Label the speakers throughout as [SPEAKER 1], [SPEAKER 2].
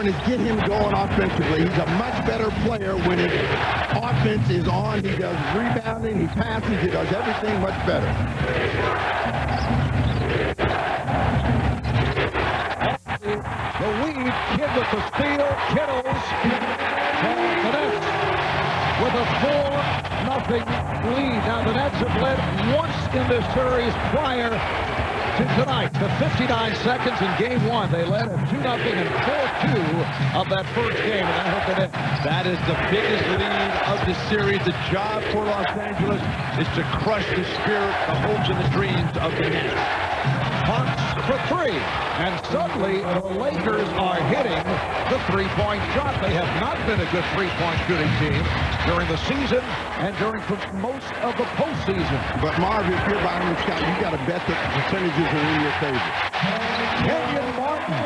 [SPEAKER 1] doing is get him going offensively. He's a much better player when his offense is on. He does rebounding, he passes, he does everything much better.
[SPEAKER 2] The lead, Kidd with the steal, Kittles, and the Nets with a 4-0 lead. Now the Nets have led once in this series prior to tonight. The 59 seconds in game 1, they led at 2-0 and 4-2 of that first game, and that had been it.
[SPEAKER 3] That is the biggest lead of the series. The job for Los Angeles is to crush the spirit, the hopes, and the dreams of the Nets.
[SPEAKER 2] Punts for 3, and suddenly the Lakers are hitting the three-point shot. They have not been a good three-point shooting team during the season and during most of the postseason.
[SPEAKER 1] But Marv, if you're buying the shot, you got to bet that the percentages are in your favor.
[SPEAKER 2] Kenyon Martin.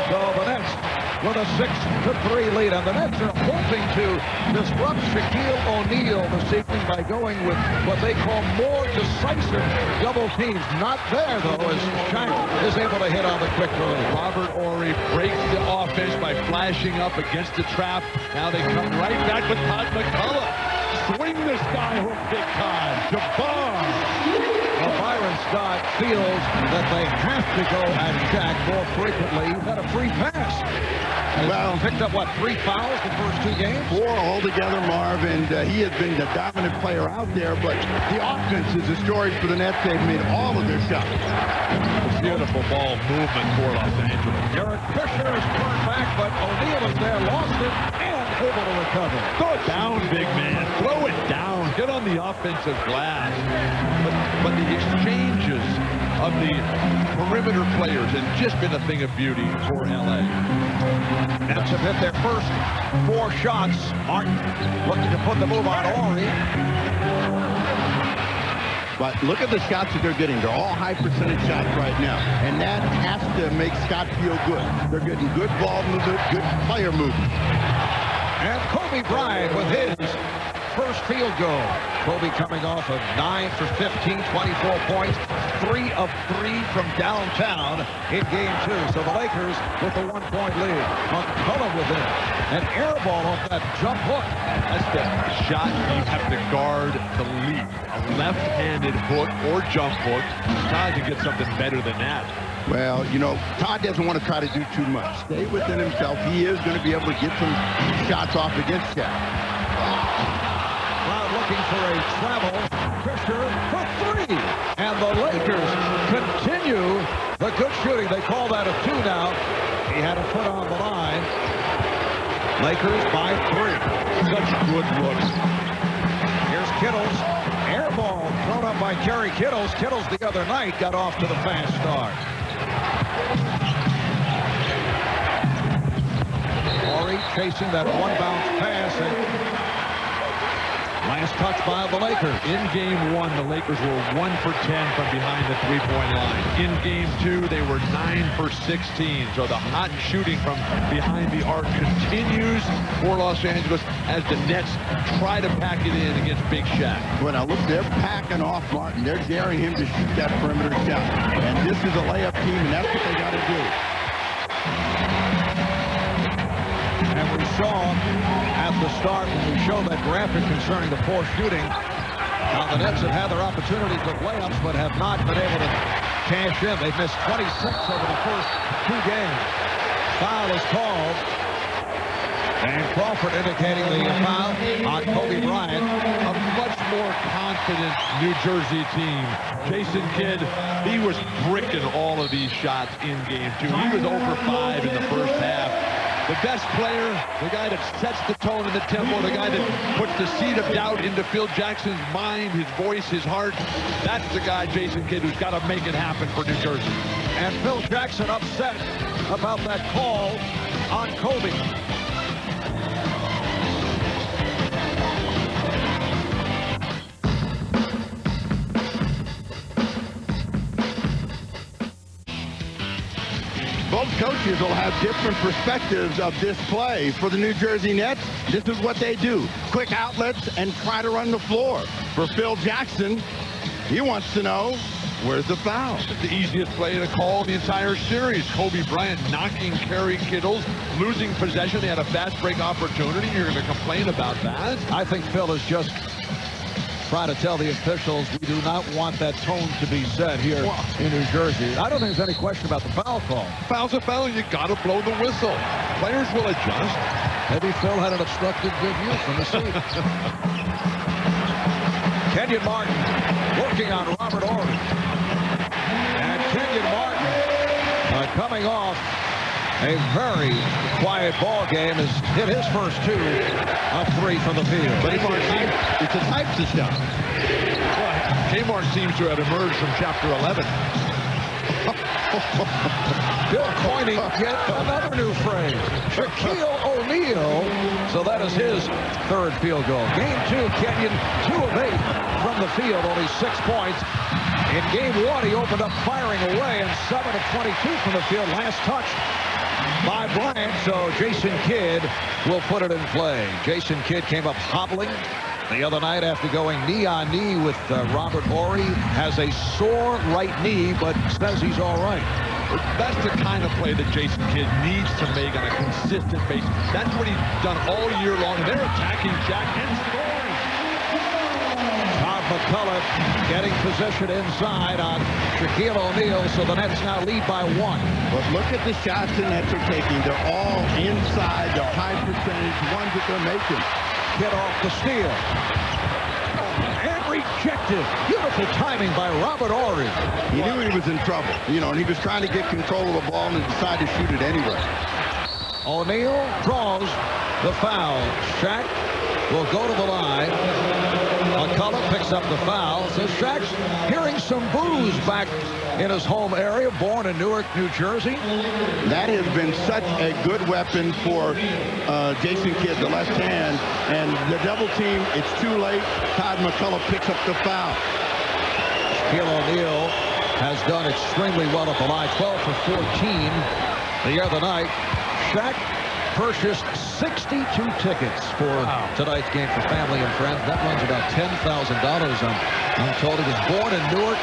[SPEAKER 2] So the Nets with a 6-3 lead, and the Nets are hoping to disrupt Shaquille O'Neal this evening by going with what they call more decisive double teams. Not there, though, as SHAQ is able to hit on the quick release.
[SPEAKER 3] Robert Horry breaks the offense by flashing up against the trap. Now they come right back with Todd McCullough. Swing this guy hook big time. Jabbar.
[SPEAKER 2] Well, Byron Scott feels that they have to go at SHAQ more frequently. He's had a free pass. Well, picked up, what, 3 fouls the first 2 games?
[SPEAKER 1] 4 altogether, Marv, and he has been the dominant player out there, but the offense is a story for the Nets. They've made all of their shots.
[SPEAKER 3] Beautiful ball movement for Los Angeles.
[SPEAKER 2] Derek Fisher has turned back, but O'Neal is there, lost it, and able to recover.
[SPEAKER 3] Throw it down, big man. Throw it down. Get on the offensive glass. But the exchanges of the perimeter players has just been a thing of beauty for L.A.
[SPEAKER 2] Nets have hit their first 4 shots. Martin looking to put the move on Horry.
[SPEAKER 1] But look at the shots that they're getting. They're all high percentage shots right now. And that has to make Scott feel good. They're getting good ball movement, good player movement.
[SPEAKER 2] And Kobe Bryant with his first field goal. Kobe coming off of 9 for 15, 24 points, 3 of 3 from downtown in game 2. So the Lakers with the 1-point lead. McCullough with it. An air ball off that jump hook.
[SPEAKER 3] That's the shot you have to guard the lead. A left-handed hook or jump hook. Todd can get something better than that.
[SPEAKER 1] Well, you know, Todd doesn't want to try to do too much. Stay within himself. He is going to be able to get some shots off against SHAQ.
[SPEAKER 2] Crowd looking for a travel. Fisher for 3. And the Lakers continue the good shooting. They call that a 2 now. He had a foot on the line. Lakers by 3.
[SPEAKER 3] Such good looks.
[SPEAKER 2] Here's Kittles. Air ball thrown up by Kerry Kittles. Kittles the other night got off to the fast start. Horry chasing that 1-bounce pass. And last touch by the Lakers.
[SPEAKER 3] In game 1, the Lakers were 1 for 10 from behind the three-point line. In game 2, they were 9 for 16. So the hot shooting from behind the arc continues for Los Angeles as the Nets try to pack it in against Big SHAQ.
[SPEAKER 1] Well, now look, they're packing off Martin. They're daring him to shoot that perimeter shot. And this is a layup team, and that's what they got to do.
[SPEAKER 2] And we saw at the start when we showed that graphic concerning the poor shooting, how the Nets have had their opportunities with layups but have not been able to cash in. They've missed 26 over the first 2 games. Foul is called. And Crawford indicating the foul on Kobe Bryant.
[SPEAKER 3] A much more confident New Jersey team. Jason Kidd, he was bricking all of these shots in game 2. He was over 5 in the first half. The best player, the guy that sets the tone and the tempo, the guy that puts the seed of doubt into Phil Jackson's mind, his voice, his heart. That's the guy, Jason Kidd, who's got to make it happen for New Jersey.
[SPEAKER 2] And Phil Jackson upset about that call on Kobe.
[SPEAKER 1] Both coaches will have different perspectives of this play. For the New Jersey Nets, this is what they do. Quick outlets and try to run the floor. For Phil Jackson, he wants to know, Where's the foul?
[SPEAKER 3] The easiest play to call in the entire series. Kobe Bryant knocking Kerry Kittles, losing possession. They had a fast break opportunity. You're going to complain about that?
[SPEAKER 2] I think Phil is just trying to tell the officials we do not want that tone to be set here in New Jersey. I don't think there's any question about the foul call.
[SPEAKER 3] Foul's a foul. You got to blow the whistle. Players will adjust.
[SPEAKER 2] Maybe Phil had an obstructed good view from the seat. Kenyon Martin working on Robert Horry. And Kenyon Martin coming off a very quiet ball game, has hit his first 2 of 3 from the field.
[SPEAKER 1] But it's a types of shot.
[SPEAKER 3] Well, Kmart seems to have emerged from chapter 11.
[SPEAKER 2] Bill coining yet another new phrase. Shaquille O'Neal. So that is his 3rd field goal. Game 2, Kenyon 2 of 8 from the field, only 6 points. In game 1, he opened up firing away, and 7 of 22 from the field. Last touch by Bryant, so Jason Kidd will put it in play. Jason Kidd came up hobbling the other night after going knee-on-knee with Robert Horry. Has a sore right knee, but says he's all right.
[SPEAKER 3] That's the kind of play that Jason Kidd needs to make on a consistent basis. That's what he's done all year long. They're attacking SHAQ and scoring.
[SPEAKER 2] Todd McCullough getting position inside on Shaquille O'Neal, so the Nets now lead by 1.
[SPEAKER 1] But look at the shots the Nets are taking. They're all inside. They're high percentage ones that they're making.
[SPEAKER 2] Get off the steal. And rejected. Beautiful timing by Robert Horry.
[SPEAKER 1] He knew he was in trouble, you know, and he was trying to get control of the ball and decided to shoot it anyway.
[SPEAKER 2] O'Neal draws the foul. SHAQ will go to the line. McCullough picks up the foul. So SHAQ's hearing some boos back in his home area, born in Newark, New Jersey.
[SPEAKER 1] That has been such a good weapon for Jason Kidd, the left hand. And the double team, it's too late. Todd McCullough picks up the foul.
[SPEAKER 2] Shaquille O'Neal has done extremely well at the line, 12 for 14 the other night. SHAQ purchased 62 tickets for tonight's game for family and friends. That runs about $10,000, I'm told. He was born in Newark,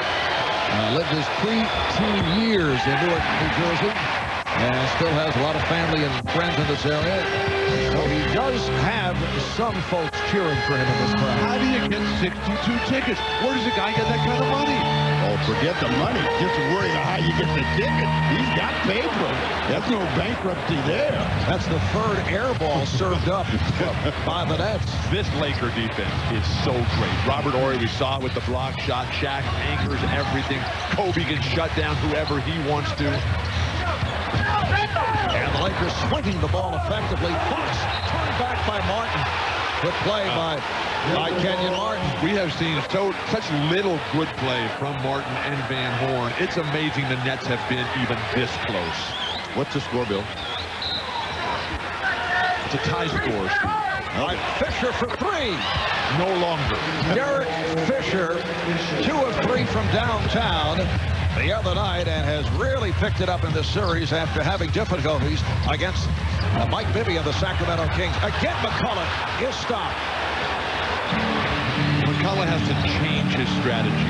[SPEAKER 2] lived his pre-teen years in Newark, New Jersey, and still has a lot of family and friends in this area. So he does have some folks cheering for him in this crowd.
[SPEAKER 3] How do you get 62 tickets? Where does a guy get that kind of money?
[SPEAKER 1] Oh, forget the money. Just worry about how you get the ticket. He's got paper. There's no bankruptcy there.
[SPEAKER 2] That's the 3rd air ball served up by the Nets.
[SPEAKER 3] This Laker defense is so great. Robert Horry, we saw it with the block shot. SHAQ anchors everything. Kobe can shut down whoever he wants to.
[SPEAKER 2] And the Lakers swinging the ball effectively. Fox turned back by Martin. Good play by Kenyon Martin.
[SPEAKER 3] We have seen such little good play from Martin and Van Horn. It's amazing the Nets have been even this close.
[SPEAKER 1] What's the score, Bill?
[SPEAKER 3] It's a tie score, Steve.
[SPEAKER 2] Like Fisher for 3.
[SPEAKER 3] No longer.
[SPEAKER 2] Derek Fisher, 2 of 3 from downtown the other night, and has really picked it up in this series after having difficulties against Mike Bibby and the Sacramento Kings. Again, McCullough is stopped.
[SPEAKER 3] McCullough has to change his strategy.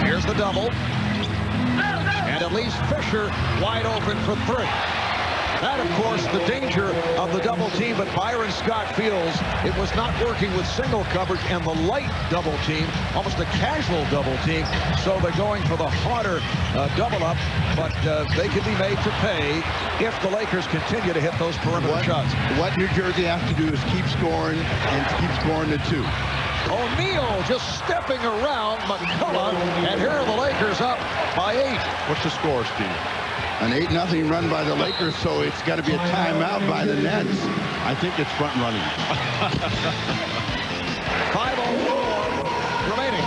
[SPEAKER 2] Here's the double. And it leaves Fisher wide open for 3. That, of course, the danger of the double team, but Byron Scott feels it was not working with single coverage and the light double team, almost a casual double team, so they're going for the harder double up, but they can be made to pay if the Lakers continue to hit those perimeter shots.
[SPEAKER 1] What New Jersey has to do is keep scoring and keep scoring the 2.
[SPEAKER 2] O'Neal just stepping around McCullough, and here are the Lakers up by 8.
[SPEAKER 3] What's the score, Steve?
[SPEAKER 1] An 8-0 run by the Lakers, so it's got to be a timeout by the Nets. I think it's front running.
[SPEAKER 2] 5:04 remaining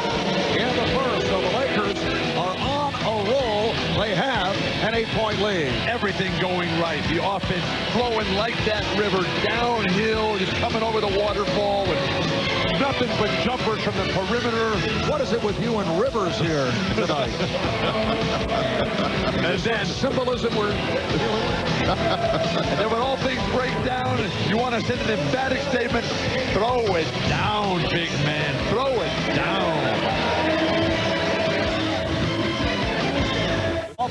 [SPEAKER 2] in the first, so the Lakers are on a roll. They have an 8-point lead.
[SPEAKER 3] Everything going right. The offense flowing like that river downhill, just coming over the waterfall with nothing but jumpers from the perimeter.
[SPEAKER 2] What is it with you and Rivers here tonight?
[SPEAKER 3] And then
[SPEAKER 2] symbolism we're
[SPEAKER 3] and then when all things break down, you want to send an emphatic statement, throw it down, big man. Throw it down.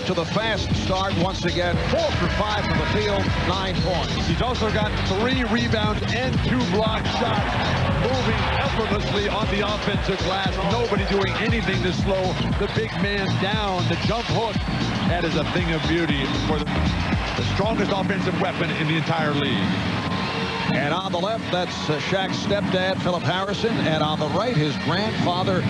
[SPEAKER 2] off to the fast start once again. 4 for 5 from the field, 9 points.
[SPEAKER 3] He's also got 3 rebounds and 2 block shots, moving effortlessly on the offensive glass. Nobody doing anything to slow the big man down. The jump hook, that is a thing of beauty for the strongest offensive weapon in the entire league.
[SPEAKER 2] And on the left, that's SHAQ's stepdad, Philip Harrison. And on the right, his grandfather,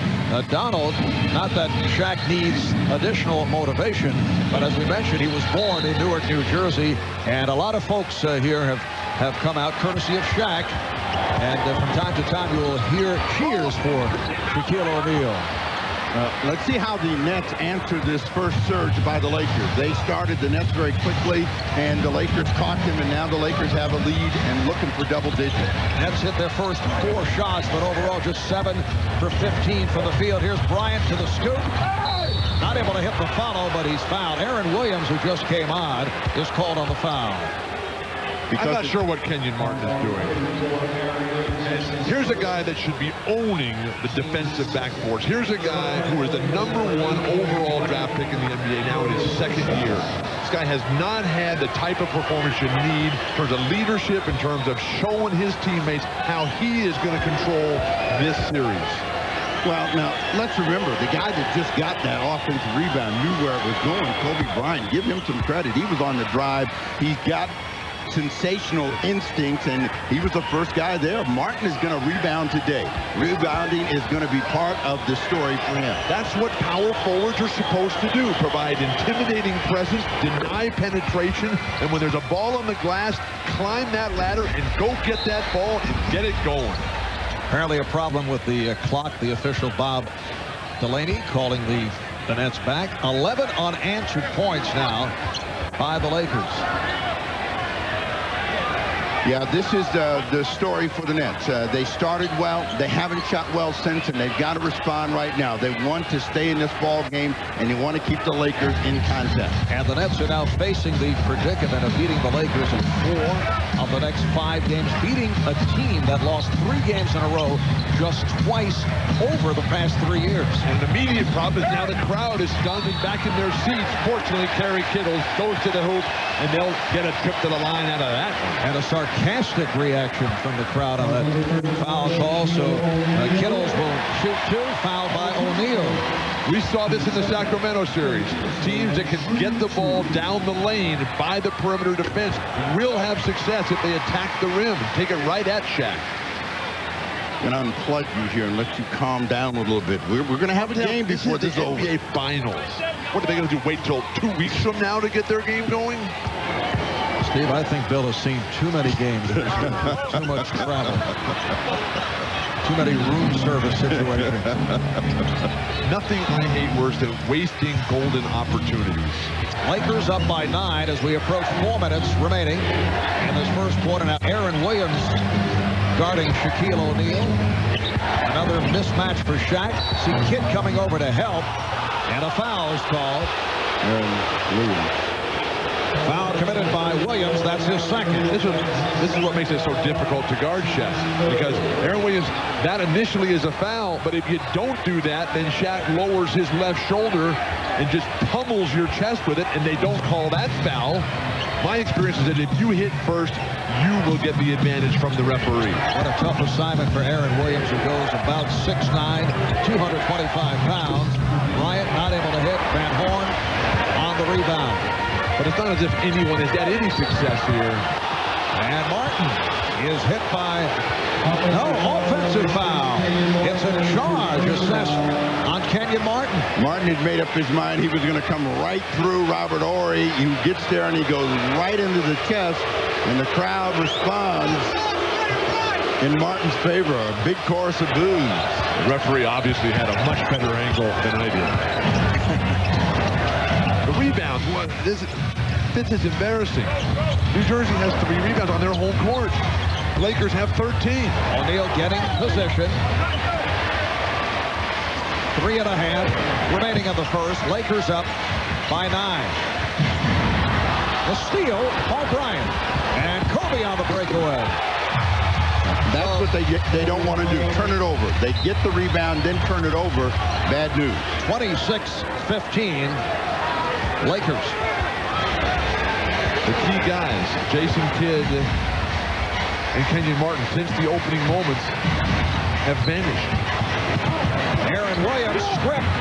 [SPEAKER 2] Donald. Not that SHAQ needs additional motivation, but as we mentioned, he was born in Newark, New Jersey. And a lot of folks here have come out courtesy of SHAQ. And from time to time, you will hear cheers for Shaquille O'Neal.
[SPEAKER 1] Let's see how the Nets answer this first surge by the Lakers. They started the Nets very quickly, and the Lakers caught them, and now the Lakers have a lead and looking for double digits.
[SPEAKER 2] Nets hit their first 4 shots, but overall just 7 for 15 from the field. Here's Bryant to the scoop. Not able to hit the follow, but he's fouled. Aaron Williams, who just came on, is called on the foul.
[SPEAKER 3] I'm not sure what Kenyon Martin is doing. Here's a guy that should be owning the defensive backboards. Here's a guy who is the #1 overall draft pick in the NBA now in his 2nd year. This guy has not had the type of performance you need in terms of leadership, in terms of showing his teammates how he is going to control this series.
[SPEAKER 1] Well, now, let's remember, the guy that just got that offensive rebound knew where it was going, Kobe Bryant. Give him some credit. He was on the drive. He's got sensational instincts, and he was the first guy there. Martin is going to rebound today. Rebounding is going to be part of the story for him.
[SPEAKER 3] That's what power forwards are supposed to do, provide intimidating presence, deny penetration, and when there's a ball on the glass, climb that ladder and go get that ball and get it going.
[SPEAKER 2] Apparently a problem with the clock. The official Bob Delaney calling the Nets back. 11 unanswered points now by the Lakers.
[SPEAKER 1] Yeah, this is the story for the Nets. They started well. They haven't shot well since, and they've got to respond right now. They want to stay in this ball game, and they want to keep the Lakers in contact.
[SPEAKER 2] And the Nets are now facing the predicament of beating the Lakers in 4 of the next 5 games, beating a team that lost 3 games in a row just twice over the past 3 years.
[SPEAKER 3] And the immediate problem is now the crowd is stunned and back in their seats. Fortunately, Kerry Kittle goes to the hoop, and they'll get a trip to the line out of that one.
[SPEAKER 2] And a sarcastic reaction from the crowd on that foul call. So Kittles will shoot 2, fouled by O'Neal.
[SPEAKER 3] We saw this in the Sacramento series. Teams that can get the ball down the lane by the perimeter defense will have success if they attack the rim and take it right at SHAQ.
[SPEAKER 1] I'm going to unplug you here and let you calm down a little bit. We're going to have a game before this is over.
[SPEAKER 3] NBA Finals. What are they going to do, wait till 2 weeks from now to get their game going?
[SPEAKER 2] Steve, I think Bill has seen too many games. Too much travel. Too many room service situations.
[SPEAKER 3] Nothing I hate worse than wasting golden opportunities.
[SPEAKER 2] Lakers up by 9 as we approach 4 minutes remaining in this first quarter. Now Aaron Williams guarding Shaquille O'Neal. Another mismatch for SHAQ. See Kidd coming over to help. And a foul is called.
[SPEAKER 1] Aaron Williams.
[SPEAKER 2] Foul committed by Williams. That's his 2nd.
[SPEAKER 3] This is what makes it so difficult to guard SHAQ, because Aaron Williams, that initially is a foul, but if you don't do that, then SHAQ lowers his left shoulder and just pummels your chest with it, and they don't call that foul. My experience is that if you hit first, you will get the advantage from the referee.
[SPEAKER 2] What a tough assignment for Aaron Williams, who goes about 6'9", 225 pounds. Bryant not able to hit. Van Horn on the rebound.
[SPEAKER 3] But it's not as if anyone has had any success here.
[SPEAKER 2] And Martin is hit by no offensive foul. It's a charge assessed on Kenyon Martin.
[SPEAKER 1] Martin had made up his mind he was going to come right through Robert Horry. He gets there and he goes right into the chest, and the crowd responds in Martin's favor. A big chorus of boos.
[SPEAKER 3] The referee obviously had a much better angle than I did. The rebound, this is embarrassing. New Jersey has 3 rebounds on their home court. Lakers have 13.
[SPEAKER 2] O'Neal getting position. 3.5 remaining in the first. Lakers up by 9. The steal, Paul Bryant. And Kobe on the breakaway.
[SPEAKER 1] That's what they don't want to do. Turn it over. They get the rebound, then turn it over. Bad news.
[SPEAKER 2] 26-15. Lakers.
[SPEAKER 3] The key guys, Jason Kidd and Kenyon Martin, since the opening moments, have vanished.
[SPEAKER 2] Aaron Williams stripped.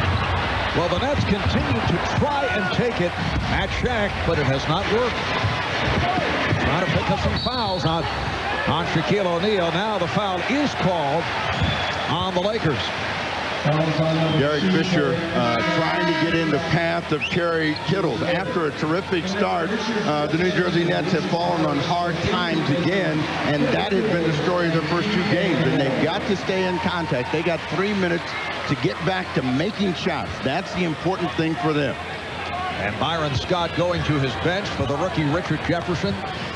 [SPEAKER 2] Well, the Nets continue to try and take it at SHAQ, but it has not worked. Trying to pick up some fouls on Shaquille O'Neal. Now the foul is called on the Lakers.
[SPEAKER 1] Derek Fisher trying to get in the path of Kerry Kittle. After a terrific start, the New Jersey Nets have fallen on hard times again, and that has been the story of the first 2 games. And they've got to stay in contact. They got 3 minutes to get back to making shots. That's the important thing for them.
[SPEAKER 2] And Byron Scott going to his bench for the rookie Richard Jefferson.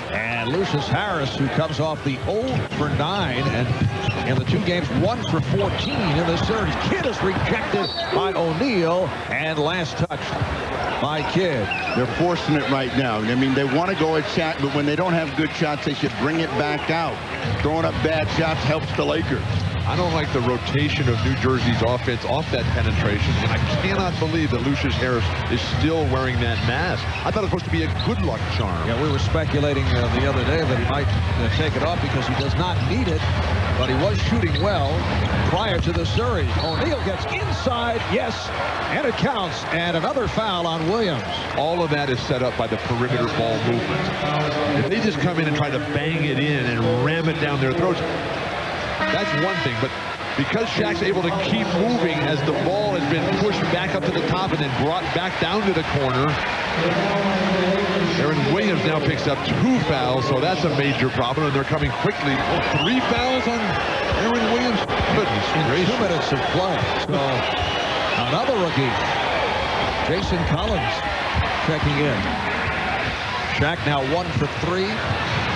[SPEAKER 2] And Lucius Harris, who comes off the 0 for 9, and in the 2 games, 1 for 14 in this series. Kidd is rejected by O'Neal, and last touch by Kidd.
[SPEAKER 1] They're forcing it right now. I mean, they want to go at SHAQ, but when they don't have good shots, they should bring it back out. Throwing up bad shots helps the Lakers.
[SPEAKER 3] I don't like the rotation of New Jersey's offense off that penetration, and I cannot believe that Lucius Harris is still wearing that mask. I thought it was supposed to be a good luck charm.
[SPEAKER 2] Yeah, we were speculating the other day that he might take it off because he does not need it, but he was shooting well prior to the series. O'Neal gets inside, yes, and it counts, and another foul on Williams.
[SPEAKER 3] All of that is set up by the perimeter ball movement. If they just come in and try to bang it in and ram it down their throats, that's one thing, but because Shaq's able to keep moving as the ball has been pushed back up to the top and then brought back down to the corner, Aaron Williams now picks up 2 fouls, so that's a major problem, and they're coming quickly. 3 fouls on Aaron Williams? Goodness gracious.
[SPEAKER 2] 2 minutes of play. So another rookie, Jason Collins, checking in. SHAQ now 1 for 3.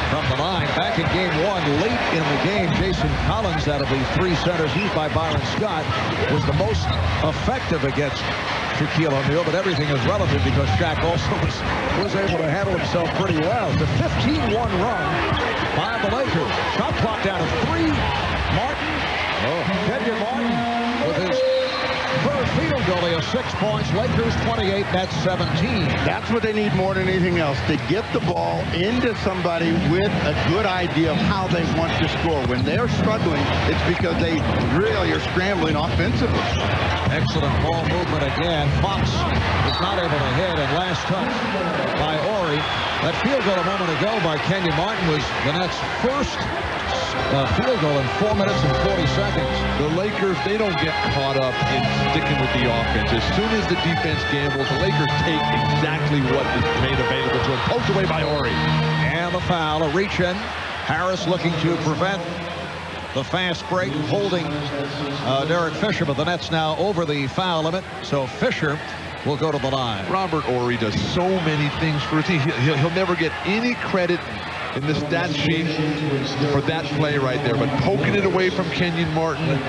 [SPEAKER 2] From the line, back in game 1, late in the game, Jason Collins, out of the 3 centers used by Byron Scott, was the most effective against Shaquille O'Neal, but everything is relative because SHAQ also was able to handle himself pretty well. The 15-1 run by the Lakers. Shot clock down to 3. Martin, Kenyon Martin with his first field goal. He has 6 points. Lakers 28, that's 17.
[SPEAKER 1] That's what they need more than anything else, to get the ball into somebody with a good idea of how they want to score. When they're struggling, it's because they really are scrambling offensively.
[SPEAKER 2] Excellent ball movement again. Fox is not able to hit, and last touch by Horry. That field goal a moment ago by Kenyon Martin was the Nets' first field goal in 4 minutes and 40 seconds.
[SPEAKER 3] The Lakers, they don't get caught up in sticking with the offense. As soon as the defense gambles, the Lakers take exactly what is made available to them. Poked away by Horry.
[SPEAKER 2] And the foul, a reach in. Harris looking to prevent the fast break, holding Derek Fisher, but the Nets now over the foul limit, so Fisher will go to the line.
[SPEAKER 3] Robert Horry does so many things for his team. He'll never get any credit in the stat sheet for that play right there, but poking it away from Kenyon Martin,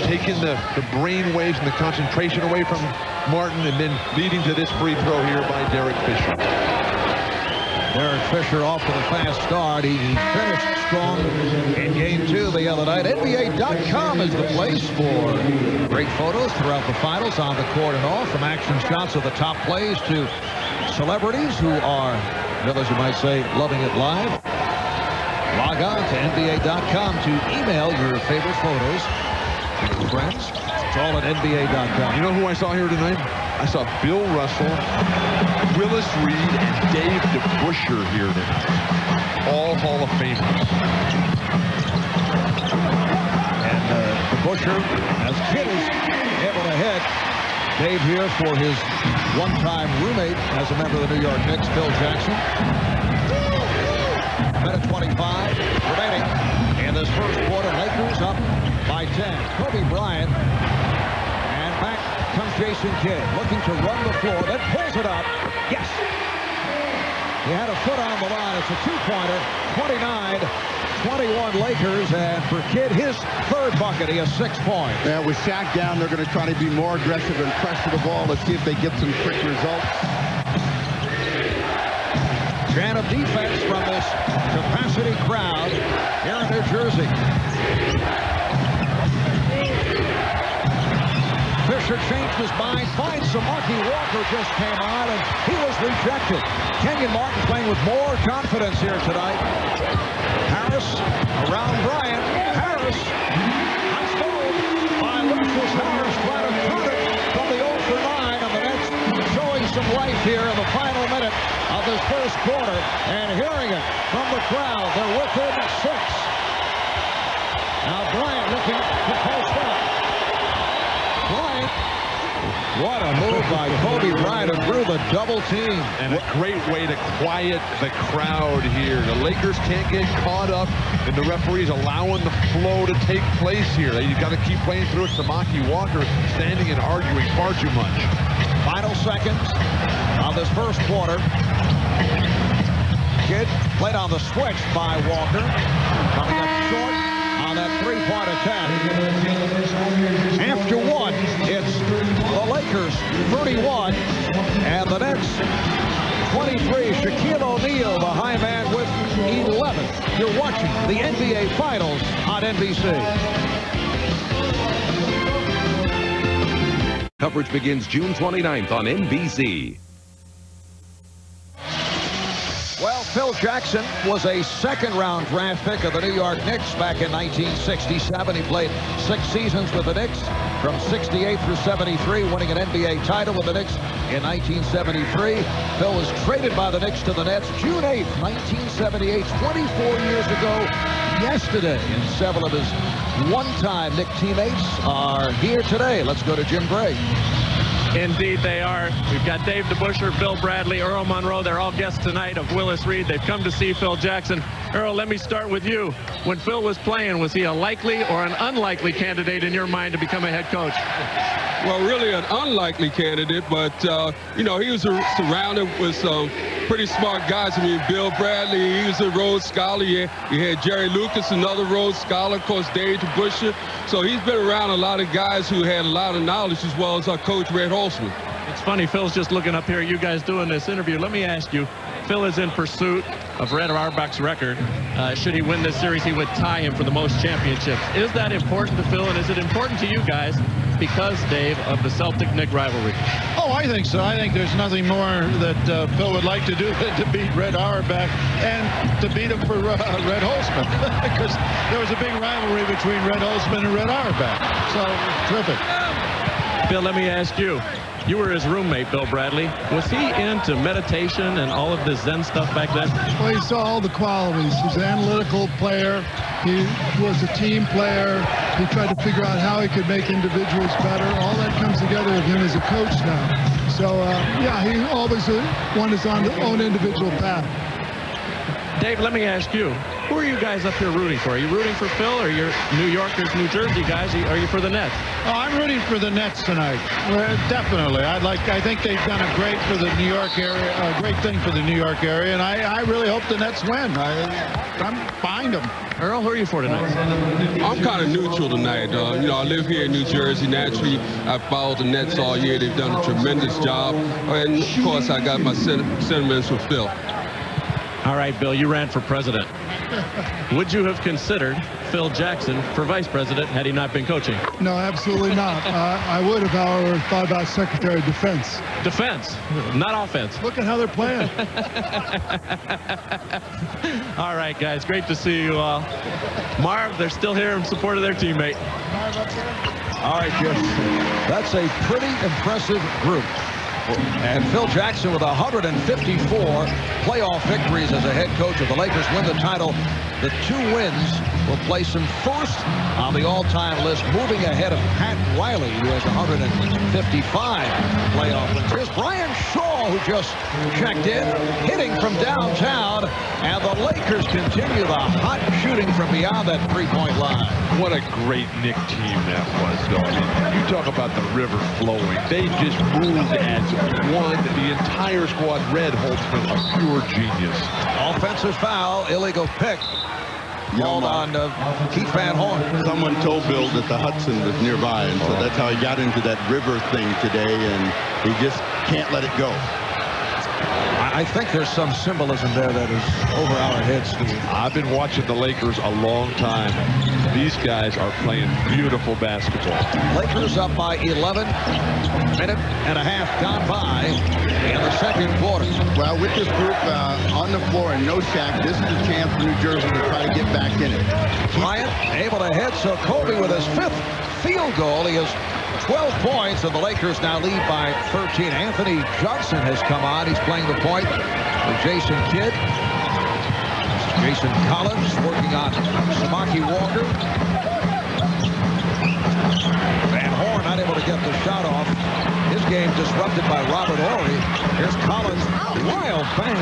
[SPEAKER 3] taking the brain waves and the concentration away from Martin, and then leading to this free throw here by Derek Fisher.
[SPEAKER 2] Derek Fisher off to the fast start. He finished strong in game 2 the other night. NBA.com is the place for great photos throughout the finals, on the court and off, from action shots of the top plays to celebrities who are, well, as you might say, loving it live. Log on to NBA.com to email your favorite photos to your friends. It's all at NBA.com.
[SPEAKER 3] You know who I saw here tonight? I saw Bill Russell, Willis Reed, and Dave DeBusschere here tonight. All Hall of Famers.
[SPEAKER 2] And DeBusschere, as Kidd is able to hit. Dave here for his one-time roommate as a member of the New York Knicks, Phil Jackson. Minute 25 remaining in this first quarter. Lakers up by 10. Kobe Bryant. And back comes Jason Kidd, looking to run the floor, then pulls it up. Yes! He had a foot on the line. It's a 2-pointer. 29-21 Lakers, and for Kidd, his 3rd bucket. He has 6 points.
[SPEAKER 1] Yeah, with SHAQ down, they're going to try to be more aggressive and pressure the ball. Let's see if they get some quick results.
[SPEAKER 2] Chant of defense from this capacity crowd here in New Jersey. Fisher Fisher changed his mind, finds some Marky Walker just came on, and he was rejected. Kenyon Martin playing with more confidence here tonight. Harris around Bryant. Harris, nice goal by Lucius Harris, trying to turn it from the 0 for 9, and the Nets showing some life here in the final minute of this first quarter, and hearing it from the crowd. They're within 6. Now Bryant looking to post up. Bryant, what a move by Kobe Bryant, and through the double team.
[SPEAKER 3] And a great way to quiet the crowd here. The Lakers can't get caught up in the referees allowing the flow to take place here. You got to keep playing through it. Samaki Walker standing and arguing far too much.
[SPEAKER 2] Final seconds of this first quarter. Kidd played on the switch by Walker. Coming up short on that three-point attack. After one, it's the Lakers 31 and the Nets 23. Shaquille O'Neal, the high man, with 11. You're watching the NBA Finals on NBC.
[SPEAKER 4] Coverage begins June 29th on NBC.
[SPEAKER 2] Well, Phil Jackson was a second-round draft pick of the New York Knicks back in 1967. He played 6 seasons with the Knicks from 68 through 73, winning an NBA title with the Knicks in 1973. Phil was traded by the Knicks to the Nets June 8th, 1978, 24 years ago yesterday. And several of his one-time Knick teammates are here today. Let's go to Jim Gray.
[SPEAKER 5] Indeed they are. We've got Dave DeBusschere, Bill Bradley, Earl Monroe. They're all guests tonight of Willis Reed. They've come to see Phil Jackson. Earl, let me start with you. When Phil was playing, was he a likely or an unlikely candidate in your mind to become a head coach?
[SPEAKER 6] Well, really an unlikely candidate, but, you know, he was surrounded with some pretty smart guys. I mean, Bill Bradley, he was a Rhodes Scholar. You had Jerry Lucas, another Rhodes Scholar, of course, Dave DeBusschere. So he's been around a lot of guys who had a lot of knowledge, as well as our coach, Red Holtzman.
[SPEAKER 5] It's funny, Phil's just looking up here at you guys doing this interview. Let me ask you, Phil is in pursuit of Red Auerbach's record. Should he win this series, he would tie him for the most championships. Is that important to Phil, and is it important to you guys because, Dave, of the Celtic-Knick rivalry?
[SPEAKER 7] Oh, I think so. I think there's nothing more that Phil would like to do than to beat Red Auerbach and to beat him for Red Holtzman, because there was a big rivalry between Red Holtzman and Red Auerbach. So, terrific.
[SPEAKER 5] Bill, let me ask you. You were his roommate, Bill Bradley. Was he into meditation and all of the Zen stuff back then?
[SPEAKER 8] Well, he saw all the qualities. He's an analytical player. He was a team player. He tried to figure out how he could make individuals better. All that comes together with him as a coach now. So, yeah, he always wanted his own individual path.
[SPEAKER 5] Dave, let me ask you. Who are you guys up here rooting for? Are you rooting for Phil, or you're New Yorkers, New Jersey guys? Are you for the Nets?
[SPEAKER 7] Oh, I'm rooting for the Nets tonight. Definitely. I think they've done a great for the New York area, a great thing for the New York area, and I really hope the Nets win. I'm behind them.
[SPEAKER 5] Earl, who are you for tonight?
[SPEAKER 6] I'm kind of neutral tonight. You know, I live here in New Jersey. Naturally, I followed the Nets all year. They've done a tremendous job. And, of course, I got my sentiments with Phil.
[SPEAKER 5] All right, Bill, you ran for president. Would you have considered Phil Jackson for vice president had he not been coaching?
[SPEAKER 8] No, absolutely not. I would have, however, thought about Secretary of Defense.
[SPEAKER 5] Defense, not offense.
[SPEAKER 8] Look at how they're playing.
[SPEAKER 5] All right, guys, great to see you all. Marv, they're still here in support of their teammate.
[SPEAKER 2] All right, Jim. That's a pretty impressive group. And Phil Jackson with 154 playoff victories as a head coach of the Lakers win the title. The 2 wins will place him first on the all-time list, moving ahead of Pat Riley, who has 155 playoff wins. Here's Brian Shaw, who just checked in, hitting from downtown, and the Lakers continue the hot shooting from beyond that three-point line.
[SPEAKER 3] What a great Knick team that was, though. I mean, you talk about the river flowing. They just moved as one. The entire squad. Red Holtzman, a pure genius.
[SPEAKER 2] Offensive foul, illegal pick. Called on Keith Van Horn.
[SPEAKER 1] Someone told Bill that the Hudson was nearby, and so that's how he got into that river thing today, and he just can't let it go.
[SPEAKER 2] I think there's some symbolism there that is over our heads, Steve.
[SPEAKER 3] I've been watching the Lakers a long time. These guys are playing beautiful basketball.
[SPEAKER 2] Lakers up by 11. Minute and a half gone by in the second quarter.
[SPEAKER 1] Well, with this group on the floor and no SHAQ, this is a chance for New Jersey to try to get back in it.
[SPEAKER 2] Bryant able to hit, so Kobe with his 5th field goal. He has 12 points, and the Lakers now lead by 13. Anthony Johnson has come on. He's playing the point for Jason Kidd. Jason Collins working on Samaki Walker. Van Horn not able to get the shot off. His game disrupted by Robert Horry. Here's Collins, wild bank,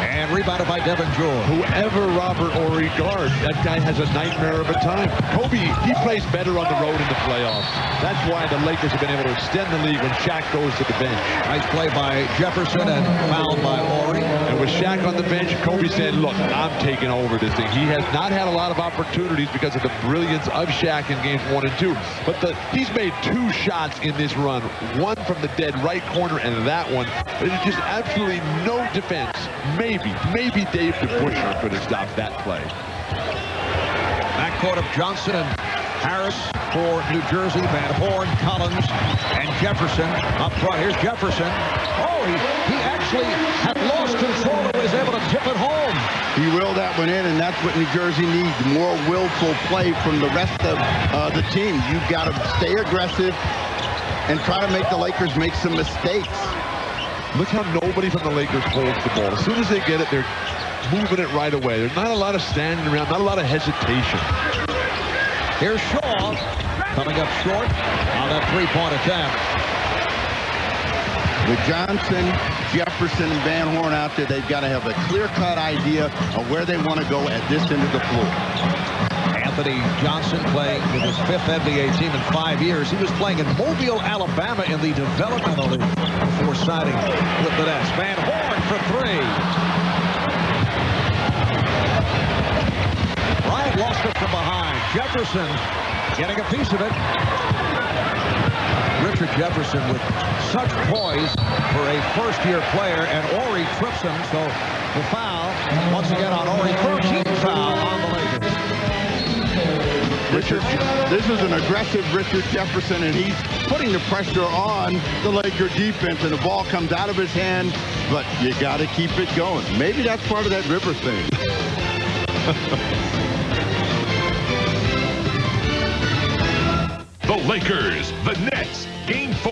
[SPEAKER 2] and rebounded by Devin George.
[SPEAKER 3] Whoever Robert Horry guards, that guy has a nightmare of a time. Kobe, he plays better on the road in the playoffs. That's why the Lakers have been able to extend the lead when SHAQ goes to the bench.
[SPEAKER 2] Nice play by Jefferson and fouled by Horry.
[SPEAKER 3] And with SHAQ on the bench, Kobe said, look, I'm taking over this thing. He has not had a lot of opportunities because of the brilliance of SHAQ in games 1 and 2. But he's made 2 shots in this run. One from the dead right corner, and that one. There's just absolutely no defense. Maybe Dave DeBusschere could have stopped that play.
[SPEAKER 2] Backcourt of Johnson and Harris for New Jersey. Van Horn, Collins, and Jefferson up front. Here's Jefferson. Oh, he actually had lost control and was able to tip it home.
[SPEAKER 1] He willed that one in, and that's what New Jersey needs. More willful play from the rest of the team. You've got to stay aggressive and try to make the Lakers make some mistakes.
[SPEAKER 3] Look how nobody from the Lakers holds the ball. As soon as they get it, they're moving it right away. There's not a lot of standing around, not a lot of hesitation.
[SPEAKER 2] Here's Shaw coming up short on that 3-point attempt.
[SPEAKER 1] With Johnson, Jefferson, and Van Horn out there, they've got to have a clear-cut idea of where they want to go at this end of the floor.
[SPEAKER 2] Anthony Johnson playing with his 5th NBA team in 5 years. He was playing in Mobile, Alabama in the developmental league before signing with the Nets. Van Horn for 3. Bryant lost it from behind. Jefferson getting a piece of it. Richard Jefferson with such poise for a first-year player, and Horry trips him, so the foul once again on Horry. 13th foul on the Lakers.
[SPEAKER 1] This is an aggressive Richard Jefferson, and he's putting the pressure on the Laker defense, and the ball comes out of his hand, but you got to keep it going. Maybe that's part of that River thing.
[SPEAKER 4] The Lakers, the Nets, Game 4.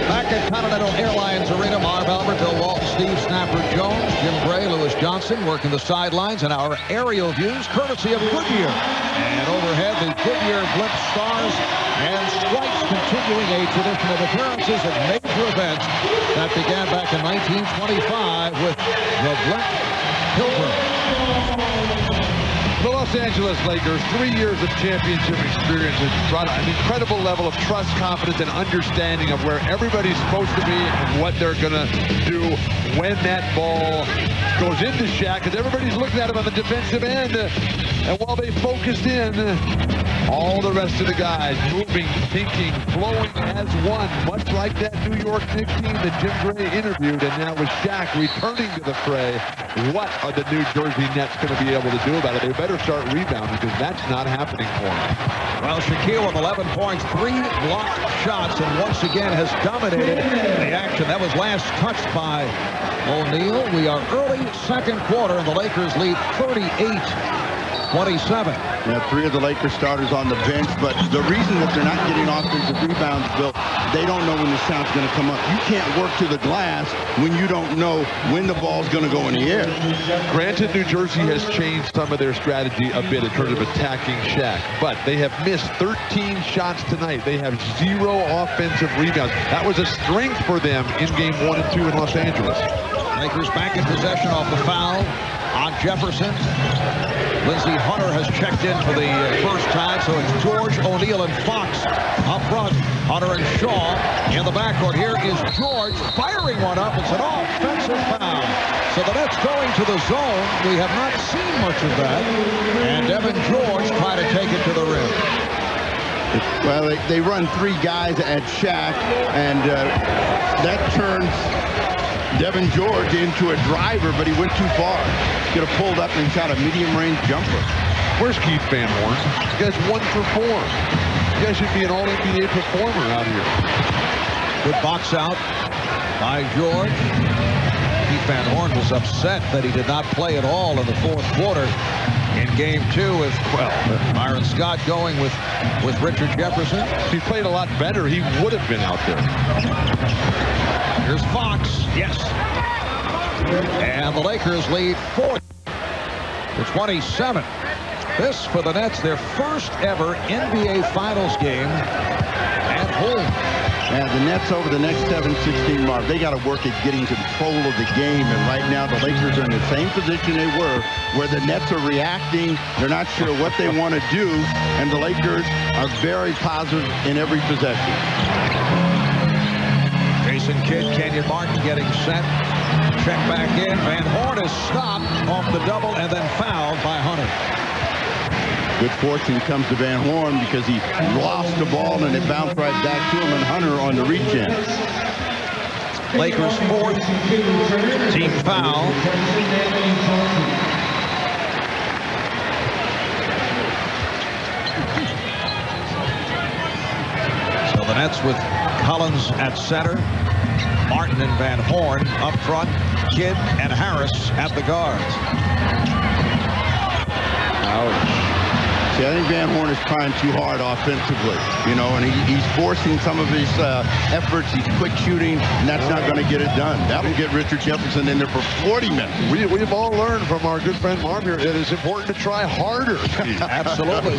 [SPEAKER 2] Back at Continental Airlines Arena, Marv Albert, Bill Walton, Steve Snapper Jones, Jim Gray, Lewis Johnson working the sidelines, and our aerial views courtesy of Goodyear. And overhead, the Goodyear Blimp Stars and Stripes continuing a tradition of appearances at major events that began back in 1925 with the Blimp Pilgrim.
[SPEAKER 3] The Los Angeles Lakers, 3 years of championship experience has brought an incredible level of trust, confidence, and understanding of where everybody's supposed to be and what they're going to do when that ball goes into SHAQ, because everybody's looking at him on the defensive end. And while they focused in, all the rest of the guys moving, thinking, flowing as one, much like that New York Knicks team that Jim Gray interviewed. And now with SHAQ returning to the fray, what are the New Jersey Nets going to be able to do about it? They better start rebounding, because that's not happening for them.
[SPEAKER 2] Well, Shaquille with 11 points, 3 blocked shots, and once again has dominated the action. That was last touched by O'Neal. We are early second quarter, and the Lakers lead 38-27.
[SPEAKER 1] Yeah, 3 of the Lakers starters on the bench, but the reason that they're not getting offensive rebounds, Bill, they don't know when the shot's going to come up. You can't work to the glass when you don't know when the ball's going to go in the air.
[SPEAKER 3] Granted, New Jersey has changed some of their strategy a bit in terms of attacking SHAQ, but they have missed 13 shots tonight. They have 0 offensive rebounds. That was a strength for them in game 1 and 2 in Los Angeles.
[SPEAKER 2] Lakers back in possession off the foul on Jefferson. Lindsey Hunter has checked in for the first time, so it's George, O'Neal, and Fox up front. Hunter and Shaw in the backcourt. Here is George firing one up. It's an offensive foul. So the Nets going to the zone. We have not seen much of that. And Devin George trying to take it to the rim.
[SPEAKER 1] Well, they run 3 guys at SHAQ, and that turns Devin George into a driver, but he went too far. Could have pulled up and shot a medium-range jumper.
[SPEAKER 3] Where's Keith Van Horn? This guy's 1 for 4. You guys should be an all-NBA performer out here.
[SPEAKER 2] Good box out by George. Keith Van Horn was upset that he did not play at all in the 4th quarter in game 2 with, well, Byron Scott going with Richard Jefferson.
[SPEAKER 3] If he played a lot better, he would have been out there.
[SPEAKER 2] Here's Fox. Yes. And the Lakers lead 40 to 27. This for the Nets, their first ever NBA Finals game at home.
[SPEAKER 1] And the Nets over the next 7-16 mark, they got to work at getting control of the game. And right now, the Lakers are in the same position they were, where the Nets are reacting. They're not sure what they want to do. And the Lakers are very positive in every possession.
[SPEAKER 2] Jason Kidd, Kenyon Martin getting set. Check back in. Van Horn is stopped off the double and then fouled by Hunter.
[SPEAKER 1] Good fortune comes to Van Horn because he lost the ball and it bounced right back to him, and Hunter on the reach in.
[SPEAKER 2] Lakers 4th team foul. So the Nets with Collins at center, Martin and Van Horn up front, Kidd and Harris at the guards.
[SPEAKER 1] See, I think Van Horn is trying too hard offensively, you know, and he's forcing some of his efforts. He's quick shooting, and that's not going to get it done. That will get Richard Jefferson in there for 40 minutes.
[SPEAKER 3] We've all learned from our good friend Marv here, it is important to try harder.
[SPEAKER 2] Absolutely.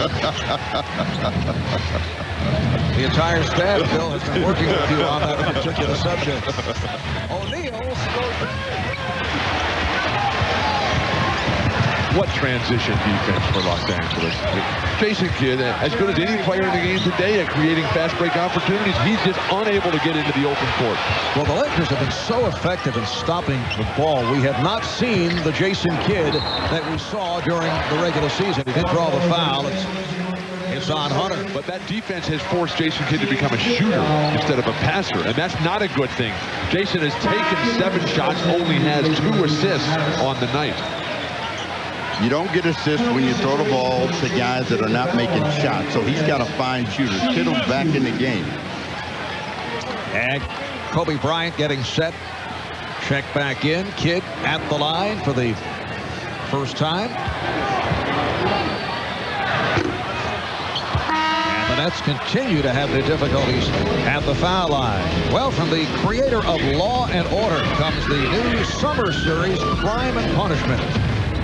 [SPEAKER 2] The entire staff, Bill, has been working with you on that particular subject. O'Neal scores.
[SPEAKER 3] What transition defense for Los Angeles. Jason Kidd, as good as any player in the game today at creating fast break opportunities, he's just unable to get into the open court.
[SPEAKER 2] Well, the Lakers have been so effective in stopping the ball. We have not seen the Jason Kidd that we saw during the regular season. He did draw the foul. It's on Hunter.
[SPEAKER 3] But that defense has forced Jason Kidd to become a shooter instead of a passer, and that's not a good thing. Jason has taken 7 shots, only has 2 assists on the night.
[SPEAKER 1] You don't get assists when you throw the ball to guys that are not making shots. So he's got to find shooters. Kittle's back in the game.
[SPEAKER 2] And Kobe Bryant getting set. Check back in. Kidd at the line for the first time. And the Nets continue to have their difficulties at the foul line. Well, from the creator of Law and Order comes the new summer series, Crime and Punishment.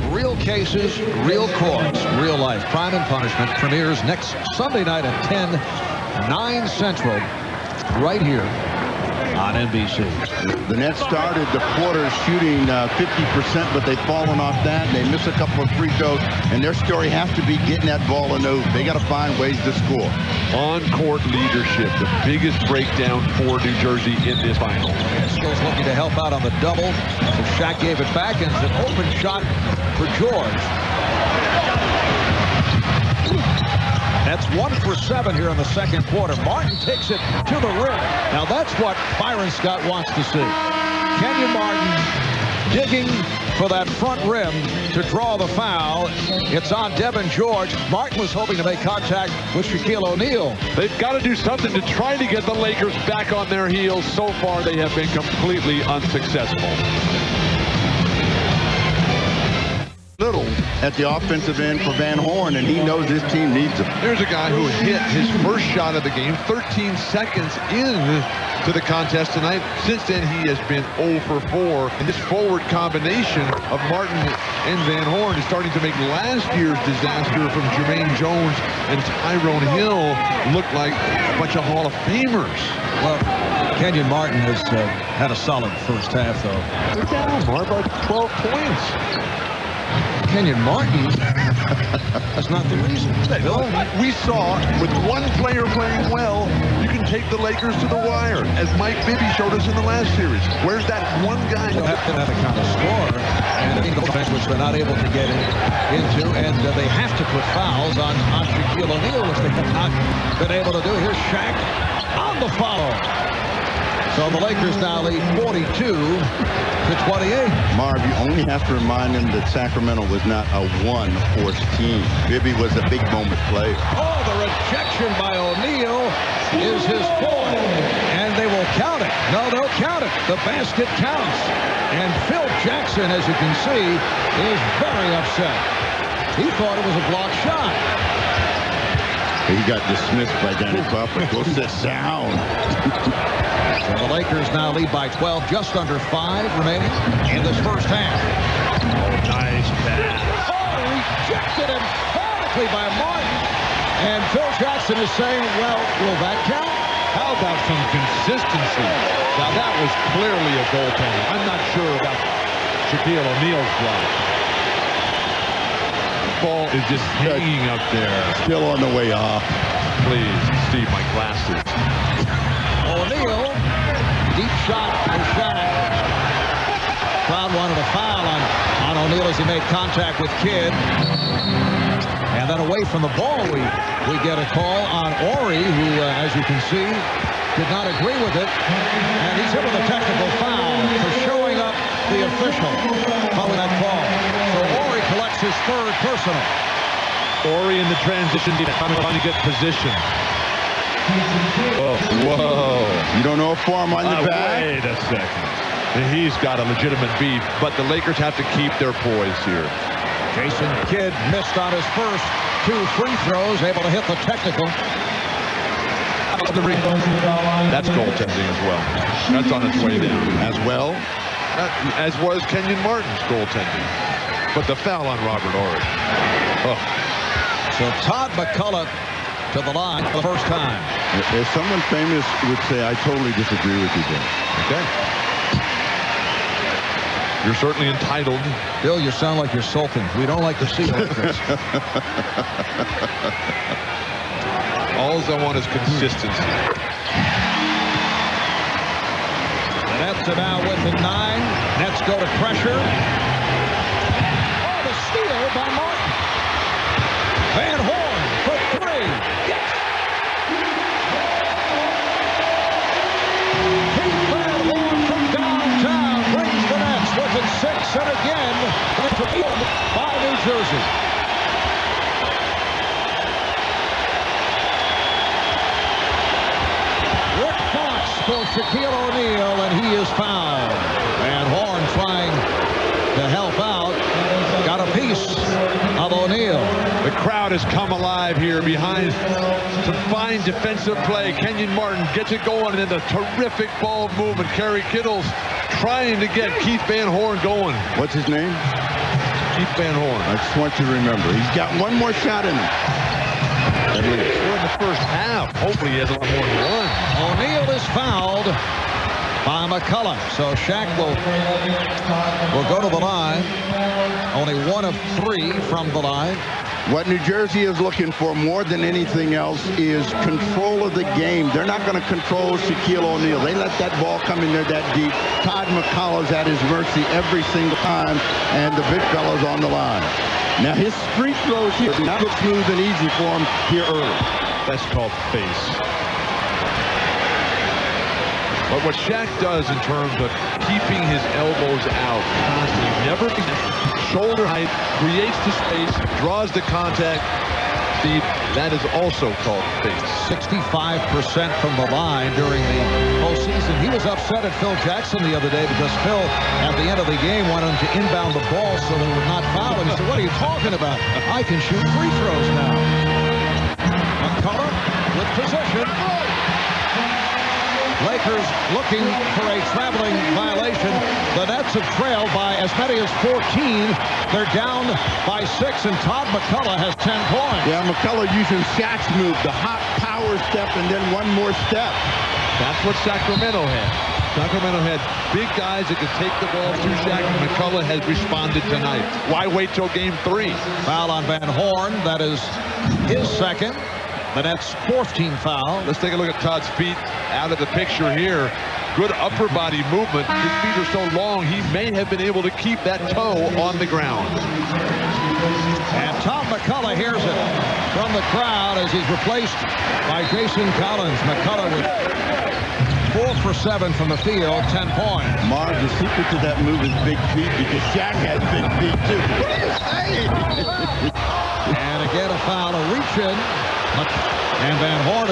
[SPEAKER 2] Real cases, real courts, real life. Crime and Punishment premieres next Sunday night at 10, 9 Central, right here on NBC.
[SPEAKER 1] The Nets started the quarter shooting 50%, but they've fallen off that. They miss a couple of free throws, and their story has to be getting that ball in those. They got to find ways to score.
[SPEAKER 3] On-court leadership, the biggest breakdown for New Jersey in this final.
[SPEAKER 2] Skills looking to help out on the double. So SHAQ gave it back, and it's an open shot for George. That's 1 for 7 here in the 2nd quarter. Martin takes it to the rim. Now that's what Byron Scott wants to see. Kenyon Martin digging for that front rim to draw the foul. It's on Devin George. Martin was hoping to make contact with Shaquille O'Neal.
[SPEAKER 3] They've got to do something to try to get the Lakers back on their heels. So far, they have been completely unsuccessful.
[SPEAKER 1] Little at the offensive end for Van Horn, and he knows his team needs him.
[SPEAKER 3] Here's a guy who hit his first shot of the game 13 seconds into the contest tonight. Since then, he has been 0 for 4. And this forward combination of Martin and Van Horn is starting to make last year's disaster from Jermaine Jones and Tyrone Hill look like a bunch of Hall of Famers.
[SPEAKER 2] Well, Kenyon Martin has had a solid first half, though.
[SPEAKER 3] They're down, Mark, by 12 points.
[SPEAKER 2] Kenyon Martin, that's not the reason.
[SPEAKER 3] We saw with one player playing well, you can take the Lakers to the wire, as Mike Bibby showed us in the last series. Where's that one guy?
[SPEAKER 2] They'll have to have a kind of score, and the offense which they're not able to get into, and they have to put fouls on Shaquille O'Neal, which they have not been able to do. Here's Shaq on the foul. So the Lakers now lead 42-28.
[SPEAKER 1] Marv, you only have to remind him that Sacramento was not a one-horse team. Bibby was a big moment player.
[SPEAKER 2] Oh, the rejection by O'Neal is his fourth, and they will count it. No, they'll count it. The basket counts. And Phil Jackson, as you can see, is very upset. He thought it was a blocked shot.
[SPEAKER 1] He got dismissed by Danny Crawford. Go sit down.
[SPEAKER 2] So the Lakers now lead by 12, just under 5 remaining in this first half.
[SPEAKER 3] Oh, nice pass.
[SPEAKER 2] Oh, rejected emphatically by Martin. And Phil Jackson is saying, well, will that count?
[SPEAKER 3] How about some consistency? Now, that was clearly a goaltender. I'm not sure about Shaquille O'Neal's block. Ball is just hanging up there.
[SPEAKER 1] Still on the way off.
[SPEAKER 3] Please, Steve, my glasses.
[SPEAKER 2] O'Neal, deep shot for Shaq. Crowd wanted a foul on O'Neal as he made contact with Kidd. And then away from the ball, we get a call on Horry, who, as you can see, did not agree with it. And he's hit with a technical foul for showing up the official following that call. So Horry collects his third personal.
[SPEAKER 3] Horry in the transition, trying to get position. Oh, whoa.
[SPEAKER 1] You don't know a form on the back?
[SPEAKER 3] Wait a second. He's got a legitimate beef, but the Lakers have to keep their poise here.
[SPEAKER 2] Jason Kidd missed on his first 2 free throws, able to hit the technical.
[SPEAKER 3] That's goaltending as well. That's on its way down.
[SPEAKER 1] As well?
[SPEAKER 3] As was Kenyon Martin's goaltending. But the foul on Robert Horry. Oh.
[SPEAKER 2] So Todd McCullough to the line for the first time.
[SPEAKER 1] If someone famous would say, I totally disagree with you, Bill.
[SPEAKER 3] Okay. You're certainly entitled.
[SPEAKER 2] Bill, you sound like you're sulking. We don't like to see like this.
[SPEAKER 3] All I want is consistency.
[SPEAKER 2] The Nets are now within 9. Nets go to pressure. Oh, the steal by Martin. Van Horn for 3. Yes! Keith Van Horn from downtown brings the Nets within 6, and again, by New Jersey. For Shaquille O'Neal, and he is fouled. Van Horn trying to help out. Got a piece of O'Neal.
[SPEAKER 3] The crowd has come alive here behind some fine defensive play. Kenyon Martin gets it going, and then the terrific ball movement. Kerry Kittles trying to get Keith Van Horn going.
[SPEAKER 1] What's his name?
[SPEAKER 3] Keith Van Horn.
[SPEAKER 1] I just want you to remember, he's got one more shot in him.
[SPEAKER 3] We're in the first half. Hopefully he has a lot more than one.
[SPEAKER 2] O'Neal is fouled by McCullough. So Shaq will go to the line. Only 1 of 3 from the line.
[SPEAKER 1] What New Jersey is looking for more than anything else is control of the game. They're not going to control Shaquille O'Neal. They let that ball come in there that deep. Todd McCullough's at his mercy every single time, and the big fella's on the line. Now his free throws here do not look smooth and easy for him here early.
[SPEAKER 3] That's called face. But what Shaq does in terms of keeping his elbows out constantly, never shoulder height, creates the space, draws the contact. Steve, that is also called face.
[SPEAKER 2] 65% from the line during the postseason. He was upset at Phil Jackson the other day because Phil, at the end of the game, wanted him to inbound the ball so they would not foul him. He said, what are you talking about? I can shoot free throws now. McCullough with possession. Lakers looking for a traveling violation. The Nets have trailed by as many as 14. They're down by 6, and Todd McCullough has 10 points.
[SPEAKER 1] Yeah, McCullough using Shaq's move, the hot power step and then one more step.
[SPEAKER 3] That's what Sacramento had. Sacramento had big guys that could take the ball to Shaq, and McCullough has responded tonight. Why wait till game 3?
[SPEAKER 2] Foul on Van Horn. That is his second. the Nets' 4th team foul.
[SPEAKER 3] Let's take a look at Todd's feet out of the picture here. Good upper body movement. His feet are so long, he may have been able to keep that toe on the ground.
[SPEAKER 2] And Tom McCullough hears it from the crowd as he's replaced by Jason Collins. McCullough with 4 for 7 from the field, 10 points.
[SPEAKER 1] Marv, the secret to that move is big feet, because Shaq has big feet too. What are you saying?
[SPEAKER 2] And again, a foul, a reach-in. And Van Horn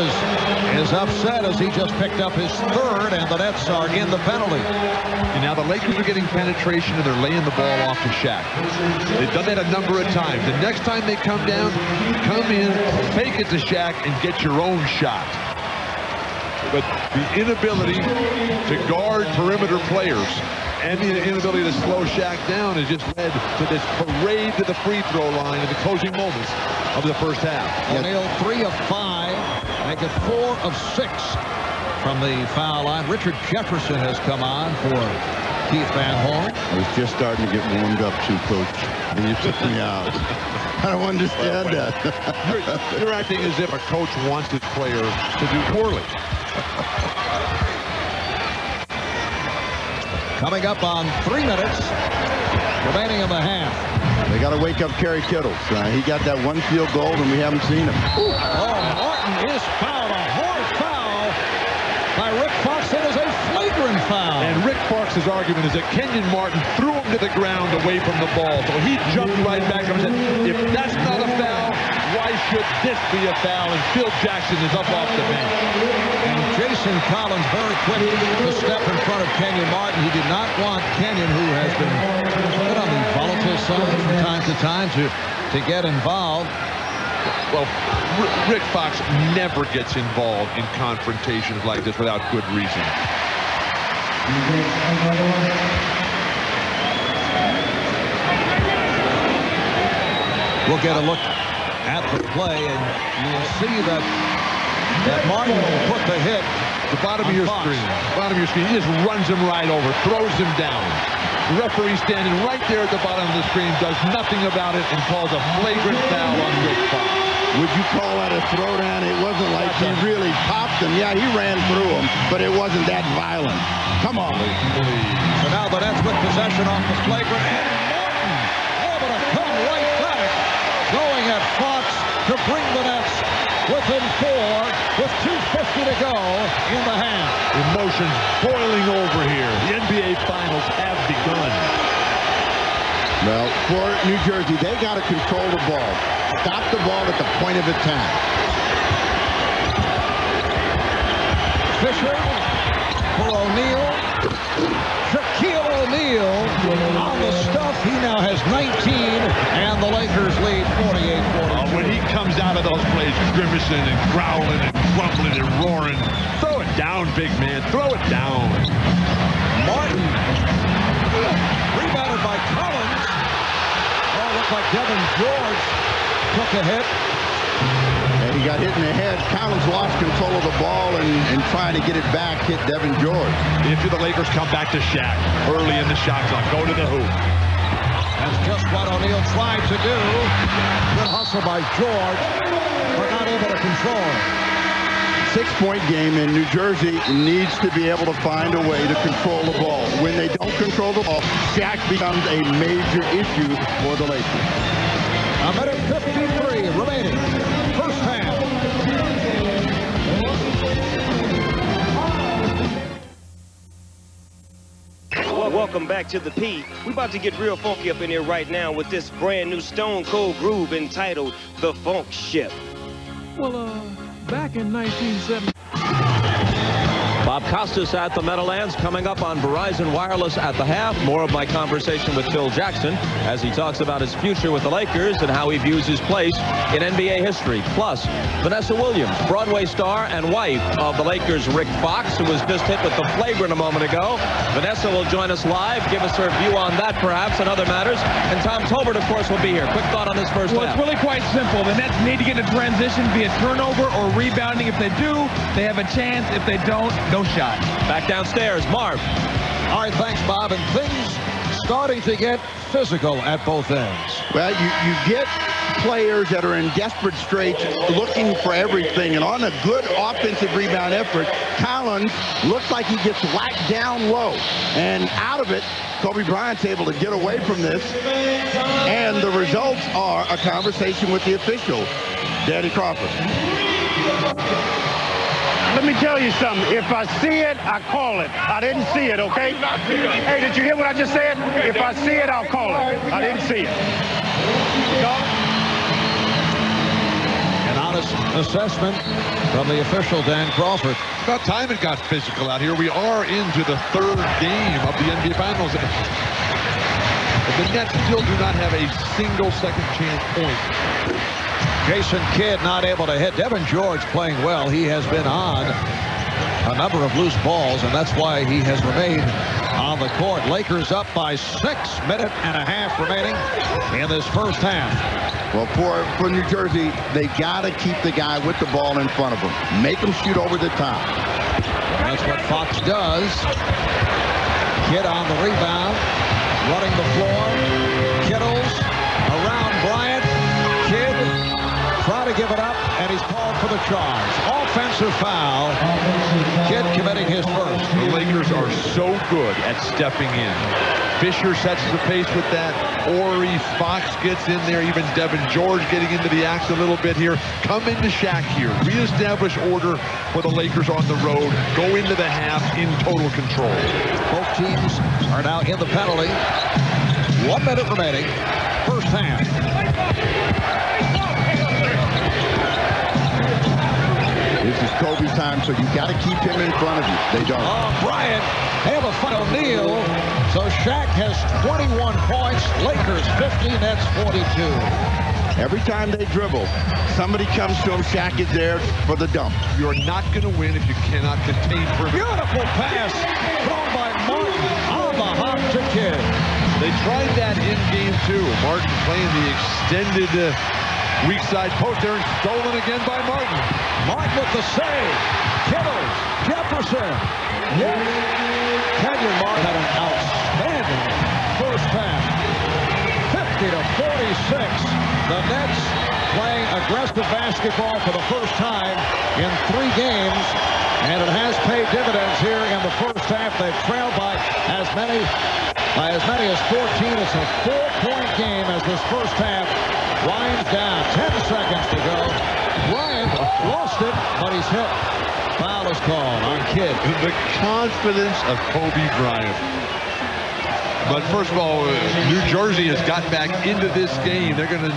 [SPEAKER 2] is upset as he just picked up his 3rd, and the Nets are in the penalty.
[SPEAKER 3] And now the Lakers are getting penetration, and they're laying the ball off to Shaq. They've done that a number of times. The next time they come down, come in, fake it to Shaq, and get your own shot. But the inability to guard perimeter players and the inability to slow Shaq down has just led to this parade to the free throw line in the closing moments of the first half.
[SPEAKER 2] O'Neal 3 of 5, make it 4 of 6 from the foul line. Richard Jefferson has come on for Keith Van Horn.
[SPEAKER 1] I was just starting to get warmed up too, Coach, and you took me out. I don't understand that.
[SPEAKER 3] You're acting as if a coach wants his players to do poorly.
[SPEAKER 2] Coming up on 3 minutes remaining in the half.
[SPEAKER 1] They got to wake up Kerry Kittles. He got that 1 field goal, and we haven't seen him.
[SPEAKER 2] Oh, Martin is fouled. A hard foul by Rick Fox. It is a flagrant foul.
[SPEAKER 3] And Rick Fox's argument is that Kenyon Martin threw him to the ground away from the ball. So he jumped right back and said, if that's not a foul, why should this be a foul? And Phil Jackson is up off the bench.
[SPEAKER 2] And Jason Collins very quick to step in front of Kenyon Martin. He did not want Kenyon, who has been put on the volatile side from time to time, to get involved.
[SPEAKER 3] Well, Rick Fox never gets involved in confrontations like this without good reason.
[SPEAKER 2] We'll get a look at the play, and you'll see that Martin will put the hit.
[SPEAKER 3] The bottom of your screen. Bottom of your screen. He just runs him right over, throws him down. The referee standing right there at the bottom of the screen does nothing about it and calls a flagrant foul on Rick Fox.
[SPEAKER 1] Would you call that a throwdown? It wasn't like he really popped him. Yeah, he ran through him, but it wasn't that violent. Come on.
[SPEAKER 2] So now the Nets with possession off the flagrant, and Martin able to come right back, going at Fox to bring the Nets within 4 with 2:50 to go in the half.
[SPEAKER 3] Emotions boiling over here. The NBA Finals have begun.
[SPEAKER 1] Well, for New Jersey, they got to control the ball. Stop the ball at the point of attack.
[SPEAKER 2] Fisher for O'Neal. Shaquille O'Neal on the stuff. He now has 19, and the Lakers lead 48-40.
[SPEAKER 3] When he comes out of those plays, grimacing and growling and grumbling and roaring, throw it down, big man. Throw it down.
[SPEAKER 2] Martin rebounded by Collins. Oh, looked like Devin George took a hit.
[SPEAKER 1] And he got hit in the head. Collins lost control of the ball and trying to get it back, hit Devin George.
[SPEAKER 3] If the Lakers come back to Shaq early in the shot clock, go to the hoop.
[SPEAKER 2] That's just what O'Neal tried to do. Good hustle by George, but not able to control.
[SPEAKER 1] 6-point game, and New Jersey needs to be able to find a way to control the ball. When they don't control the ball, Shaq becomes a major issue for the Lakers.
[SPEAKER 2] A minute 53 remaining. First half.
[SPEAKER 9] Well, welcome back to the P. We're about to get real funky up in here right now with this brand new Stone Cold groove entitled The Funk Ship.
[SPEAKER 10] Well, back in 1970.
[SPEAKER 5] Bob Costas at the Meadowlands, coming up on Verizon Wireless at the half. More of my conversation with Phil Jackson as he talks about his future with the Lakers and how he views his place in NBA history. Plus, Vanessa Williams, Broadway star and wife of the Lakers' Rick Fox, who was just hit with the flagrant a moment ago. Vanessa will join us live, give us her view on that perhaps and other matters. And Tom Tolbert, of course, will be here. Quick thought on this first half.
[SPEAKER 10] Well, it's really quite simple. The Nets need to get a transition via turnover or rebounding. If they do, they have a chance. If they don't, no shot.
[SPEAKER 5] Back downstairs, Marv.
[SPEAKER 2] All right, thanks, Bob. And things starting to get physical at both ends.
[SPEAKER 1] Well, you get players that are in desperate straits looking for everything. And on a good offensive rebound effort, Collins looks like he gets whacked down low. And out of it, Kobe Bryant's able to get away from this. And the results are a conversation with the official, Danny Crawford.
[SPEAKER 11] Let me tell you something. If I see it, I call it. I didn't see it, okay? Hey, did you hear what I just said? If I see it, I'll call it. I didn't see it.
[SPEAKER 2] An honest assessment from the official, Dan Crawford.
[SPEAKER 3] About time it got physical out here. We are into the third game of the NBA Finals. But the Nets still do not have a single second chance point.
[SPEAKER 2] Jason Kidd not able to hit. Devin George playing well. He has been on a number of loose balls, and that's why he has remained on the court. Lakers up by 6 minutes and a half remaining in this first half.
[SPEAKER 1] Well, for New Jersey, they got to keep the guy with the ball in front of them. Make him shoot over the top.
[SPEAKER 2] That's what Fox does. Kidd on the rebound, running the floor. Kittles around Bryant. Kidd trying to give it up, and he's called for the charge. Offensive foul. Kidd committing his first.
[SPEAKER 3] The Lakers are so good at stepping in. Fisher sets the pace with that. Ori, Fox gets in there. Even Devin George getting into the act a little bit here. Come into SHAQ here. Reestablish order for the Lakers on the road. Go into the half in total control.
[SPEAKER 2] Both teams are now in the penalty. 1 minute remaining. First half.
[SPEAKER 1] This is Kobe's time, so you got to keep him in front of you. They don't.
[SPEAKER 2] Bryant have a final kneel. So SHAQ has 21 points. Lakers 50, Nets 42.
[SPEAKER 1] Every time they dribble, somebody comes to him. SHAQ is there for the dump.
[SPEAKER 3] You're not going to win if you cannot contain perimeter.
[SPEAKER 2] Beautiful pass thrown by Martin on the hop to Kidd.
[SPEAKER 3] They tried that in game 2. Martin playing the extended weak side post there, and stolen again by Martin.
[SPEAKER 2] Martin with the save. Kittles, Jefferson. Yes. Kenyon Martin had an outstanding first half. 50 to 46. The Nets playing aggressive basketball for the first time in 3 games, and it has paid dividends here in the first half. They've trailed by as many as 14. It's a 4-point game as this first half winds down. 10 seconds to go. Bryant lost it, but he's hit. Foul is called on Kidd.
[SPEAKER 3] The confidence of Kobe Bryant. But first of all, New Jersey has gotten back into this game. They're going to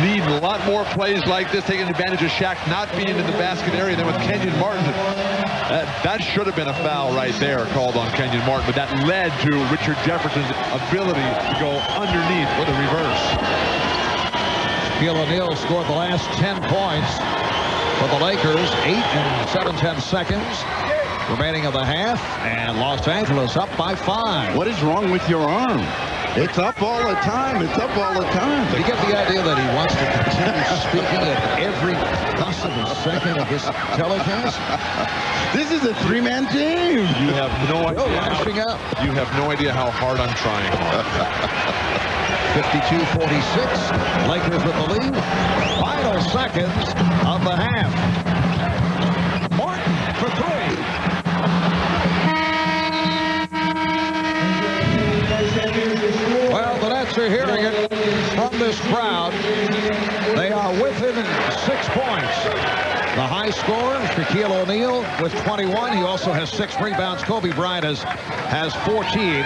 [SPEAKER 3] need a lot more plays like this, taking advantage of SHAQ not being in the basket area. Then with Kenyon Martin, that should have been a foul right there called on Kenyon Martin, but that led to Richard Jefferson's ability to go underneath with a reverse.
[SPEAKER 2] Shaquille O'Neal scored the last 10 points for the Lakers. 8 and 7/10 seconds remaining of the half, and Los Angeles up by 5.
[SPEAKER 1] What is wrong with your arm? It's up all the time. It's up all the time.
[SPEAKER 2] You get the idea that he wants to continue speaking at every possible second of his telecast?
[SPEAKER 1] This is a 3-man team.
[SPEAKER 3] You have no idea.
[SPEAKER 2] You
[SPEAKER 3] have no idea how hard I'm trying.
[SPEAKER 2] 52-46. Lakers with the lead. Final seconds of the half. Martin for 3. Well, the Nets are hearing it from this crowd. They are within 6 points. The high scorer, Shaquille O'Neal, with 21. He also has 6 rebounds. Kobe Bryant has 14.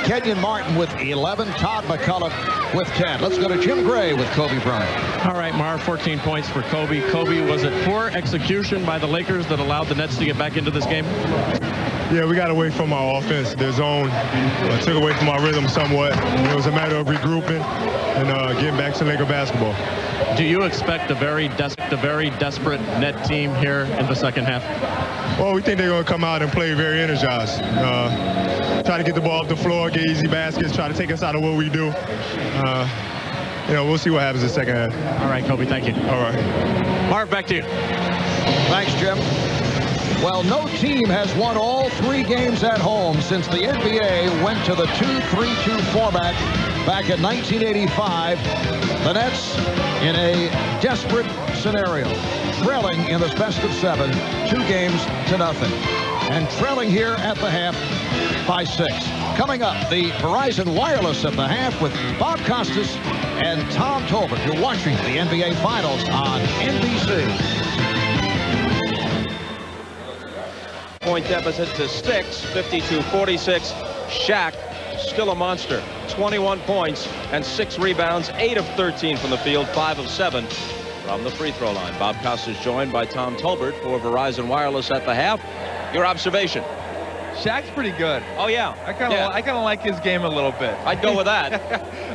[SPEAKER 2] Kenyon Martin with 11. Todd McCullough with 10. Let's go to Jim Gray with Kobe Bryant.
[SPEAKER 5] All right, Marv, 14 points for Kobe. Kobe, was it poor execution by the Lakers that allowed the Nets to get back into this game?
[SPEAKER 12] Yeah, we got away from our offense. Their zone took away from our rhythm somewhat. It was a matter of regrouping and getting back to Laker basketball.
[SPEAKER 5] Do you expect a very desperate net team here in the second half?
[SPEAKER 12] Well, we think they're going to come out and play very energized. Try to get the ball off the floor, get easy baskets, try to take us out of what we do. We'll see what happens in the second half.
[SPEAKER 5] All right, Kobe, thank you.
[SPEAKER 12] All right.
[SPEAKER 5] Marv, back to you.
[SPEAKER 2] Thanks, Jim. Well, no team has won all 3 games at home since the NBA went to the 2-3-2 format back in 1985. The Nets in a desperate scenario, trailing in this best of 7, 2 games to nothing, and trailing here at the half by 6. Coming up, the Verizon Wireless at the half with Bob Costas and Tom Tolbert. You're watching the NBA Finals on NBC.
[SPEAKER 13] Point deficit to 6, 52-46. SHAQ still a monster. 21 points and 6 rebounds, 8 of 13 from the field, 5 of 7 from the free throw line. Bob Costas joined by Tom Tolbert for Verizon Wireless at the half. Your observation?
[SPEAKER 10] SHAQ's pretty good.
[SPEAKER 13] Oh, yeah.
[SPEAKER 10] I kind of like his game a little bit.
[SPEAKER 13] I'd go with that.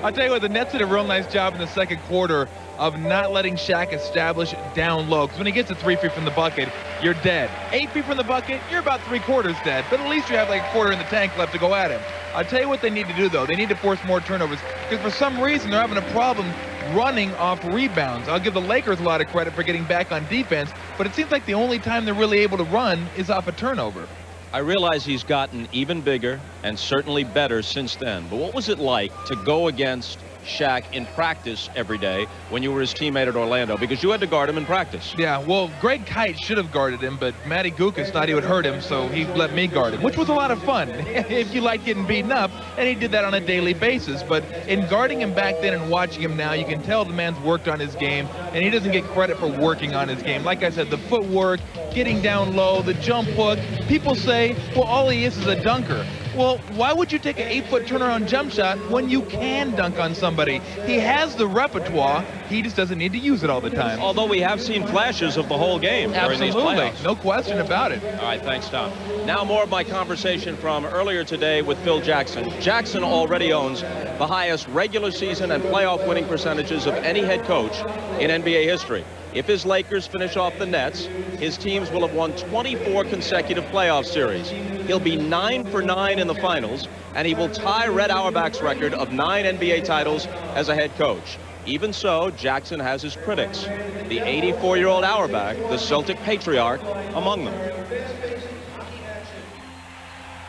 [SPEAKER 10] I'll tell you what, the Nets did a real nice job in the second quarter of not letting SHAQ establish down low. Because when he gets a 3 feet from the bucket, you're dead. 8 feet from the bucket, you're about 3/4 dead. But at least you have like a quarter in the tank left to go at him. I'll tell you what they need to do, though. They need to force more turnovers. Because for some reason, they're having a problem running off rebounds. I'll give the Lakers a lot of credit for getting back on defense. But it seems like the only time they're really able to run is off a turnover.
[SPEAKER 13] I realize he's gotten even bigger and certainly better since then. But what was it like to go against SHAQ in practice every day when you were his teammate at Orlando? Because you had to guard him in practice.
[SPEAKER 10] Yeah, well, Greg Kite should have guarded him, but Matty Gukas thought he would hurt him, so he let me guard him, which was a lot of fun if you like getting beaten up, and he did that on a daily basis. But in guarding him back then and watching him now, you can tell the man's worked on his game, and he doesn't get credit for working on his game. Like I said, the footwork, getting down low, the jump hook. People say, well, all he is a dunker. Well, why would you take an 8-foot turnaround jump shot when you can dunk on somebody? He has the repertoire. He just doesn't need to use it all the time.
[SPEAKER 13] Although we have seen flashes of the whole game during these playoffs.
[SPEAKER 10] No question about it.
[SPEAKER 13] All right, thanks, Tom. Now more of my conversation from earlier today with Phil Jackson. Jackson already owns the highest regular season and playoff winning percentages of any head coach in NBA history. If his Lakers finish off the Nets, his teams will have won 24 consecutive playoff series. He'll be 9 for 9 in the finals, and he will tie Red Auerbach's record of 9 NBA titles as a head coach. Even so, Jackson has his critics. The 84-year-old Auerbach, the Celtic patriarch, among them.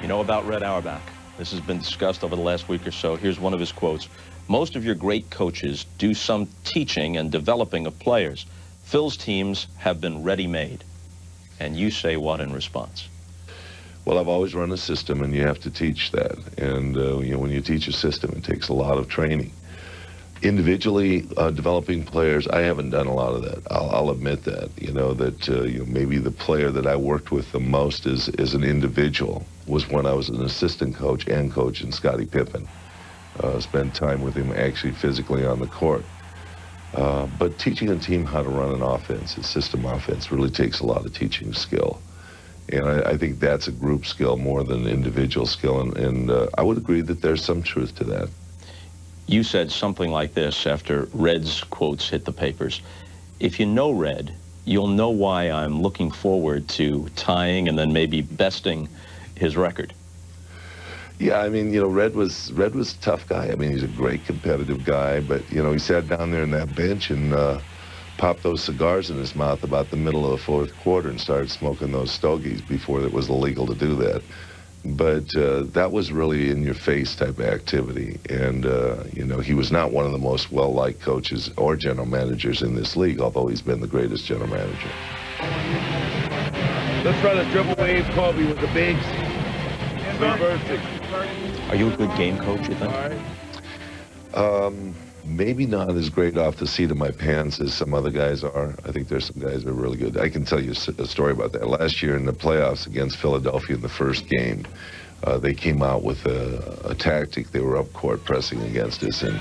[SPEAKER 13] You know about Red Auerbach. This has been discussed over the last week or so. Here's one of his quotes. Most of your great coaches do some teaching and developing of players. Phil's teams have been ready-made. And you say what in response?
[SPEAKER 14] Well, I've always run a system, and you have to teach that. And you know, when you teach a system, it takes a lot of training. Individually developing players, I haven't done a lot of that. I'll admit that. You know that you know, maybe the player that I worked with the most as an individual was when I was an assistant coach and coach in Scottie Pippen. Spent time with him actually physically on the court. But teaching a team how to run an offense, a system offense, really takes a lot of teaching skill. And I think that's a group skill more than an individual skill. And I would agree that there's some truth to that.
[SPEAKER 13] You said something like this after Red's quotes hit the papers. If you know Red, you'll know why I'm looking forward to tying and then maybe besting his record.
[SPEAKER 14] Yeah, I mean, you know, Red was a tough guy. I mean, he's a great competitive guy, but, you know, he sat down there on that bench and popped those cigars in his mouth about the middle of the fourth quarter and started smoking those stogies before it was illegal to do that. But that was really in-your-face type of activity. And, you know, he was not one of the most well-liked coaches or general managers in this league, although he's been the greatest general manager.
[SPEAKER 15] Let's run a dribble wave, Kobe, with the bigs. Reversing.
[SPEAKER 13] Are you a good game coach, you think?
[SPEAKER 14] Maybe not as great off the seat of my pants as some other guys are. I think there's some guys that are really good. I can tell you a story about that. Last year in the playoffs against Philadelphia in the first game, they came out with a tactic. They were up court pressing against us, and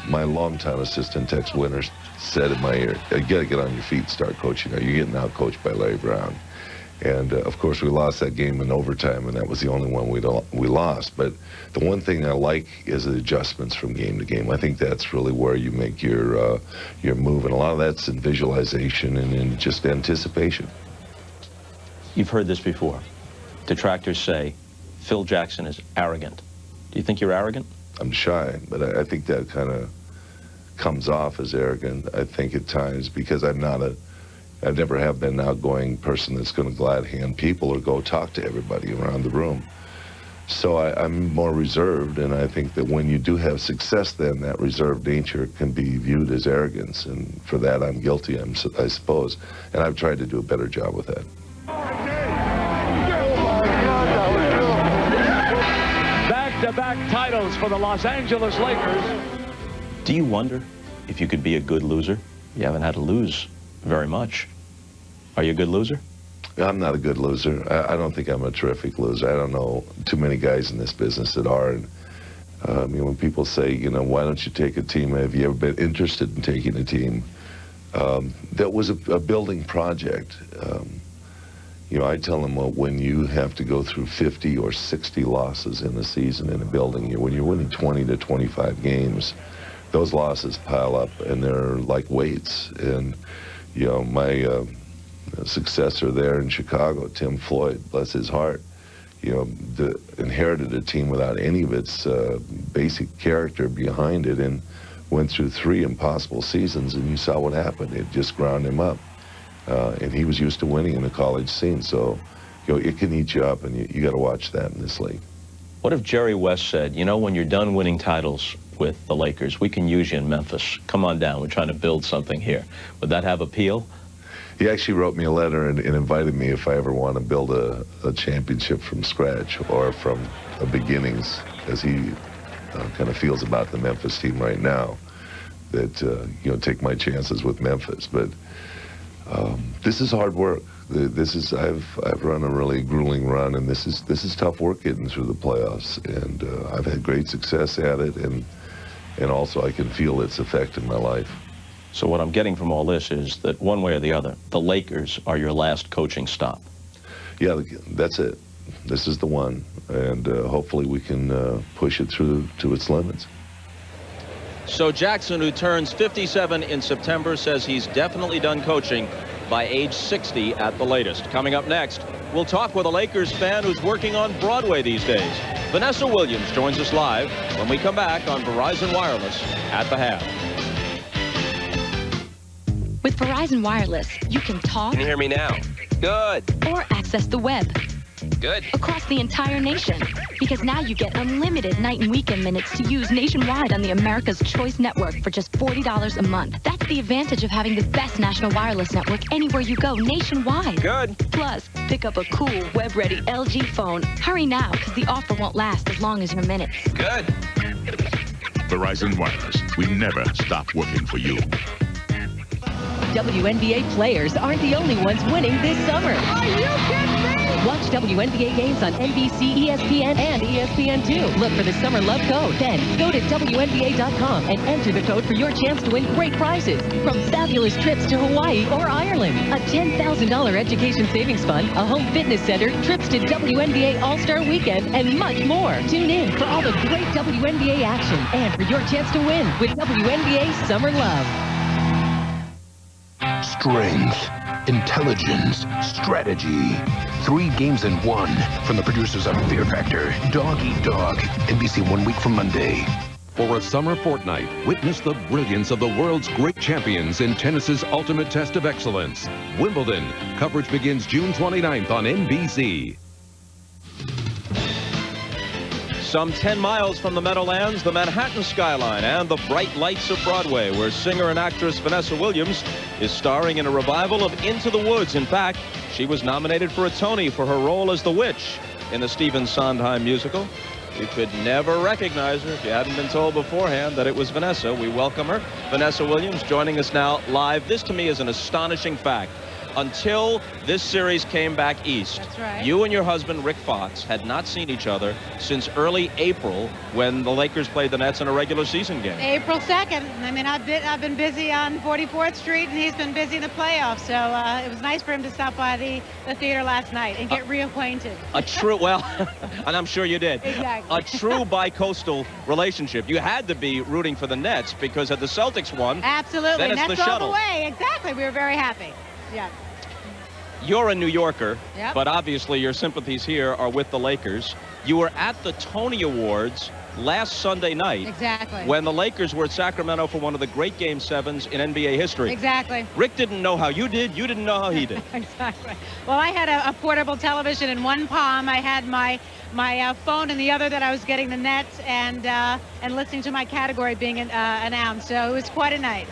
[SPEAKER 14] my longtime assistant Tex Winters said in my ear, you got to get on your feet and start coaching. You're getting out coached by Larry Brown. And, of course, we lost that game in overtime, and that was the only one we lost. But the one thing I like is the adjustments from game to game. I think that's really where you make your move, and a lot of that's in visualization and in just anticipation.
[SPEAKER 13] You've heard this before. Detractors say Phil Jackson is arrogant. Do you think you're arrogant?
[SPEAKER 14] I'm shy, but I think that kind of comes off as arrogant, I think, at times, because I never have been an outgoing person that's going to glad hand people or go talk to everybody around the room. So I'm more reserved, and I think that when you do have success, then that reserved nature can be viewed as arrogance, and for that I'm guilty, I suppose. And I've tried to do a better job with that.
[SPEAKER 16] Back-to-back titles for the Los Angeles Lakers.
[SPEAKER 13] Do you wonder if you could be a good loser? You haven't had to lose very much. Are you a good loser?
[SPEAKER 14] I'm not a good loser. I don't think I'm a terrific loser. I don't know too many guys in this business that are. And, I mean, when people say, you know, why don't you take a team? Have you ever been interested in taking a team? That was a building project. You know, I tell them, well, when you have to go through 50 or 60 losses in a season in a building, when you're winning 20 to 25 games, those losses pile up and they're like weights. And, you know, my successor there in Chicago, Tim Floyd, bless his heart, you know, inherited a team without any of its basic character behind it, and went through 3 impossible seasons, and you saw what happened. It just ground him up. And he was used to winning in the college scene, so you know, it can eat you up, and you got to watch that in this league.
[SPEAKER 13] What if Jerry West said, you know, when you're done winning titles with the Lakers, we can use you in Memphis. Come on down. We're trying to build something here. Would that have appeal?
[SPEAKER 14] He actually wrote me a letter and invited me if I ever want to build a championship from scratch or from beginnings, as he kind of feels about the Memphis team right now, that, you know, take my chances with Memphis. But this is hard work. I've run a really grueling run, and this is tough work getting through the playoffs. And I've had great success at it, and also I can feel its effect in my life.
[SPEAKER 13] So what I'm getting from all this is that one way or the other, the Lakers are your last coaching stop.
[SPEAKER 14] Yeah, that's it. This is the one, and hopefully we can push it through to its limits.
[SPEAKER 13] So Jackson, who turns 57 in September, says he's definitely done coaching by age 60 at the latest. Coming up next, we'll talk with a Lakers fan who's working on Broadway these days. Vanessa Williams joins us live when we come back on Verizon Wireless at the half.
[SPEAKER 17] With Verizon Wireless, you can talk.
[SPEAKER 18] Can you hear me now? Good.
[SPEAKER 17] Or access the web.
[SPEAKER 18] Good.
[SPEAKER 17] Across the entire nation. Because now you get unlimited night and weekend minutes to use nationwide on the America's Choice network for just $40 a month. That's the advantage of having the best national wireless network anywhere you go nationwide.
[SPEAKER 18] Good.
[SPEAKER 17] Plus, pick up a cool web-ready LG phone. Hurry now, because the offer won't last as long as your minutes.
[SPEAKER 18] Good.
[SPEAKER 4] Verizon Wireless. We never stop working for you.
[SPEAKER 19] WNBA players aren't the only ones winning this summer. Are you kidding me? Watch WNBA games on NBC, ESPN, and ESPN2. Look for the Summer Love code. Then go to WNBA.com and enter the code for your chance to win great prizes, from fabulous trips to Hawaii or Ireland, a $10,000 education savings fund, a home fitness center, trips to WNBA All-Star Weekend, and much more. Tune in for all the great WNBA action and for your chance to win with WNBA Summer Love.
[SPEAKER 20] Strength, intelligence, strategy. 3 games in 1 from the producers of Fear Factor, Dog Eat Dog, NBC 1 week from Monday.
[SPEAKER 21] For a summer fortnight, witness the brilliance of the world's great champions in tennis's ultimate test of excellence. Wimbledon. Coverage begins June 29th on NBC.
[SPEAKER 13] Some 10 miles from the Meadowlands, the Manhattan skyline, and the bright lights of Broadway, where singer and actress Vanessa Williams is starring in a revival of Into the Woods. In fact, she was nominated for a Tony for her role as the witch in the Stephen Sondheim musical. You could never recognize her if you hadn't been told beforehand that it was Vanessa. We welcome her. Vanessa Williams joining us now live. This to me is an astonishing fact. Until this series came back east,
[SPEAKER 22] that's right,
[SPEAKER 13] you and your husband, Rick Fox, had not seen each other since early April when the Lakers played the Nets in a regular season game.
[SPEAKER 22] April 2nd. I mean, I've been busy on 44th Street, and he's been busy in the playoffs. So it was nice for him to stop by the theater last night and get reacquainted.
[SPEAKER 13] A true, well, and I'm sure you did.
[SPEAKER 22] Exactly.
[SPEAKER 13] A true bi-coastal relationship. You had to be rooting for the Nets because had the Celtics won,
[SPEAKER 22] absolutely,
[SPEAKER 13] then it's
[SPEAKER 22] Nets
[SPEAKER 13] the
[SPEAKER 22] all
[SPEAKER 13] shuttle.
[SPEAKER 22] the way. Exactly. We were very happy. Yeah.
[SPEAKER 13] You're a New Yorker,
[SPEAKER 22] yep,
[SPEAKER 13] but obviously your sympathies here are with the Lakers. You were at the Tony Awards last Sunday night.
[SPEAKER 22] Exactly.
[SPEAKER 13] When the Lakers were at Sacramento for one of the great Game 7s in NBA history.
[SPEAKER 22] Exactly.
[SPEAKER 13] Rick didn't know how you did. You didn't know how he did.
[SPEAKER 22] Exactly. Well, I had a portable television in one palm. I had my phone in the other that I was getting the Nets and listening to my category being announced. So it was quite a night.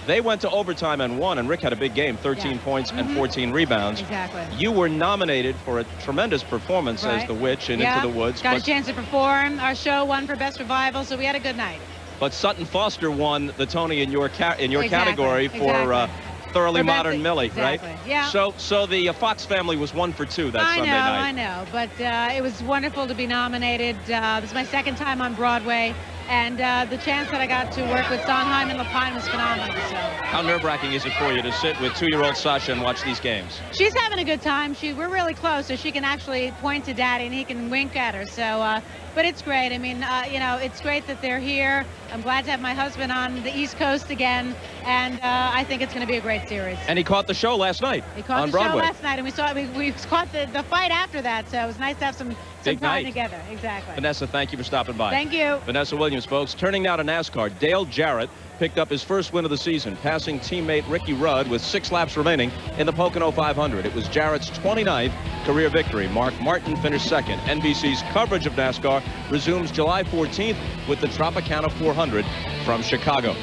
[SPEAKER 13] They went to overtime and won, and Rick had a big game, 13 points and 14 rebounds.
[SPEAKER 22] Exactly.
[SPEAKER 13] You were nominated for a tremendous performance as the Witch in Into the Woods.
[SPEAKER 22] Got a chance to perform. Our show won for Best Revival, so we had a good night.
[SPEAKER 13] But Sutton Foster won the Tony in your category for Thoroughly Modern Millie, right?
[SPEAKER 22] Yeah.
[SPEAKER 13] So the Fox family was 1 for 2 that Sunday night.
[SPEAKER 22] I know, but it was wonderful to be nominated. This is my second time on Broadway. And the chance that I got to work with Sondheim and Lapine was phenomenal. So.
[SPEAKER 13] How nerve-wracking is it for you to sit with 2-year-old Sasha and watch these games?
[SPEAKER 22] She's having a good time. We're really close, so she can actually point to Daddy and he can wink at her. So, but it's great. I mean, you know, it's great that they're here. I'm glad to have my husband on the East Coast again, and I think it's going to be a great series.
[SPEAKER 13] And he caught the show last night
[SPEAKER 22] He caught
[SPEAKER 13] on
[SPEAKER 22] the
[SPEAKER 13] Broadway.
[SPEAKER 22] show last night, and we caught the fight after that. So it was nice to have some
[SPEAKER 13] Big
[SPEAKER 22] time
[SPEAKER 13] night.
[SPEAKER 22] together. Exactly.
[SPEAKER 13] Vanessa, thank you for stopping by.
[SPEAKER 22] Thank you.
[SPEAKER 13] Vanessa Williams, folks. Turning now to NASCAR. Dale Jarrett picked up his first win of the season, passing teammate Ricky Rudd with 6 laps remaining in the Pocono 500. It was Jarrett's 29th career victory. Mark Martin finished second. NBC's coverage of NASCAR resumes July 14th with the Tropicana 400 from Chicago.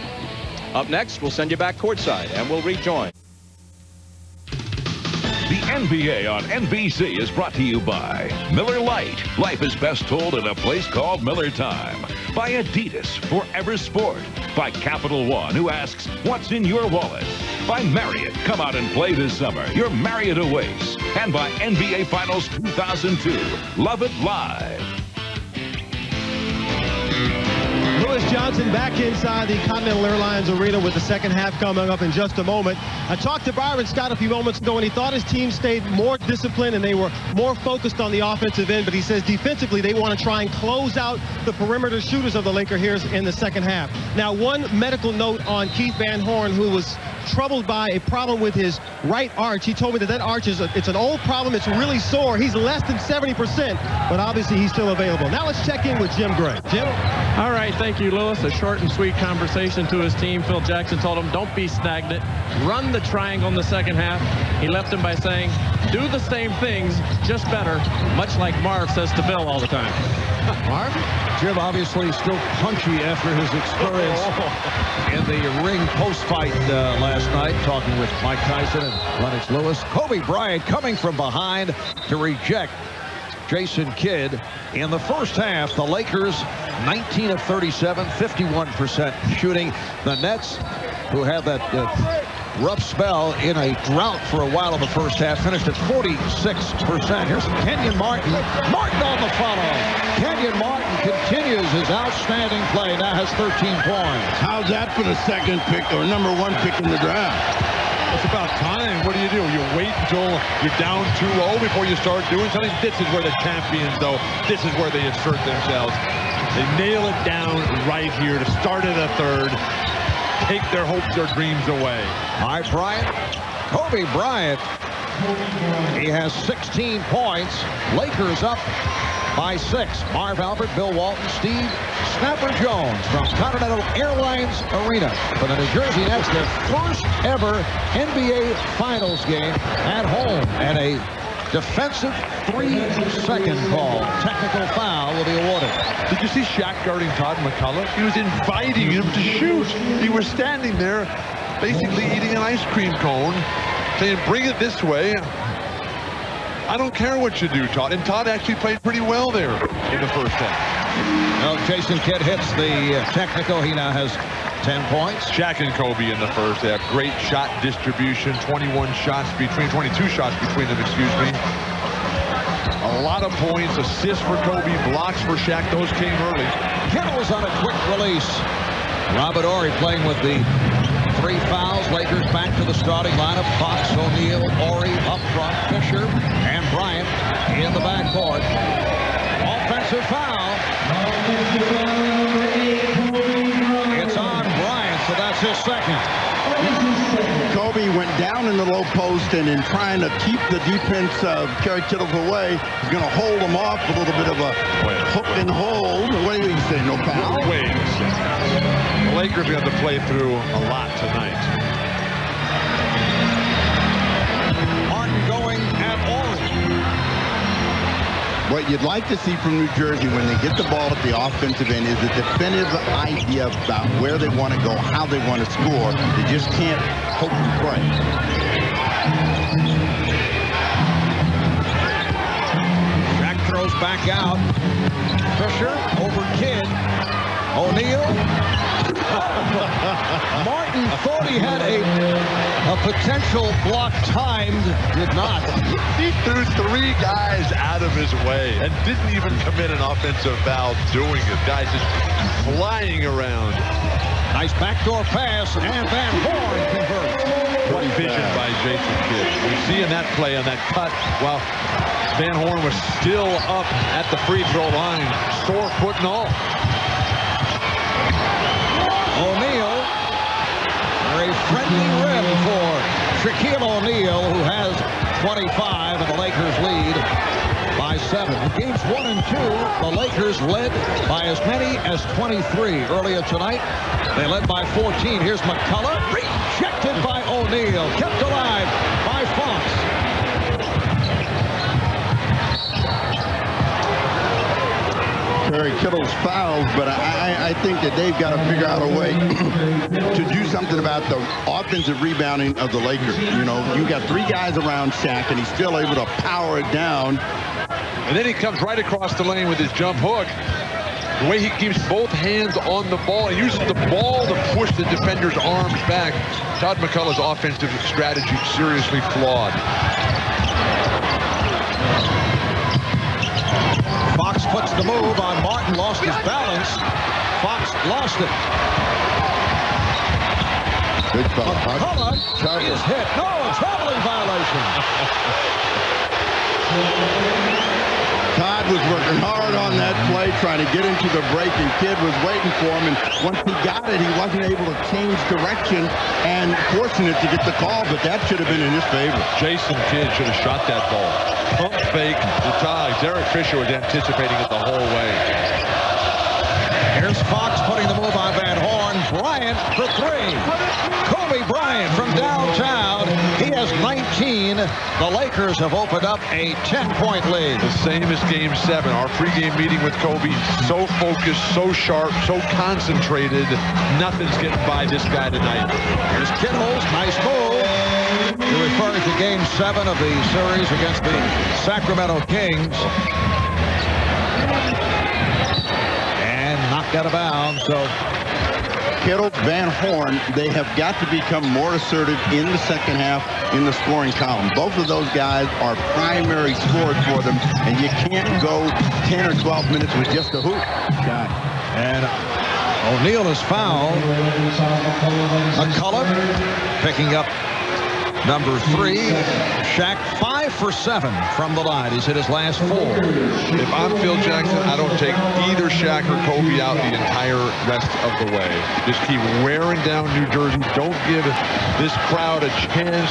[SPEAKER 13] Up next, we'll send you back courtside, and we'll rejoin.
[SPEAKER 6] The NBA on NBC is brought to you by Miller Lite. Life is best told in a place called Miller Time. By Adidas, Forever Sport. By Capital One, who asks, what's in your wallet? By Marriott, come out and play this summer. Your Marriott awaits. And by NBA Finals 2002, Love It Live.
[SPEAKER 7] Lewis Johnson back inside the Continental Airlines Arena with the second half coming up in just a moment. I talked to Byron Scott a few moments ago, and he thought his team stayed more disciplined and they were more focused on the offensive end, but he says defensively they want to try and close out the perimeter shooters of the Lakers here in the second half. Now, one medical note on Keith Van Horn, who was troubled by a problem with his right arch. He told me that arch it's an old problem. It's really sore. He's less than 70%, but obviously he's still available. Now let's check in with Jim Gray. Jim?
[SPEAKER 5] All right, thank you, Lewis. A short and sweet conversation to his team. Phil Jackson told him, don't be stagnant. Run the triangle in the second half. He left him by saying, do the same things, just better, much like Marv says to Phil all the time.
[SPEAKER 2] Marv? Jim obviously still punchy after his experience in the ring post-fight last night, talking with Mike Tyson and Lennox Lewis. Kobe Bryant coming from behind to reject Jason Kidd. In the first half, the Lakers 19 of 37, 51% shooting. The Nets, who had that rough spell in a drought for a while in the first half, finished at 46%. Here's Kenyon Martin. Martin on the follow. Kenyon Martin continues his outstanding play. Now has 13 points.
[SPEAKER 1] How's that for the second pick or number 1 pick in the draft?
[SPEAKER 3] It's about time. What do? You wait until you're down 2-0 before you start doing something. This is where the champions, though, this is where they assert themselves. They nail it down right here to start of the third. Take their hopes or dreams away.
[SPEAKER 2] All right, Bryant. Kobe Bryant. He has 16 points. Lakers up by 6. Marv Albert, Bill Walton, Steve Snapper Jones from Continental Airlines Arena for the New Jersey Nets, their first ever NBA Finals game at home, and a defensive 3-second call. Technical foul will be awarded.
[SPEAKER 3] Did you see Shaq guarding Todd McCullough? He was inviting him to shoot. He was standing there basically eating an ice cream cone, saying, bring it this way. I don't care what you do, Todd. And Todd actually played pretty well there in the first half.
[SPEAKER 2] Well, Jason Kidd hits the technical. He now has 10 points.
[SPEAKER 3] Shaq and Kobe in the first half. Great shot distribution. 22 shots between them, excuse me. A lot of points. Assists for Kobe. Blocks for Shaq. Those came early.
[SPEAKER 2] Kittle's on a quick release. Robert Horry playing with the 3 fouls. Lakers back to the starting lineup. Fox, O'Neal, Horry up front. Fisher and Bryant in the backcourt. Offensive foul. It's on Bryant, so that's his second.
[SPEAKER 1] Kobe went down in the low post and in trying to keep the defense of Kerry Kittles away, he's going to hold him off a little bit of a hook and hold. What do you say, no foul?
[SPEAKER 3] Wait a second. The Lakers got to play through a lot tonight.
[SPEAKER 2] Martin going at Orange.
[SPEAKER 1] What you'd like to see from New Jersey when they get the ball at the offensive end is a definitive idea about where they want to go, how they want to score. They just can't hope and pray.
[SPEAKER 2] Shaq throws back out. Fisher over Kidd. O'Neal. Martin thought he had a potential block timed. Did not.
[SPEAKER 3] He threw 3 guys out of his way and didn't even commit an offensive foul doing it. Guys just flying around.
[SPEAKER 2] Nice backdoor pass, and Van Horn converts.
[SPEAKER 3] What vision by Jason Kidd. We see in that play on that cut, while Van Horn was still up at the free throw line, sore foot and all.
[SPEAKER 2] O'Neal, very friendly rim for Shaquille O'Neal, who has 25, and the Lakers lead by 7. In games 1 and 2, the Lakers led by as many as 23. Earlier tonight, they led by 14. Here's McCullough, rejected by O'Neal, kept alive by Fox.
[SPEAKER 1] Kerry Kittles fouls, but I think that they've got to figure out a way to do something about the offensive rebounding of the Lakers. You know, you got 3 guys around Shaq, and he's still able to power it down.
[SPEAKER 3] And then he comes right across the lane with his jump hook. The way he keeps both hands on the ball and uses the ball to push the defender's arms back. Todd McCullough's offensive strategy seriously flawed.
[SPEAKER 2] Fox puts the move on Martin, lost his balance. Fox lost it.
[SPEAKER 1] Good foul.
[SPEAKER 2] McCullough is hit. No, a traveling violation.
[SPEAKER 1] Todd was working hard on that play, trying to get into the break, and Kidd was waiting for him. And once he got it, he wasn't able to change direction and forcing it to get the call, but that should have been in his favor.
[SPEAKER 3] Jason Kidd should have shot that ball. Pump fake the tie. Derek Fisher was anticipating it the whole way.
[SPEAKER 2] Here's Fox putting the move on Van Horn. Bryant for 3. Kobe Bryant from downtown. He has 19. The Lakers have opened up a 10-point lead.
[SPEAKER 3] The same as Game 7. Our pregame meeting with Kobe. So focused, so sharp, so concentrated. Nothing's getting by this guy tonight.
[SPEAKER 2] Here's Kittles. Nice move. You're referring to Game 7 of the series against the Sacramento Kings. And knocked out of bounds. So
[SPEAKER 1] Kittles, Van Horn, they have got to become more assertive in the second half in the scoring column. Both of those guys are primary scorers for them, and you can't go 10 or 12 minutes with just a hoop.
[SPEAKER 2] And O'Neal is fouled. McCullough picking up number 3. Shaq 5 for 7 from the line. He's hit his last 4.
[SPEAKER 3] If I'm Phil Jackson, I don't take either Shaq or Kobe out the entire rest of the way. Just keep wearing down New Jersey. Don't give this crowd a chance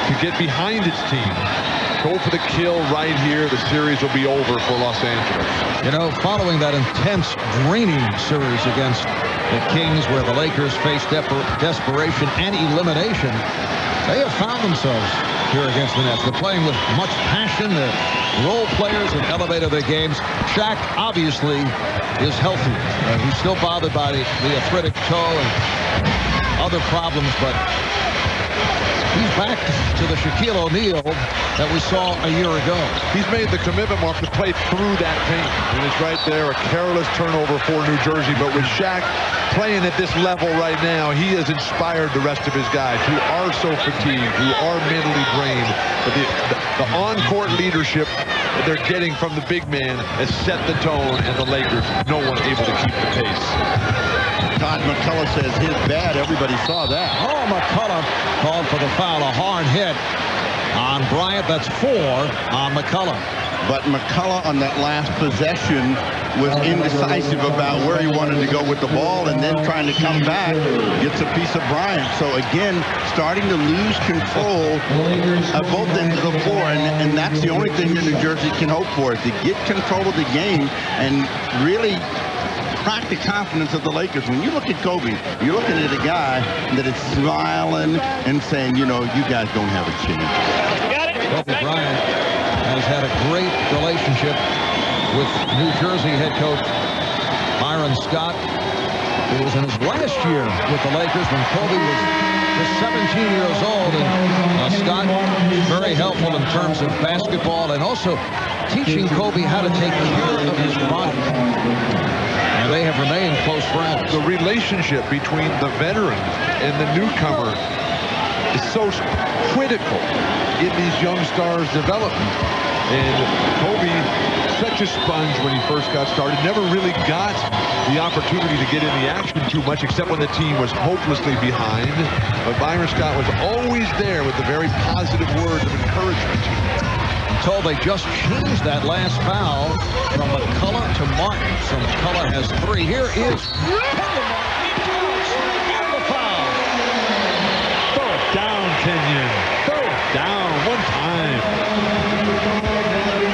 [SPEAKER 3] to get behind its team. Go for the kill right here. The series will be over for Los Angeles.
[SPEAKER 2] You know, following that intense, draining series against the Kings, where the Lakers faced desperation and elimination, they have found themselves here against the Nets. They're playing with much passion. The role players have elevated their games. Shaq obviously is healthy. He's still bothered by the arthritic toe and other problems, but he's back to the Shaquille O'Neal that we saw a year ago.
[SPEAKER 3] He's made the commitment, Mark, to play through that pain. And it's right there, a careless turnover for New Jersey. But with Shaq playing at this level right now, he has inspired the rest of his guys who are so fatigued, who are mentally drained. But the on-court leadership that they're getting from the big man has set the tone, and the Lakers, no one able to keep the pace.
[SPEAKER 1] Todd McCullough says his bad. Everybody saw that.
[SPEAKER 2] Oh, McCullough called for the foul. A hard hit on Bryant. That's 4 on McCullough.
[SPEAKER 1] but McCullough on that last possession was indecisive about where he wanted to go with the ball, and then trying to come back, gets a piece of Bryant. So again, starting to lose control at both ends of the floor, and that's the only thing that New Jersey can hope for, is to get control of the game and really crack the confidence of the Lakers. When you look at Kobe, you're looking at a guy that is smiling and saying, you know, you guys don't have a chance.
[SPEAKER 2] Kobe Bryant has had a great relationship with New Jersey head coach Byron Scott, who was in his last year with the Lakers when Kobe was just 17 years old. And Scott, very helpful in terms of basketball and also teaching Kobe how to take care of his body. And they have remained close friends.
[SPEAKER 3] The relationship between the veteran and the newcomer is so critical in these young stars' development. And Kobe, such a sponge when he first got started, never really got the opportunity to get in the action too much, except when the team was hopelessly behind. But Byron Scott was always there with the very positive words of encouragement.
[SPEAKER 2] Until they just changed that last foul from McCullough to Martin. So McCullough has 3. Here is and the foul.
[SPEAKER 3] Throw it down, Kenyon. Throw it down one time.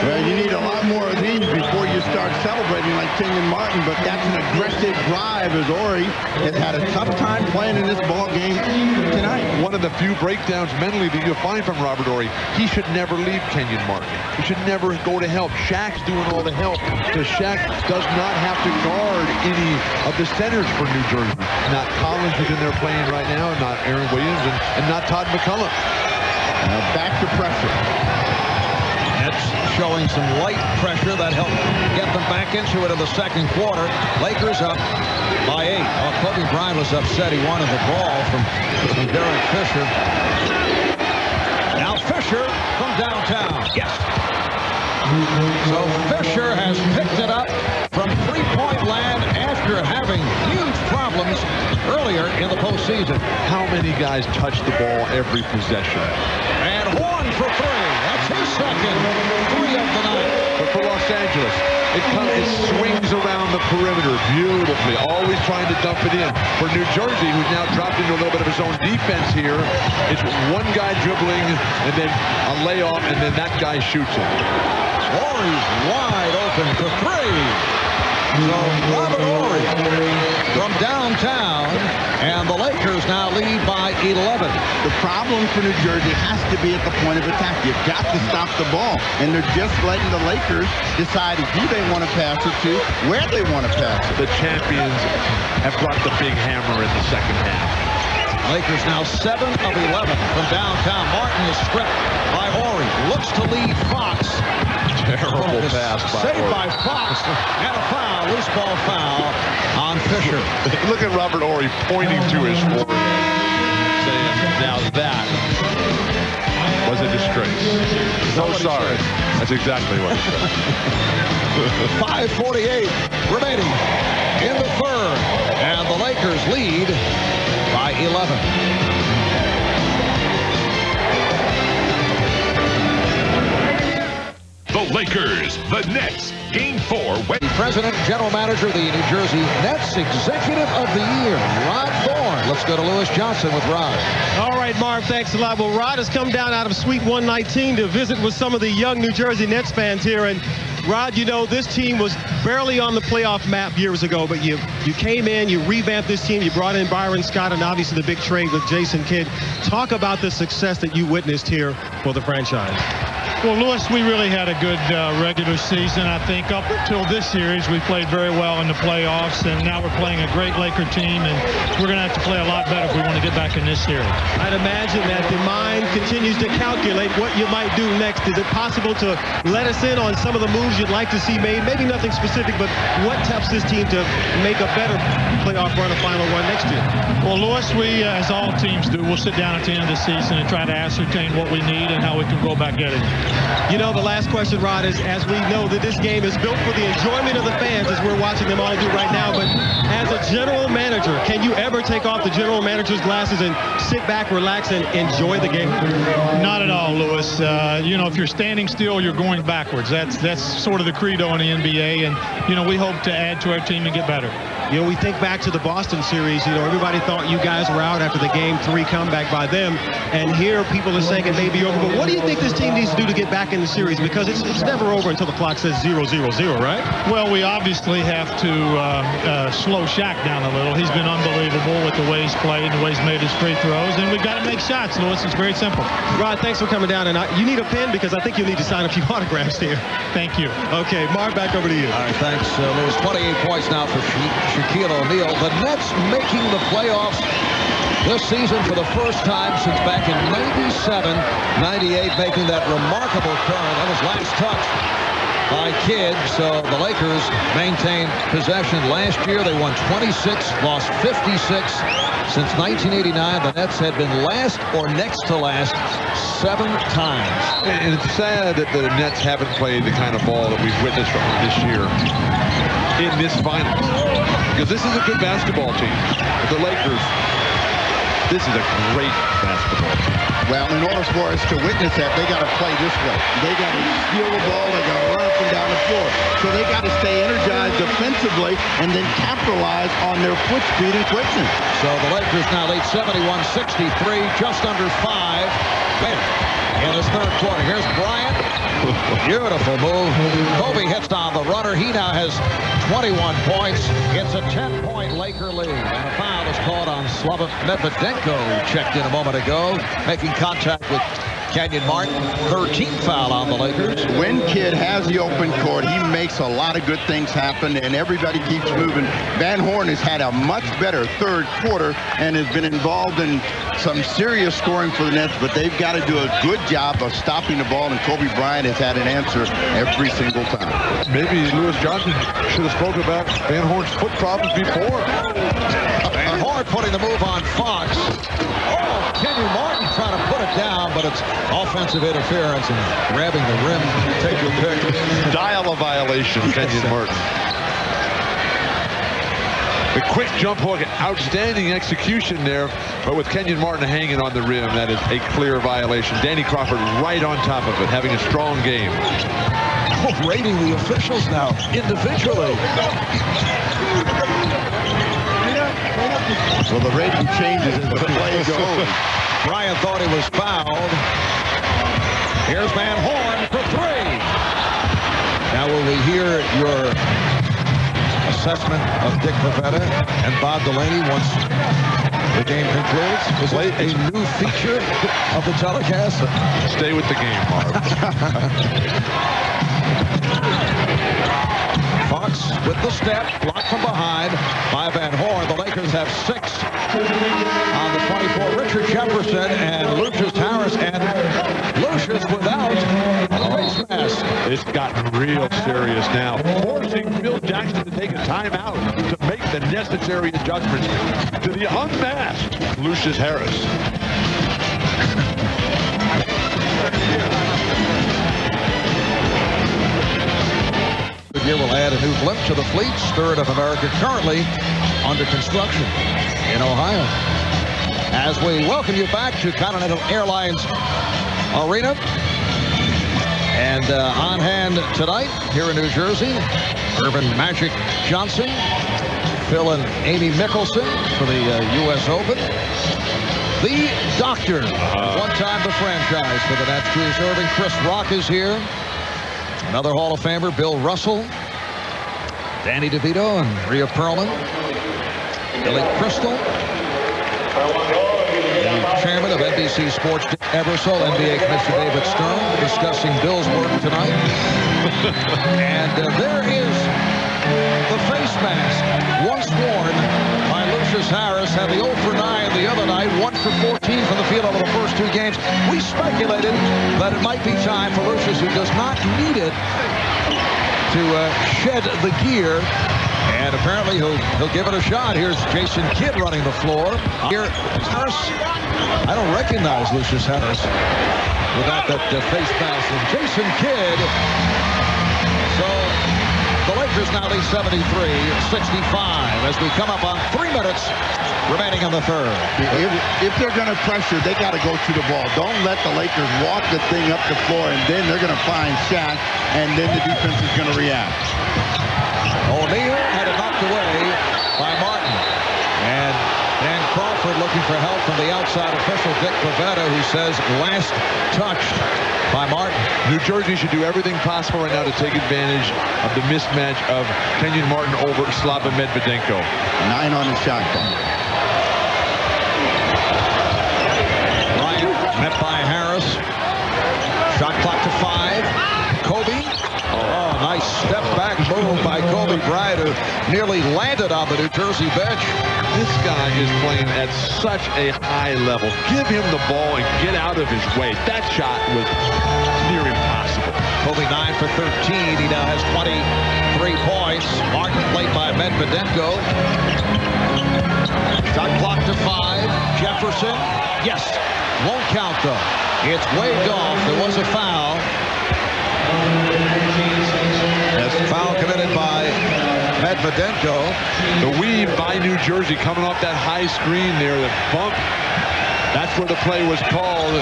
[SPEAKER 1] Well, you need a lot more of these before you start celebrating like Kenyon Martin, but that's an aggressive drive, as Ori has had a tough time playing in this ball game tonight.
[SPEAKER 3] One of the few breakdowns mentally that you'll find from Robert Horry. He should never leave Kenyon Martin. He should never go to help. Shaq's doing all the help, because Shaq does not have to guard any of the centers for New Jersey. Not Collins, who's in there playing right now, not Aaron Williams, and not Todd McCullough.
[SPEAKER 1] Back to pressure.
[SPEAKER 2] Nets showing some light pressure that helped get them back into it in the second quarter. Lakers up by 8. Kobe Bryant was upset. He wanted the ball from Derek Fisher. Now Fisher from downtown. Yes. So Fisher has picked it up from three-point land after having huge problems earlier in the postseason.
[SPEAKER 3] How many guys touch the ball every possession?
[SPEAKER 2] And Horn for 3. That's his second 3 of the night.
[SPEAKER 3] But for Los Angeles, it swings around the perimeter beautifully, always trying to dump it in. For New Jersey, who's now dropped into a little bit of his own defense here, it's one guy dribbling and then a layoff, and then that guy shoots it.
[SPEAKER 2] Horry's wide open for 3. So Robert Horry from downtown, and the Lakers now lead by 11.
[SPEAKER 1] The problem for New Jersey has to be at the point of attack. You've got to stop the ball, and they're just letting the Lakers decide who they want to pass it to, where they want to pass it.
[SPEAKER 3] The champions have brought the big hammer in the second half.
[SPEAKER 2] Lakers now 7 of 11 from downtown. Martin is stripped by Horry. Looks to lead Fox.
[SPEAKER 3] Terrible pass by
[SPEAKER 2] Saved
[SPEAKER 3] Horry.
[SPEAKER 2] by Fox. And a foul, loose ball foul on Fisher.
[SPEAKER 3] Look at Robert Horry pointing to his forehead, saying, now that was a disgrace. So sorry. That's exactly what he said.
[SPEAKER 2] 5:48 remaining in the third. And the Lakers lead by 11.
[SPEAKER 6] The Lakers, the Nets, Game 4.
[SPEAKER 2] The president, general manager of the New Jersey Nets, executive of the year, Rod Thorne. Let's go to Lewis Johnson with Rod.
[SPEAKER 7] All right, Marv, thanks a lot. Well, Rod has come down out of Suite 119 to visit with some of the young New Jersey Nets fans here. And Rod, you know, this team was barely on the playoff map years ago, but you came in, you revamped this team, you brought in Byron Scott, and obviously the big trade with Jason Kidd. Talk about the success that you witnessed here for the franchise.
[SPEAKER 8] Well, Lewis, we really had a good regular season. I think up until this series, we played very well in the playoffs, and now we're playing a great Laker team, and we're going to have to play a lot better if we want to get back in this series.
[SPEAKER 7] I'd imagine that the mind continues to calculate what you might do next. Is it possible to let us in on some of the moves you'd like to see made? Maybe nothing specific, but what helps this team to make a better playoff run, a final run next year?
[SPEAKER 8] Well, Lewis, we, as all teams do, we'll sit down at the end of the season and try to ascertain what we need and how we can go about getting it.
[SPEAKER 7] You know, the last question, Rod, is as we know that this game is built for the enjoyment of the fans, as we're watching them all do right now, but as a general manager, can you ever take off the general manager's glasses and sit back, relax, and enjoy the game?
[SPEAKER 8] Not at all, Lewis. You know, if you're standing still, you're going backwards. That's sort of the credo in the NBA, and, you know, we hope to add to our team and get better.
[SPEAKER 7] You know, we think back to the Boston series. You know, everybody thought you guys were out after the Game 3 comeback by them, and here people are saying it may be over. But what do you think this team needs to do to get back in the series? Because it's never over until the clock says 0-0-0, right?
[SPEAKER 8] Well, we obviously have to slow SHAQ down a little. He's been unbelievable with the way he's played and the way he's made his free throws, and we've got to make shots, Lewis. It's very simple.
[SPEAKER 7] Rod, thanks for coming down, and you need a pen because I think you'll need to sign a few autographs here.
[SPEAKER 8] Thank you.
[SPEAKER 7] Okay, Marv, back over to you.
[SPEAKER 2] All right, thanks, Lewis. 28 points now for Shaquille O'Neal. The Nets making the playoffs this season for the first time since back in 97, 98, making that remarkable turn. That was last touch by Kidd. So the Lakers maintained possession last year. They won 26, lost 56. Since 1989, the Nets had been last or next to last 7 times.
[SPEAKER 3] And it's sad that the Nets haven't played the kind of ball that we've witnessed from them this year in this finals. Because this is a good basketball team. The Lakers, this is a great basketball team.
[SPEAKER 1] Well, in order for us to witness that, they got to play this way. They got to steal the ball. They got to run up and down the floor. So they got to stay energized defensively and then capitalize on their foot speed and quickness.
[SPEAKER 2] So the Lakers now lead 71-63, just under 5. In this third quarter, here's Bryant. Beautiful move. Kobe hits down the runner. He now has 21 points. It's a 10-point Laker lead. And a foul is called on Slava Medvedenko, checked in a moment ago, making contact with Kenyon Martin. 13th foul on the Lakers.
[SPEAKER 1] When Kidd has the open court, he makes a lot of good things happen, and everybody keeps moving. Van Horn has had a much better third quarter and has been involved in some serious scoring for the Nets, but they've got to do a good job of stopping the ball, and Kobe Bryant has had an answer every single time.
[SPEAKER 3] Maybe Lewis Johnson should have spoken about Van Horn's foot problems before.
[SPEAKER 2] Van Horn putting the move on Fox. Oh, Kenyon Martin trying to put it down, but it's offensive interference and grabbing the rim. Take your pick.
[SPEAKER 3] Dial a violation, Kenyon Martin. The quick jump hook, outstanding execution there, but with Kenyon Martin hanging on the rim, that is a clear violation. Danny Crawford right on top of it, having a strong game.
[SPEAKER 2] Oh, rating the officials now individually.
[SPEAKER 1] So the rating changes as the play goes.
[SPEAKER 2] Bryant thought he was fouled. Here's Van Horn for 3. Now will we hear your assessment of Dick Pavetta and Bob Delaney once the game concludes? Is it a new feature of the telecast?
[SPEAKER 3] Stay with the game, Marv.
[SPEAKER 2] Fox with the step, blocked from behind by Van Horn. The Lakers have 6 on the 24. Richard Jefferson and Lucius Harris, and Lucius without a face mask.
[SPEAKER 3] It's gotten real serious now, forcing Phil Jackson to take a timeout to make the necessary adjustments to the unmasked Lucius Harris.
[SPEAKER 2] Here will add a new blimp to the fleet. Spirit of America currently under construction in Ohio. As we welcome you back to Continental Airlines Arena. And on hand tonight here in New Jersey, Irvin Magic Johnson, Phil and Amy Mickelson for the U.S. Open. The Doctor, one time the franchise for the Nats, Julius Erving. Chris Rock is here. Another Hall of Famer, Bill Russell, Danny DeVito and Rhea Perlman, Billy Crystal, the chairman of NBC Sports, Dick Ebersol, NBA Commissioner David Stern, discussing Bill's work tonight. And there is the face mask, once worn by Lucius Harris, had the 0 for 9 the other night, 1 for 14 from the field over the first 2 games. We speculated that it might be time for Lucius, who does not need it, to shed the gear. And apparently he'll give it a shot. Here's Jason Kidd running the floor. Here is Harris. I don't recognize Lucius Harris. without that face mask. And Jason Kidd. So the Lakers now lead 73-65 as we come up on 3 minutes remaining in the third.
[SPEAKER 1] If they're going to pressure, they got to go to the ball. Don't let the Lakers walk the thing up the floor, and then they're going to find SHAQ, and then the defense is going to react.
[SPEAKER 2] O'Neal had it knocked away by Martin. And Dan Crawford looking for help from the outside official, Dick Pavetta, who says last touched by Martin.
[SPEAKER 3] New Jersey should do everything possible right now to take advantage of the mismatch of Kenyon Martin over Slava Medvedenko.
[SPEAKER 1] 9 on the shot clock.
[SPEAKER 2] Bryant met by Harris. Shot clock to 5. Kobe. Oh, nice step back move by Kobe Bryant, who nearly landed on the New Jersey bench.
[SPEAKER 3] This guy is playing at such a high level. Give him the ball and get out of his way. That shot was near impossible.
[SPEAKER 2] Kobe 9 for 13. He now has 23 points. Martin played by Medvedenko. Shot clock to 5. Jefferson. Yes. Won't count though. It's waved off. There was a foul. That's a foul committed by Medvedenko.
[SPEAKER 3] The weave by New Jersey coming off that high screen there, the bump. That's where the play was called.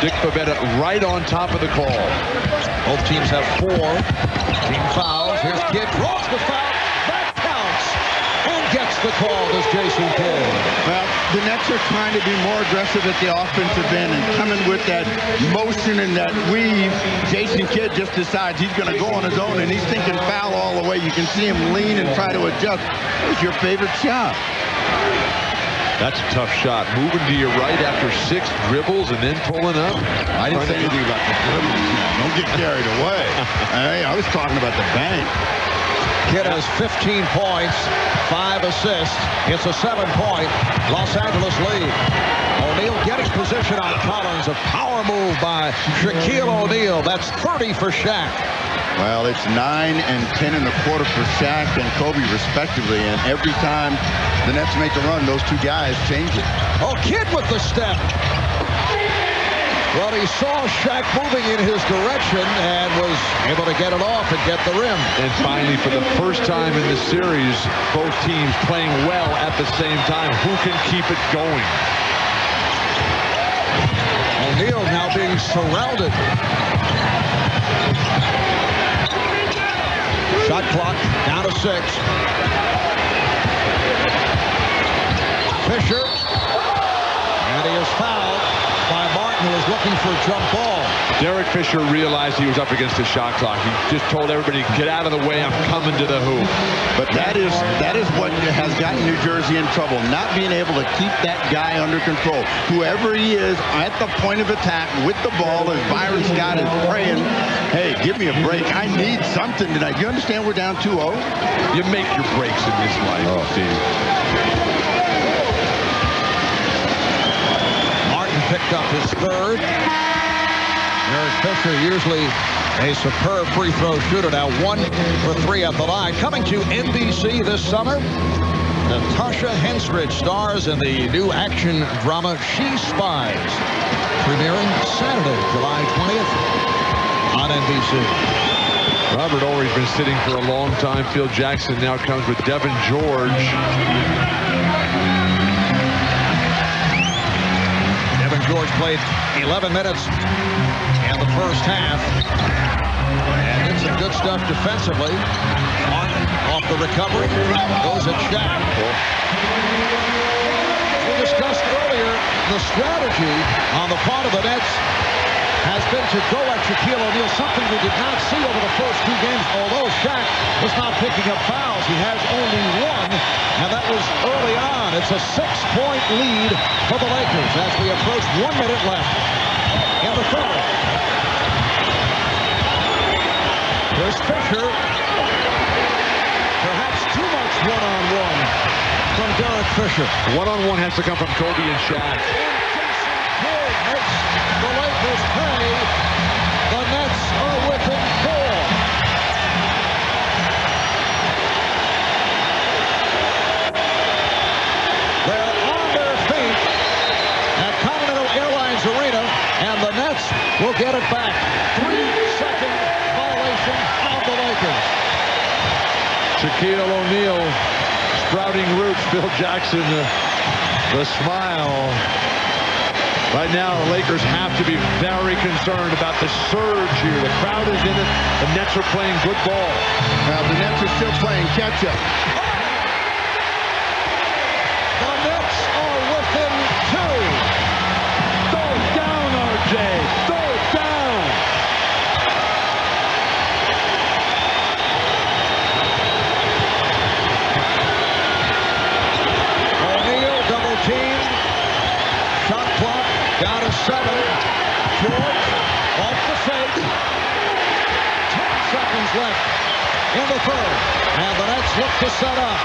[SPEAKER 3] Dick Pavetta right on top of the call.
[SPEAKER 2] Both teams have 4 team fouls. Here's Kidd, draws the foul. That counts. And gets the call, does Jason Kidd.
[SPEAKER 1] Well, the Nets are trying to be more aggressive at the offensive end and coming with that motion and that weave. Jason Kidd just decides he's going to go on his own, and he's thinking foul all the way. You can see him lean and try to adjust. That was your favorite shot.
[SPEAKER 3] That's a tough shot. Moving to your right after 6 dribbles and then pulling up.
[SPEAKER 1] I didn't say anything about the dribbles. Don't get carried away. Hey, I was talking about the bank.
[SPEAKER 2] Kidd has 15 points, 5 assists. It's a 7-point Los Angeles lead. O'Neal getting position on Collins. A power move by Shaquille O'Neal. That's 30 for SHAQ.
[SPEAKER 1] Well, it's 9 and 10 in the quarter for SHAQ and Kobe respectively. And every time the Nets make a run, those two guys change it.
[SPEAKER 2] Oh, Kidd with the step. Well, he saw SHAQ moving in his direction and was able to get it off and get the rim.
[SPEAKER 3] And finally, for the first time in the series, both teams playing well at the same time. Who can keep it going?
[SPEAKER 2] O'Neal now being surrounded. Shot clock down to 6. Fisher. And he is fouled by Martin, who was looking for a jump ball.
[SPEAKER 3] Derek Fisher realized he was up against the shot clock. He just told everybody, get out of the way, I'm coming to the hoop.
[SPEAKER 1] But that is what has gotten New Jersey in trouble, not being able to keep that guy under control. Whoever he is at the point of attack with the ball, as Byron Scott is praying, hey, give me a break. I need something tonight. You understand we're down 2-0?
[SPEAKER 3] You make your breaks in this life, Steve.
[SPEAKER 2] Picked up his 3rd. Derek Fisher, usually a superb free throw shooter, now 1 for 3 at the line. Coming to NBC this summer, Natasha Henstridge stars in the new action drama She Spies, premiering Saturday, July 20th on NBC.
[SPEAKER 3] Robert Ory's been sitting for a long time. Phil Jackson now comes with Devin George.
[SPEAKER 2] George played 11 minutes in the first half and did some good stuff defensively. Martin off the recovery, goes at SHAQ. We discussed earlier the strategy on the part of the Nets has been to go at Shaquille O'Neal, something we did not see over the first 2 games. Although SHAQ was not picking up fouls, he has only 1, and that was early on. It's a 6-point lead for the Lakers as we approach 1 minute left in the third. Here's Fisher. Perhaps too much one-on-one from Derek Fisher.
[SPEAKER 3] One-on-one has to come from Kobe and SHAQ.
[SPEAKER 2] The Lakers pay. The Nets are within 4. They're on their feet at Continental Airlines Arena, and the Nets will get it back. 3-second violation of the Lakers.
[SPEAKER 3] Shaquille O'Neal, sprouting roots, Phil Jackson, the smile. Right now, the Lakers have to be very concerned about the surge here. The crowd is in it. The Nets are playing good ball.
[SPEAKER 1] Now, the Nets are still playing catch-up.
[SPEAKER 2] The Nets are within 2.
[SPEAKER 3] Throw it down, RJ. Throw it down.
[SPEAKER 2] O'Neal double team. Shot clock down to 7. George off the fake. 10 seconds left in the third. And the Nets look to set up.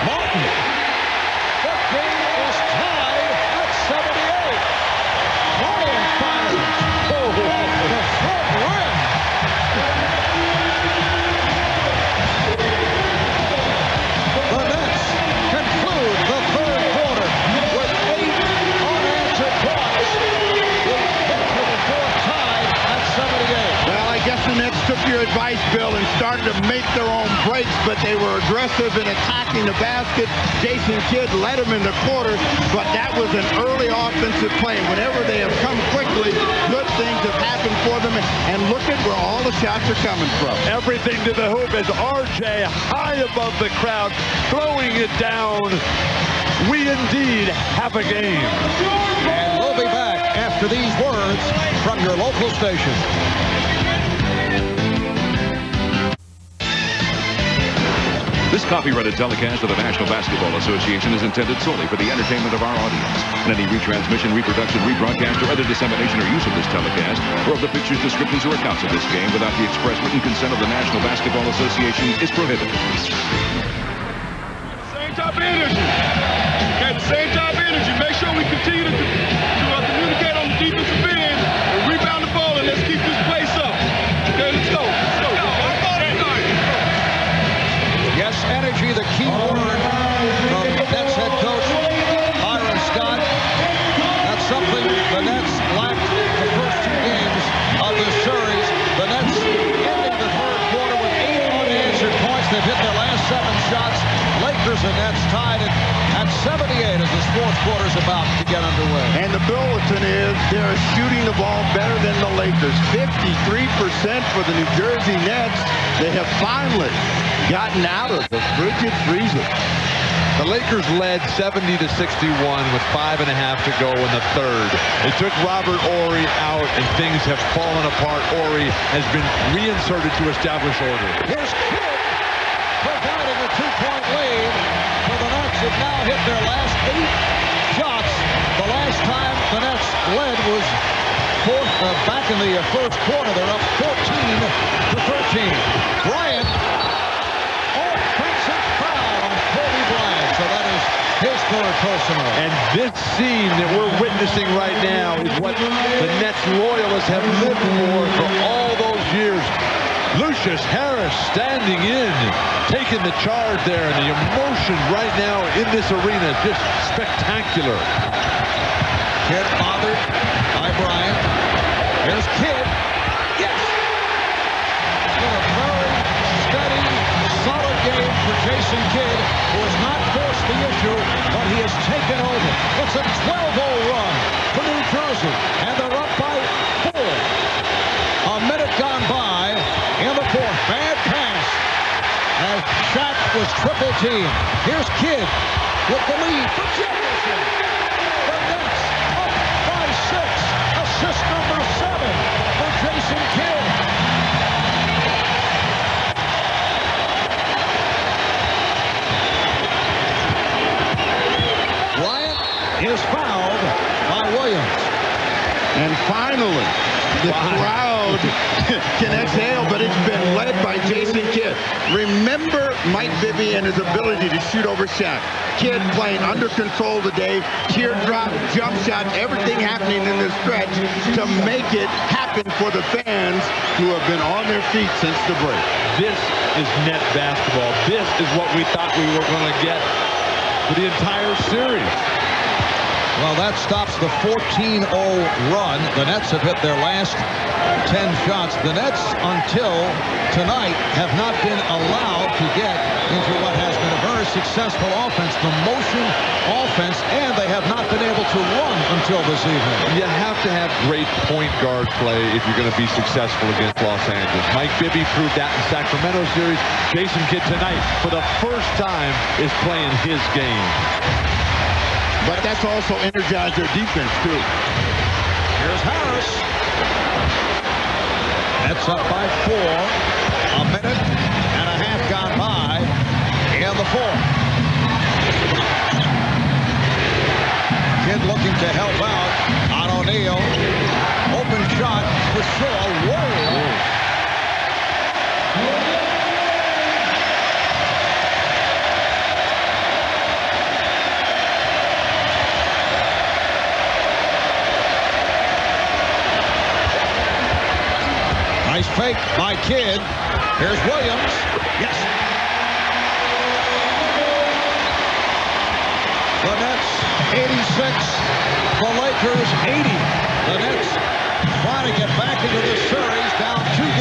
[SPEAKER 2] Martin. The game is tied at 78. Bryant fires. Oh, the front rim. The Nets conclude the third quarter with 8 unanswered points. They get to the fourth tied at 78.
[SPEAKER 1] Well, I guess the Nets took your advice, Bill, and started to make their own breaks, but they were aggressive in attacking the basket. Jason Kidd led them in the quarter, but that was an early offensive play. Whenever they have come quickly, good things have happened for them, and look at where all the shots are coming from.
[SPEAKER 3] Everything to the hoop as RJ high above the crowd, throwing it down. We indeed have a game.
[SPEAKER 2] And we'll be back after these words from your local station.
[SPEAKER 6] This copyrighted telecast of the National Basketball Association is intended solely for the entertainment of our audience. And any retransmission, reproduction, rebroadcast, or other dissemination or use of this telecast, or of the pictures, descriptions, or accounts of this game without the express written consent of the National Basketball Association is prohibited.
[SPEAKER 9] Same type of energy. Okay, the same type of energy. Make sure we continue to communicate on the defensive end and rebound the ball, and let's keep this place up. Okay, let's go. Let's go.
[SPEAKER 2] Yes, energy, the key word from Nets head coach Byron Scott. That's something the Nets lacked the first 2 games of this series. The Nets ending the third quarter with 8 unanswered points. They've hit their last 7 shots. Lakers and Nets tied it at 78 as this fourth quarter is about to get underway.
[SPEAKER 1] And the bulletin is they're shooting the ball better than the Lakers. 53% for the New Jersey Nets. They have finally gotten out of the frigid freezer.
[SPEAKER 3] The Lakers led 70-61 with 5.5 to go in the third. They took Robert Horry out, and things have fallen apart. Horry has been reinserted to establish order.
[SPEAKER 2] Here's Kidd providing a 2-point lead for the Nets. Have now hit their last 8 shots. The last time the Nets led was back in the first quarter. They're up 14-13. Bryant. His third personal.
[SPEAKER 3] And this scene that we're witnessing right now is what the Nets loyalists have lived for all those years. Lucius Harris standing in, taking the charge there, and the emotion right now in this arena just spectacular.
[SPEAKER 2] Kidd bothered by Bryant. Here's Kidd. Yes! It's been a very steady, solid game for Jason Kidd, who has not forced the issue, but he has taken over. It's a 12-0 run for New Jersey, and they're up by 4. A minute gone by in the fourth. Bad pass as SHAQ was triple teamed. Here's Kidd with the lead for Jefferson. The Nets up by 6. Assist number 7 for Jason Kidd. Is fouled by Williams.
[SPEAKER 1] And finally, the crowd can exhale, but it's been led by Jason Kidd. Remember Mike Bibby and his ability to shoot over SHAQ. Kidd playing under control today, teardrop, jump shot, everything happening in this stretch to make it happen for the fans who have been on their feet since the break.
[SPEAKER 3] This is net basketball. This is what we thought we were going to get for the entire series.
[SPEAKER 2] Well, that stops the 14-0 run. The Nets have hit their last 10 shots. The Nets, until tonight, have not been allowed to get into what has been a very successful offense, the motion offense, and they have not been able to run until this evening.
[SPEAKER 3] You have to have great point guard play if you're going to be successful against Los Angeles. Mike Bibby proved that in the Sacramento series. Jason Kidd tonight, for the first time, is playing his game.
[SPEAKER 1] But that's also energized their defense, too.
[SPEAKER 2] Here's Harris. That's up by 4. A minute and a half gone by in the fourth. Kidd looking to help out on O'Neal. Open shot for Shaw. Whoa. Nice fake by Kidd. Here's Williams. Yes. The Nets 86. The Lakers 80. The Nets trying to get back into this series, down 2-0.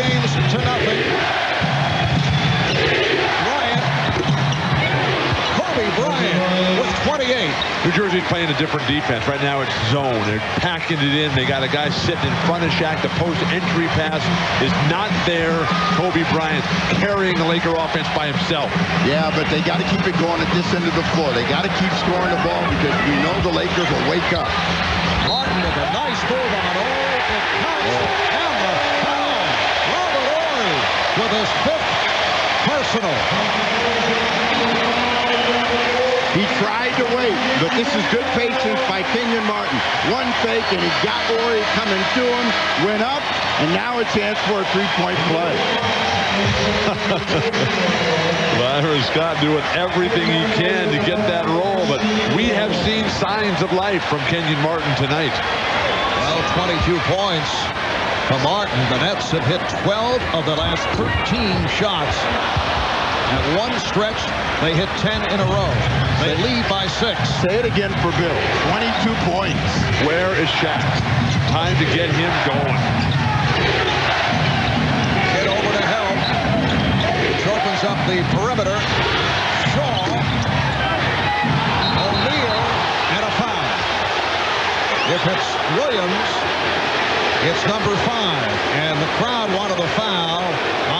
[SPEAKER 2] Kobe Bryant with 28.
[SPEAKER 3] New Jersey's playing a different defense. Right now it's zone. They're packing it in. They got a guy sitting in front of SHAQ. The post entry pass is not there. Kobe Bryant carrying the Laker offense by himself.
[SPEAKER 1] Yeah, but they got to keep it going at this end of the floor. They got to keep scoring the ball because we know the Lakers will wake up.
[SPEAKER 2] Martin with a nice move on it. It counts. And the foul. Robert Horry with his 5th personal.
[SPEAKER 1] He tried to wait, but this is good patience by Kenyon Martin. One fake, and he got Horry coming to him, went up, and now a chance for a three-point play.
[SPEAKER 3] Byron Scott doing everything he can to get that roll, but we have seen signs of life from Kenyon Martin tonight.
[SPEAKER 2] Well, 22 points for Martin. The Nets have hit 12 of the last 13 shots. At one stretch, they hit 10 in a row. They lead by 6.
[SPEAKER 1] Say it again for Bill. 22 points.
[SPEAKER 3] Where is SHAQ? Time to get him going.
[SPEAKER 2] Get over to help. Which opens up the perimeter. Shaw. O'Neal. And a foul. If it's Williams, it's number 5. And the crowd wanted a foul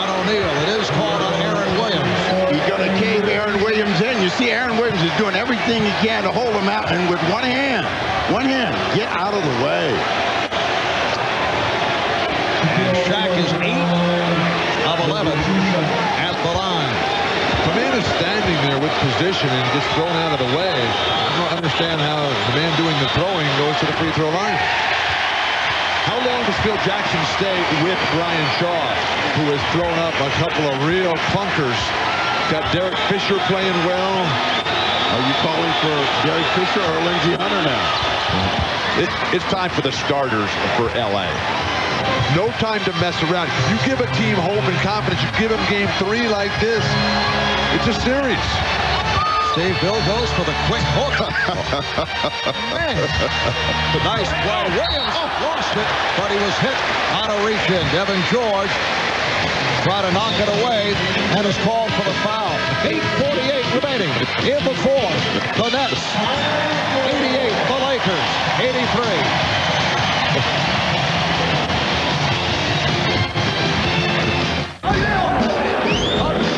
[SPEAKER 2] on O'Neal. It is called on Aaron Williams.
[SPEAKER 1] He's going to cave Aaron Williams in. You see Aaron Williams is doing everything he can to hold him out, and with one hand, get out of the way.
[SPEAKER 2] And SHAQ is 8 of 11 at the line.
[SPEAKER 3] The man is standing there with position and just thrown out of the way. I don't understand how the man doing the throwing goes to the free throw line. How long does Phil Jackson stay with Brian Shaw, who has thrown up a couple of real clunkers? Got Derek Fisher playing well.
[SPEAKER 1] Are you calling for Derek Fisher or Lindsey Hunter now?
[SPEAKER 3] It's time for the starters for L.A. No time to mess around. You give a team hope and confidence. You give them game 3 like this. It's a series.
[SPEAKER 2] Steve Bill goes for the quick hook. Man. Nice play. Williams lost it, but he was hit on a reach-in. Devin George tried to knock it away and is called for the foul. 8:48 remaining in the fourth. The Nets 88, the Lakers 83.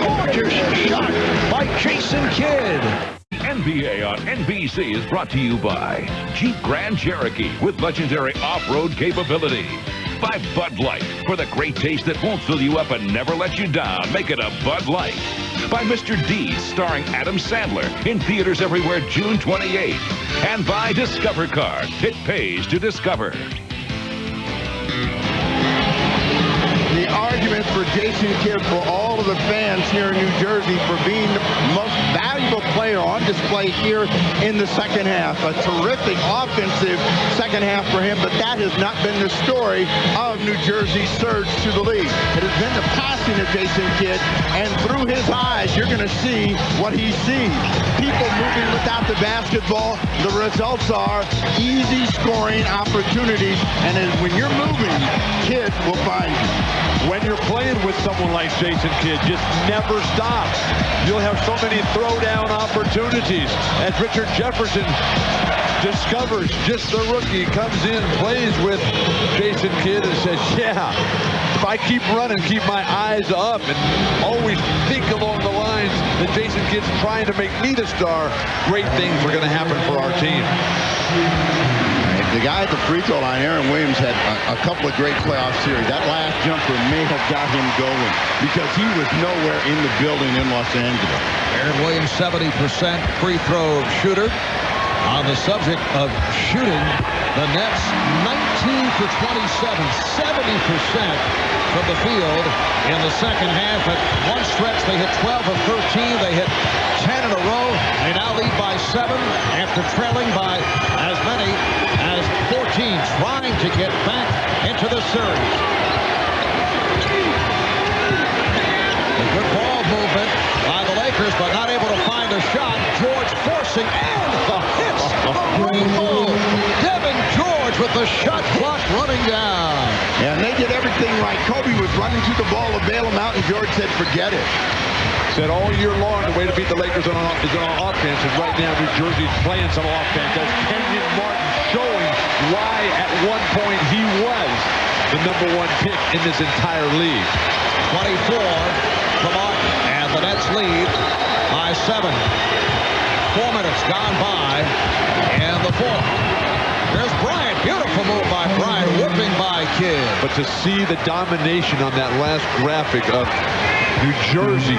[SPEAKER 2] Gorgeous shot by Jason Kidd.
[SPEAKER 6] NBA on NBC is brought to you by Jeep Grand Cherokee with legendary off-road capability. By Bud Light, for the great taste that won't fill you up and never let you down. Make it a Bud Light. By Mr. Deeds, starring Adam Sandler, in theaters everywhere June 28th. And by Discover Card. It pays to discover.
[SPEAKER 1] The argument compliments for Jason Kidd for all of the fans here in New Jersey for being the most valuable player on display here in the second half. A terrific offensive second half for him, but that has not been the story of New Jersey's surge to the league. It has been the passing of Jason Kidd, and through his eyes, you're going to see what he sees. People moving without the basketball. The results are easy scoring opportunities, and when you're moving, Kidd will find you.
[SPEAKER 3] When you're playing with someone like Jason Kidd, just never stop. You'll have so many throwdown opportunities. As Richard Jefferson discovers, just the rookie, comes in, plays with Jason Kidd and says, yeah, if I keep running, keep my eyes up, and always think along the lines that Jason Kidd's trying to make me the star, great things are going to happen for our team.
[SPEAKER 1] The guy at the free throw line, Aaron Williams, had a couple of great playoff series. That last jumper may have got him going because he was nowhere in the building in Los Angeles.
[SPEAKER 2] Aaron Williams, 70% free throw shooter. On the subject of shooting, the Nets 19 for 27, 70% from the field in the second half. At one stretch, they hit 12 of 13. They hit 10 in a row. They now lead by 7 after trailing by as many as 14, trying to get back into the series. A good ball movement by the Lakers, but not able to find a shot. George forcing and the hits the rainbow. Devin George with the shot clock running down.
[SPEAKER 1] Yeah, and they did everything right. Kobe was running to the ball to bail him out, and George said, forget it.
[SPEAKER 3] Said all year long the way to beat the Lakers is on offense, and right now New Jersey's playing some offense. That's Kenyon Martin showing why at one point he was the #1 pick in this entire league.
[SPEAKER 2] 24 for Martin, and the Nets lead by 7. 4 minutes gone by in the fourth. There's Bryant. Beautiful move by Bryant, whipping by Kidd.
[SPEAKER 3] But to see the domination on that last graphic of New Jersey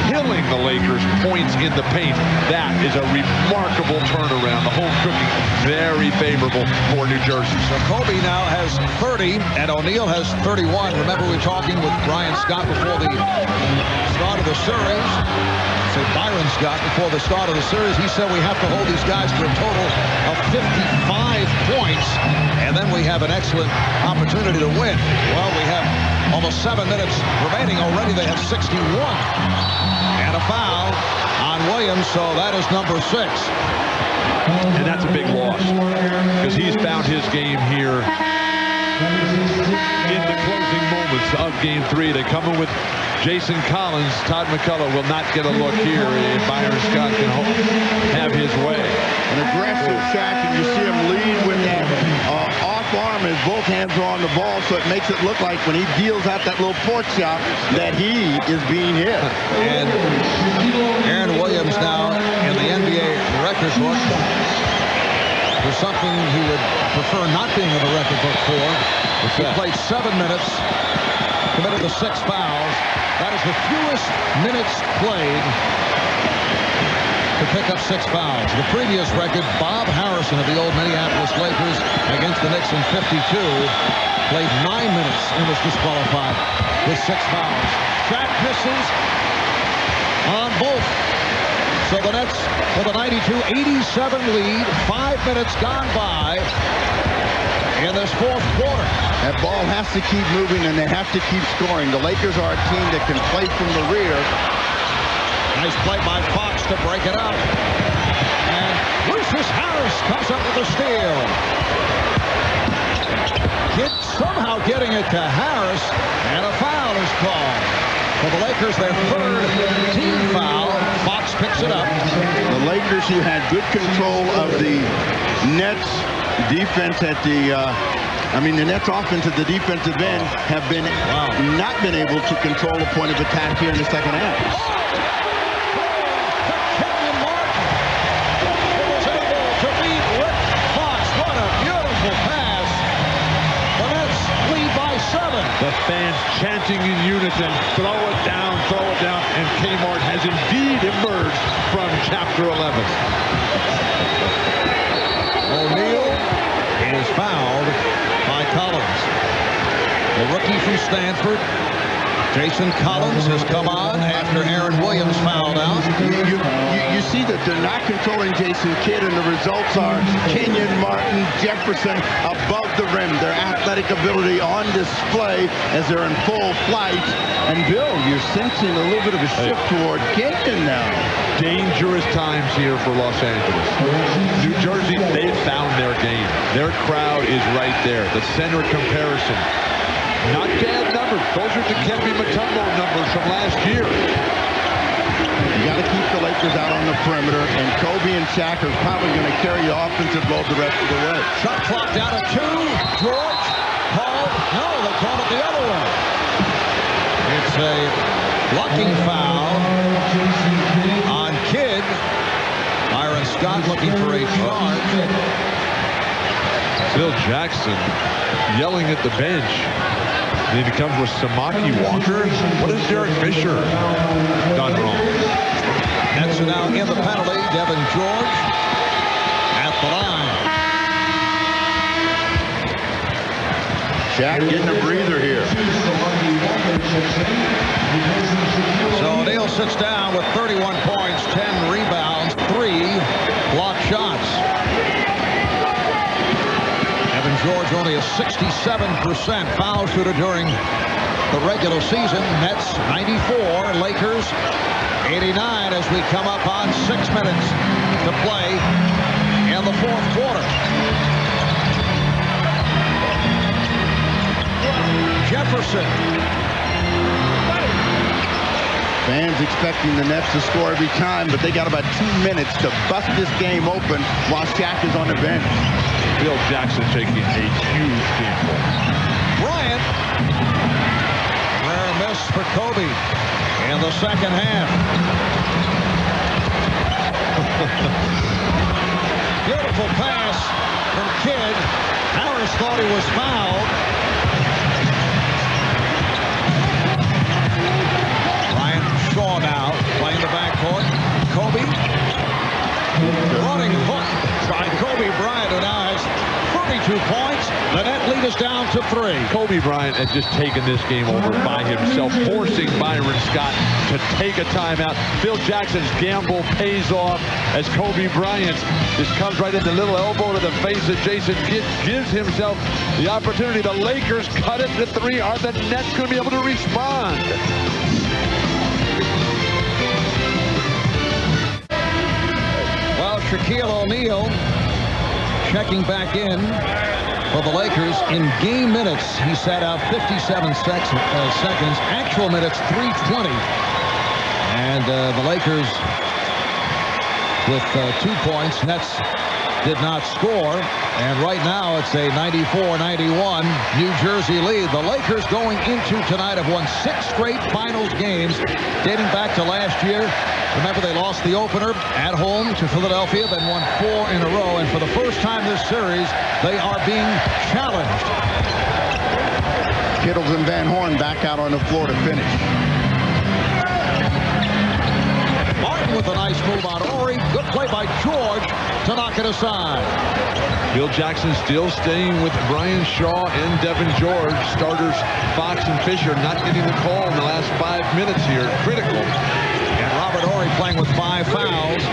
[SPEAKER 3] killing the Lakers points in the paint, that is a remarkable turnaround. The home cooking very favorable for New Jersey.
[SPEAKER 2] So Kobe now has 30 and O'Neal has 31. Remember, we were talking with Brian Scott before the start of the series. Say Byron Scott before the start of the series. He said we have to hold these guys to a total of 55 points, and then we have an excellent opportunity to win. Well, we have almost 7 minutes remaining already. They have 61. And a foul on Williams, so that is number 6.
[SPEAKER 3] And that's a big loss because he's found his game here in the closing moments of Game 3. They come in with Jason Collins. Todd McCullough will not get a look here if Byron Scott can have his way.
[SPEAKER 1] An aggressive SHAQ, and you see him lead with that off arm as both hands are on the ball, so it makes it look like when he deals out that little fork shot that he is being hit.
[SPEAKER 2] And Aaron Williams now in the NBA record book for something he would prefer not being in the record book for. He played 7 minutes, committed the 6 fouls. That is the fewest minutes played to pick up 6 fouls. The previous record, Bob Harrison of the old Minneapolis Lakers against the Knicks in '52, played 9 minutes and was disqualified with 6 fouls. SHAQ misses on both. So the Nets with a 92-87 lead. 5 minutes gone by in this fourth quarter.
[SPEAKER 1] That ball has to keep moving, and they have to keep scoring. The Lakers are a team that can play from the rear.
[SPEAKER 2] Nice play by Fox to break it up. And Lucius Harris comes up with a steal. Kidd somehow getting it to Harris, and a foul is called. For the Lakers, their 3rd team foul. Fox picks it up.
[SPEAKER 1] The Lakers, who had good control of the Nets defense at the the Nets offense at the defensive end have been not been able to control a point of attack here in the second half.
[SPEAKER 2] Kenyon Martin was able to beat Rick Fox. What a beautiful pass. The Nets lead by 7.
[SPEAKER 3] The fans chanting in unison, throw it down, and Kmart has indeed emerged from Chapter 11.
[SPEAKER 2] O'Neal is fouled by Collins. The rookie from Stanford Jason Collins has come on after Aaron Williams fouled out.
[SPEAKER 1] You see that they're not controlling Jason Kidd, and the results are Kenyon Martin, Jefferson above the rim. Their athletic ability on display as they're in full flight. And Bill, you're sensing a little bit of a shift toward Kenyon now.
[SPEAKER 3] Dangerous times here for Los Angeles. New Jersey, they've found their game. Their crowd is right there. The center comparison. Not bad numbers. Those are the Dikembe Mutombo numbers from last year.
[SPEAKER 1] You got to keep the Lakers out on the perimeter, and Kobe and SHAQ are probably going to carry the offensive load the rest of the way.
[SPEAKER 2] Shot clock down to 2. George, Paul, no, they called it the other way. It's a blocking foul on Kidd. Byron Scott looking for a charge.
[SPEAKER 3] Phil Jackson yelling at the bench. Then he comes with Samaki Walker. What has Derek Fisher done wrong?
[SPEAKER 2] Nets are now in the penalty. Devin George at the line.
[SPEAKER 1] SHAQ getting a breather here.
[SPEAKER 2] So O'Neal sits down with 31 points, 10 rebounds, 3 block shots. Devin George only a 67% foul shooter during the regular season. Nets 94, Lakers 89 as we come up on 6 minutes to play in the fourth quarter. Jefferson.
[SPEAKER 1] Fans expecting the Nets to score every time, but they got about 2 minutes to bust this game open while SHAQ is on the bench.
[SPEAKER 3] Phil Jackson taking a huge gamble.
[SPEAKER 2] Bryant. Rare miss for Kobe in the second half. Beautiful pass from Kidd. Harris thought he was fouled. Ryan Shaw now playing the backcourt. Kobe. Running hook by Kobe Bryant, who now has 32 points. The net lead is down to 3.
[SPEAKER 3] Kobe Bryant has just taken this game over by himself, forcing Byron Scott to take a timeout. Phil Jackson's gamble pays off as Kobe Bryant just comes right in the little elbow to the face of Jason Kidd, gives himself the opportunity. The Lakers cut it to 3. Are the Nets going to be able to respond?
[SPEAKER 2] Well, Shaquille O'Neal checking back in for the Lakers. In game minutes, he sat out 57 seconds. Actual minutes, 3:20. And the Lakers with 2 points. Nets did not score. And right now, it's a 94-91 New Jersey lead. The Lakers going into tonight have won 6 straight finals games dating back to last year. Remember, they lost the opener at home to Philadelphia, then won 4 in a row. And for the first time this series, they are being challenged.
[SPEAKER 1] Kittles and Van Horn back out on the floor to finish.
[SPEAKER 2] Martin with a nice move on Ori. Good play by George to knock it aside.
[SPEAKER 3] Phil Jackson still staying with Brian Shaw and Devin George. Starters Fox and Fisher not getting the call in the last 5 minutes here. Critical.
[SPEAKER 2] And Robert Horry playing with 5 fouls.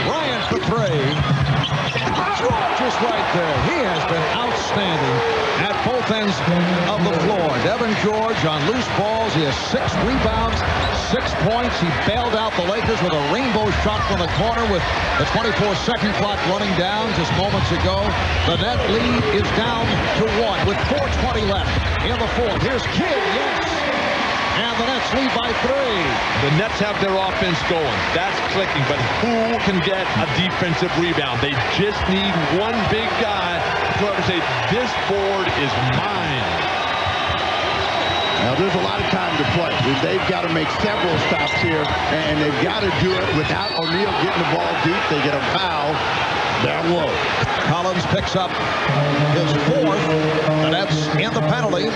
[SPEAKER 2] Bryant for 3. George is right there. He has been outstanding at both ends of the floor. Devin George on loose balls. He has 6 rebounds, 6 points. He bailed out the Lakers with a rainbow shot from the corner with the 24-second clock running down just moments ago. The net lead is down to 1 with 4:20 left in the fourth. Here's Kidd, yes. And the Nets lead by 3.
[SPEAKER 3] The Nets have their offense going. That's clicking, but who can get a defensive rebound? They just need one big guy to say, this board is mine.
[SPEAKER 1] Now, there's a lot of time to play. They've got to make several stops here, and they've got to do it without O'Neal getting the ball deep. They get a foul down low.
[SPEAKER 2] Collins picks up his 4th. The Nets in the penalty.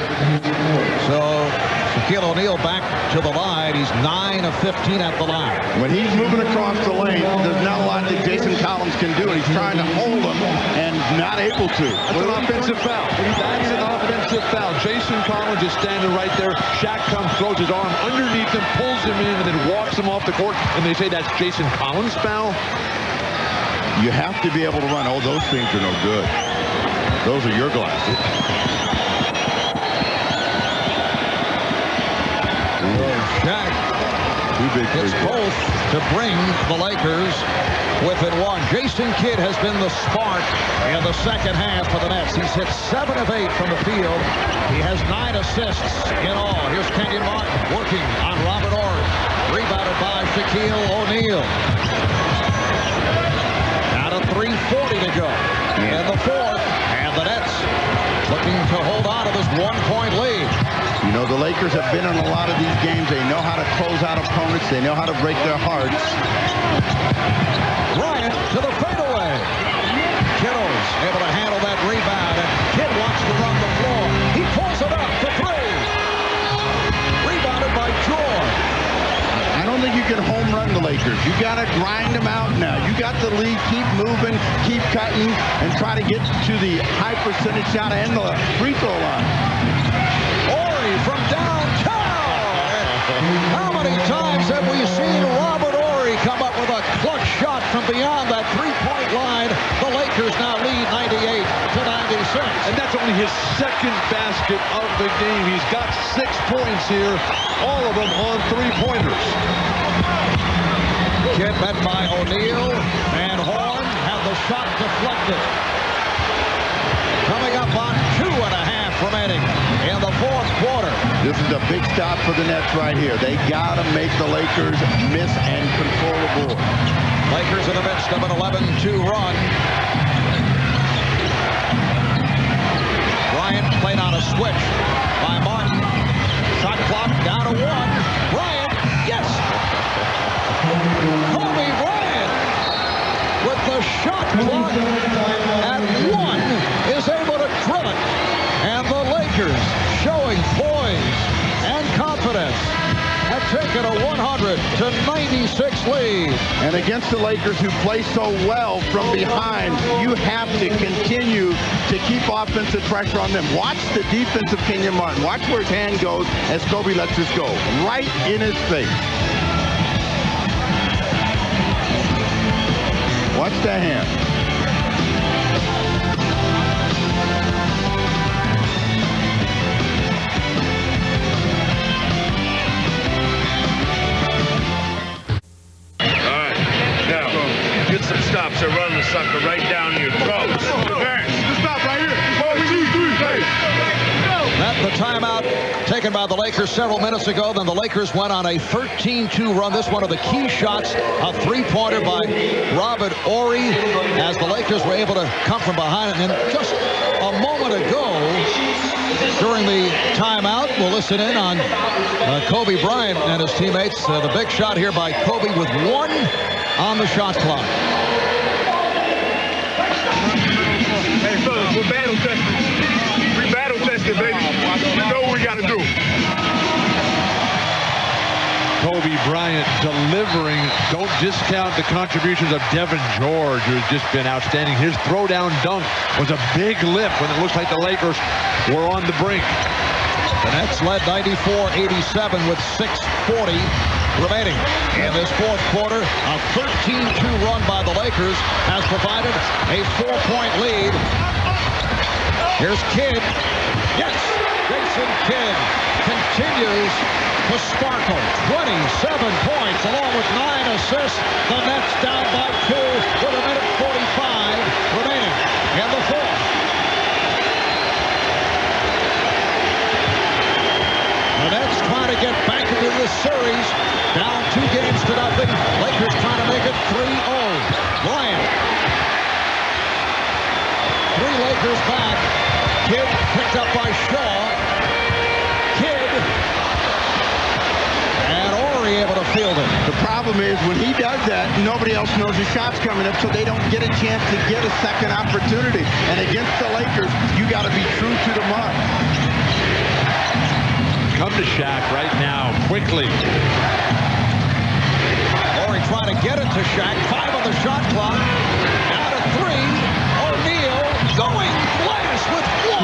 [SPEAKER 2] So Shaquille O'Neal back to the line. He's 9 of 15 at the line.
[SPEAKER 1] When he's moving across the lane, there's not a lot that Jason Collins can do, and he's trying to hold him and not able to.
[SPEAKER 3] That's an offensive foul. That's an offensive foul. Jason Collins is standing right there. Shaq comes, throws his arm underneath him, pulls him in, and then walks him off the court, and they say that's Jason Collins' foul.
[SPEAKER 1] You have to be able to run. Oh, those things are no good. Those are your glasses.
[SPEAKER 2] Shaq hits both to bring the Lakers within one. Jason Kidd has been the spark in the second half for the Nets. He's hit 7 of 8 from the field. He has 9 assists in all. Here's Kenyon Martin working on Robert Horry. Rebounded by Shaquille O'Neal. Out of 3:40 to go in the fourth. And the Nets looking to hold on to this 1-point lead.
[SPEAKER 1] You know, the Lakers have been in a lot of these games. They know how to close out opponents. They know how to break their hearts.
[SPEAKER 2] Bryant to the fadeaway. Kittle's able to handle that rebound, and Kidd wants to run the floor. He pulls it up for 3. Rebounded by George.
[SPEAKER 1] I don't think you can home run the Lakers. You got to grind them out now. You got the lead. Keep moving, keep cutting, and try to get to the high percentage shot and the free throw line.
[SPEAKER 2] From downtown. How many times have we seen Robert Horry come up with a clutch shot from beyond that 3-point line? The Lakers now lead 98 to 96.
[SPEAKER 3] And that's only his second basket of the game. He's got 6 points here, all of them on 3-pointers.
[SPEAKER 2] Kidd met by O'Neal, and Horn had the shot deflected. Coming up on 2.5 remaining in the fourth quarter.
[SPEAKER 1] This is a big stop for the Nets right here. They got to make the Lakers miss and control the ball.
[SPEAKER 2] Lakers in the midst of an 11-2 run. Bryant played on a switch by Martin. Shot clock down to 1. Bryant, yes! Kobe Bryant with the shot clock at 1 is able to drill it. And the Lakers, showing poise and confidence, have taken a 100-96 lead.
[SPEAKER 1] And against the Lakers, who play so well from behind, you have to continue to keep offensive pressure on them. Watch the defense of Kenyon Martin. Watch where his hand goes as Kobe lets this go. Right in his face. Watch that hand.
[SPEAKER 15] Some stops are running the sucker right down your throat.
[SPEAKER 9] Stop right here. 1, 2, 3,
[SPEAKER 2] That's the timeout taken by the Lakers several minutes ago. Then the Lakers went on a 13-2 run. This one of the key shots, a 3-pointer by Robert Horry, as the Lakers were able to come from behind. And then just a moment ago, during the timeout, we'll listen in on Kobe Bryant and his teammates. The big shot here by Kobe with 1 on the shot clock.
[SPEAKER 9] Hey, fellas, we're battle tested. We battle tested, baby. We know what we got to do.
[SPEAKER 3] Kobe Bryant delivering. Don't discount the contributions of Devin George, who's just been outstanding. His throwdown dunk was a big lift when it looks like the Lakers were on the brink.
[SPEAKER 2] The Nets led 94-87 with 6:40 remaining. In this fourth quarter, a 13-2 run by the Lakers has provided a 4-point lead. Here's Kidd. Yes, Jason Kidd continues to sparkle. 27 points along with 9 assists. The Nets down by 2 with 1:45 remaining in the fourth. The Nets trying to get back into this series. Down 2 games to nothing. Lakers trying to make it 3-0. Bryant. 3 Lakers back. Kidd picked up by Shaw. Kidd. And Horry able to field it.
[SPEAKER 1] The problem is when he does that, nobody else knows his shot's coming up, so they don't get a chance to get a second opportunity. And against the Lakers, you got to be true to the mark.
[SPEAKER 3] Comes to Shaq right now, quickly.
[SPEAKER 2] Laurie trying to get it to Shaq. 5 on the shot clock. Down to 3. O'Neal going glass with 1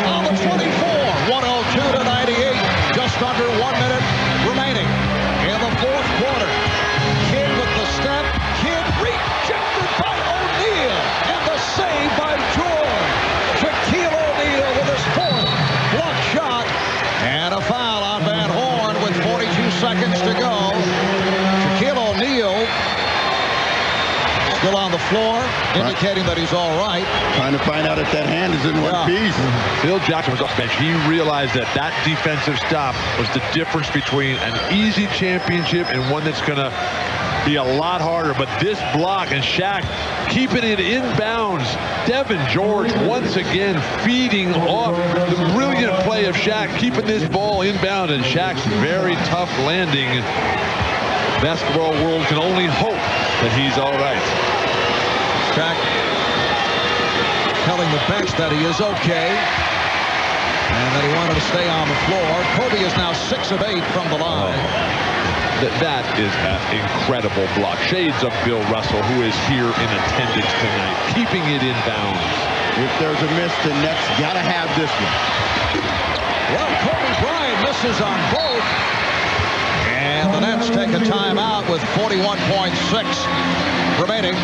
[SPEAKER 2] on the 24. 102 to 98. Just under 1 minute remaining in the fourth quarter. Kidd with the step. Kidd rejected by O'Neal. And the save by George. Shaquille O'Neal with his 4th block shot. And a foul on Van Horn with 42 seconds to go. Shaquille O'Neal still on the floor, indicating that he's all right.
[SPEAKER 1] Trying to find out if that hand is in one piece.
[SPEAKER 3] Phil Jackson was off bench. He realized that that defensive stop was the difference between an easy championship and one that's going to be a lot harder. But this block and Shaq keeping it inbounds. Devin George once again feeding off the brilliant play of Shaq, keeping this ball inbound, and Shaq's very tough landing. Basketball world can only hope that he's all right.
[SPEAKER 2] Shaq telling the bench that he is okay and that he wanted to stay on the floor. Kobe is now 6 of 8 from the line.
[SPEAKER 3] That is an incredible block. Shades of Bill Russell, who is here in attendance tonight, keeping it in bounds.
[SPEAKER 1] If there's a miss, the Nets got to have this one.
[SPEAKER 2] Well, Kobe Bryant misses on both. And the Nets take a timeout with 41.6 remaining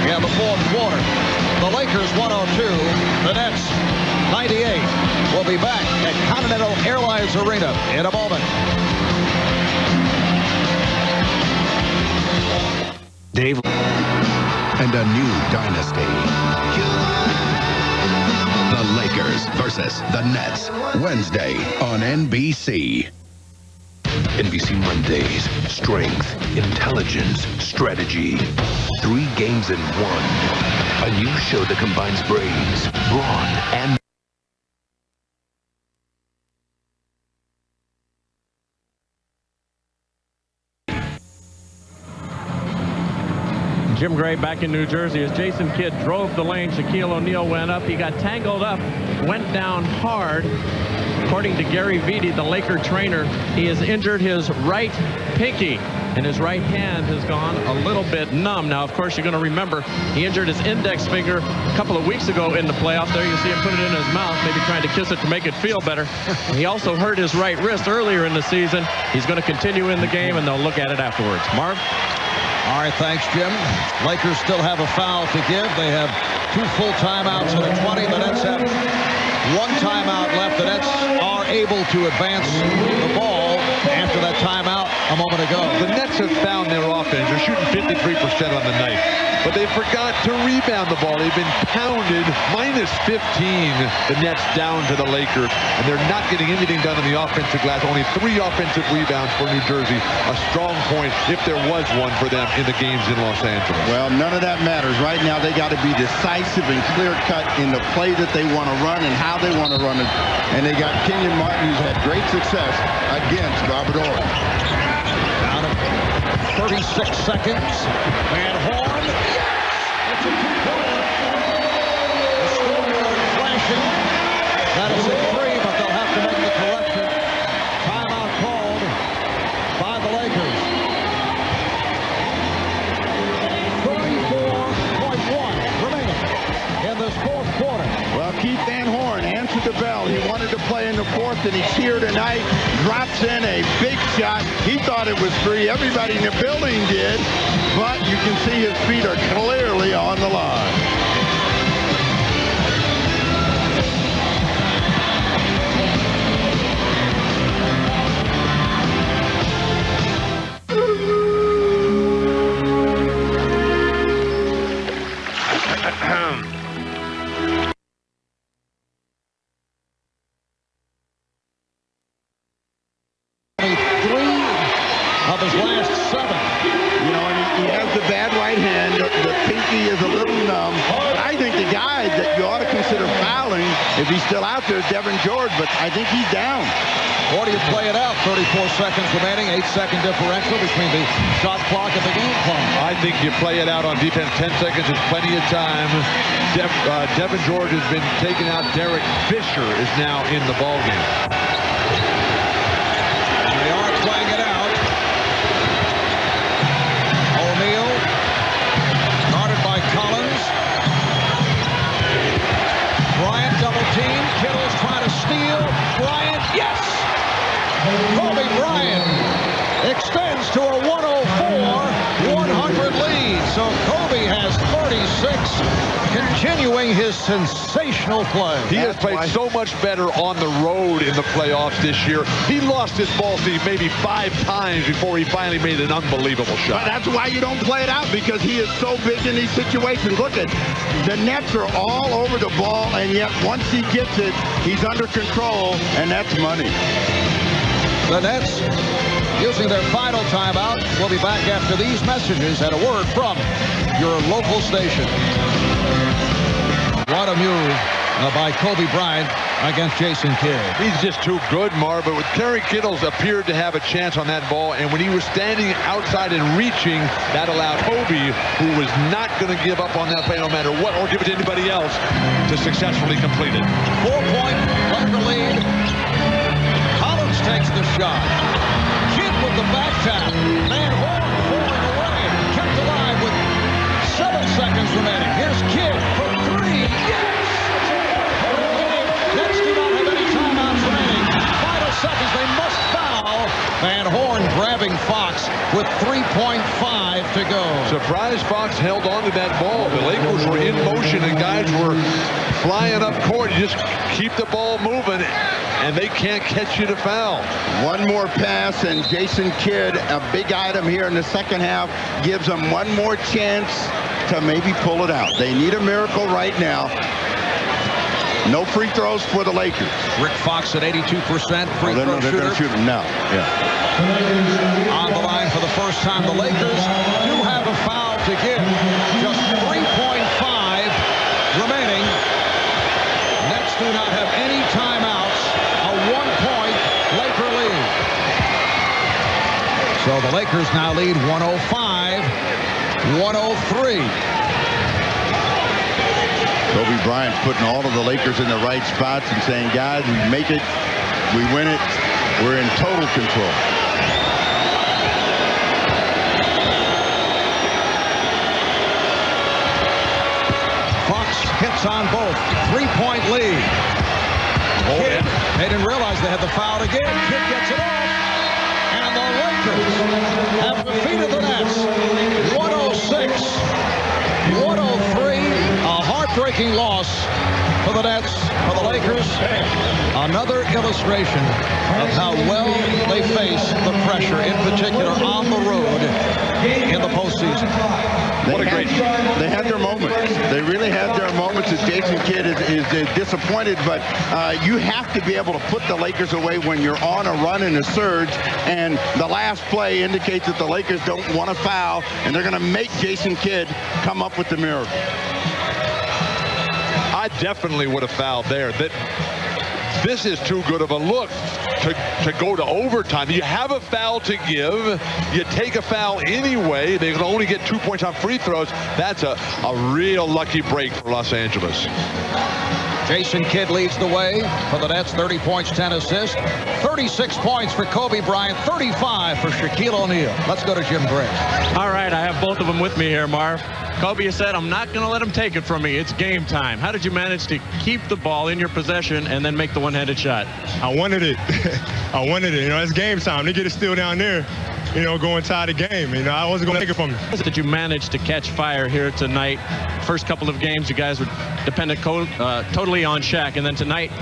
[SPEAKER 2] in the fourth quarter. The Lakers 102, the Nets 98. We'll be back at Continental Airlines Arena in a moment.
[SPEAKER 20] Dave. And a new dynasty. The Lakers versus the Nets. Wednesday on NBC. NBC Mondays. Strength, intelligence, strategy. 3 games in 1. A new show that combines brains, brawn, and...
[SPEAKER 5] Jim Gray back in New Jersey as Jason Kidd drove the lane. Shaquille O'Neal went up. He got tangled up, went down hard. According to Gary Vitti, the Laker trainer, he has injured his right pinky, and his right hand has gone a little bit numb. Now, of course, you're going to remember he injured his index finger a couple of weeks ago in the playoffs. There you see him put it in his mouth, maybe trying to kiss it to make it feel better. He also hurt his right wrist earlier in the season. He's going to continue in the game, and they'll look at it afterwards. Marv?
[SPEAKER 2] All right, thanks, Jim. Lakers still have a foul to give. They have 2 full timeouts and a 20. The Nets have 1 timeout left. The Nets are able to advance the ball after that timeout a moment ago.
[SPEAKER 3] The Nets have found their offense. They're shooting 53% on the night. But they forgot to rebound the ball. They've been pounded. -15, the Nets down to the Lakers. And they're not getting anything done on the offensive glass. Only 3 offensive rebounds for New Jersey. A strong point, if there was one, for them in the games in Los Angeles.
[SPEAKER 1] Well, none of that matters. Right now, they got to be decisive and clear-cut in the play that they want to run and how they want to run it. And they got Kenyon Martin, who's had great success against Robert Horry.
[SPEAKER 2] Down to 36 seconds. Van Horn. Yes! It's a 2-pointer. The scoreboard flashing. That is a 3, but they'll have to make the correction. Timeout called by the Lakers. 34.1 remaining in this fourth quarter.
[SPEAKER 1] Well, Keith Van Horn answered the bell. He wanted to play in the fourth, and he's here tonight. Drops in a big shot. He thought it was free. Everybody in the building did, but you can see his feet are clearly on the line.
[SPEAKER 2] Of his last 7.
[SPEAKER 1] You know, and he has the bad right hand. The pinky is a little numb. But I think the guy that you ought to consider fouling, if he's still out there, is Devin George. But I think he's down.
[SPEAKER 2] Or do you play it out? 34 seconds remaining. 8-second differential between the shot clock and the game clock.
[SPEAKER 3] I think you play it out on defense. 10 seconds is plenty of time. Devin George has been taken out. Derek Fisher is now in the ballgame.
[SPEAKER 2] Kobe Bryant extends to a 104-100 lead. So Kobe has 36, continuing his sensational play.
[SPEAKER 3] He has played so much better on the road in the playoffs this year. He lost his ball seed maybe 5 times before he finally made an unbelievable shot.
[SPEAKER 1] But that's why you don't play it out, because he is so big in these situations. Look at the Nets are all over the ball, and yet once he gets it, he's under control, and that's money.
[SPEAKER 2] The Nets using their final timeout. We'll be back after these messages and a word from your local station. What a move by Kobe Bryant against Jason Kidd.
[SPEAKER 3] He's just too good, Marv. But with Terry Kittles appeared to have a chance on that ball, and when he was standing outside and reaching, that allowed Kobe, who was not going to give up on that play no matter what, or give it to anybody else, to successfully complete it.
[SPEAKER 2] 4-point Laker lead. Collins takes the shot. Kidd with the back tap. Van Horn falling away. Kept alive with 7 seconds remaining. Here's Kidd for 3. Yes! Nets do not have any timeouts remaining. Final seconds, they must foul. Van Horn grabbing Fox with 3.5 to go.
[SPEAKER 3] Surprise Fox held on to that ball. The Lakers were in motion and guys were flying up court. You just keep the ball moving and they can't catch you to foul.
[SPEAKER 1] One more pass, and Jason Kidd, a big item here in the second half, gives them one more chance to maybe pull it out. They need a miracle right now. No free throws for the Lakers.
[SPEAKER 2] Rick Fox at 82% free throw
[SPEAKER 1] they're
[SPEAKER 2] shooter.
[SPEAKER 1] Gonna shoot him now. Yeah.
[SPEAKER 2] On the line for the first time, the Lakers do have a foul to give. Just 3.5 remaining. Nets do not have any timeouts. A 1-point Laker lead. So the Lakers now lead 105-103.
[SPEAKER 1] Kobe Bryant putting all of the Lakers in the right spots and saying, guys, we make it, we win it, we're in total control.
[SPEAKER 2] Fox hits on both. 3-point lead. Kidd, they didn't realize they had the foul again. Kidd gets it off. And the Lakers have defeated the Nets. 106-103. A heartbreaking loss for the Nets, for the Lakers. Another illustration of how well they face the pressure, in particular on the road in the postseason.
[SPEAKER 1] They had their moments. They really had their moments. As Jason Kidd is disappointed, but you have to be able to put the Lakers away when you're on a run and a surge. And the last play indicates that the Lakers don't want to foul, and they're going to make Jason Kidd come up with the miracle.
[SPEAKER 3] I definitely would have fouled there. This is too good of a look to go to overtime. You have a foul to give. You take a foul anyway. They can only get 2 points on free throws. That's a real lucky break for Los Angeles.
[SPEAKER 2] Jason Kidd leads the way for the Nets, 30 points, 10 assists. 36 points for Kobe Bryant, 35 for Shaquille O'Neal. Let's go to Jim Gray.
[SPEAKER 5] All right, I have both of them with me here, Marv. Kobe said, I'm not going to let him take it from me. It's game time. How did you manage to keep the ball in your possession and then make the one-handed shot?
[SPEAKER 11] I wanted it. I wanted it. You know, it's game time. They get it still down there, you know, going tie the game. You know, I wasn't going to take it from them.
[SPEAKER 5] Did you manage to catch fire here tonight? First couple of games, you guys were dependent totally on SHAQ, and then tonight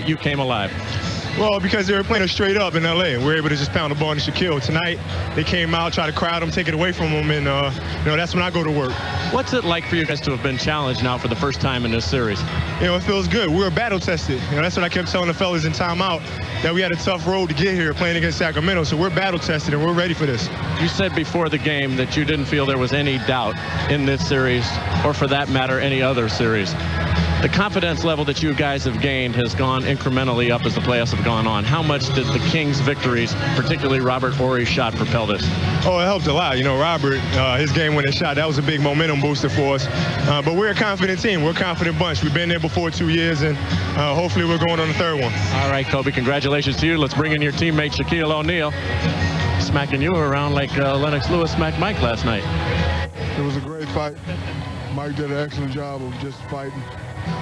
[SPEAKER 5] you came alive.
[SPEAKER 11] Well, because they were playing it straight up in L.A. We were able to just pound the ball into Shaquille. Tonight, they came out, tried to crowd him, take it away from him, and, you know, that's when I go to work.
[SPEAKER 5] What's it like for you guys to have been challenged now for the first time in this series?
[SPEAKER 11] You know, it feels good. We were battle-tested. You know, that's what I kept telling the fellas in timeout, that we had a tough road to get here playing against Sacramento, so we're battle-tested, and we're ready for this.
[SPEAKER 5] You said before the game that you didn't feel there was any doubt in this series, or for that matter, any other series. The confidence level that you guys have gained has gone incrementally up as the playoffs have gone on. How much did the Kings' victories, particularly Robert Horry's shot, propel this?
[SPEAKER 11] Oh, it helped a lot. You know, Robert, his game-winning shot, that was a big momentum booster for us. But we're a confident team. We're a confident bunch. We've been there before 2 years, and hopefully we're going on the third one.
[SPEAKER 5] All right, Kobe, congratulations to you. Let's bring in your teammate, Shaquille O'Neal. Smacking you around like Lennox Lewis smacked Mike last night.
[SPEAKER 12] It was a great fight. Mike did an excellent job of just fighting.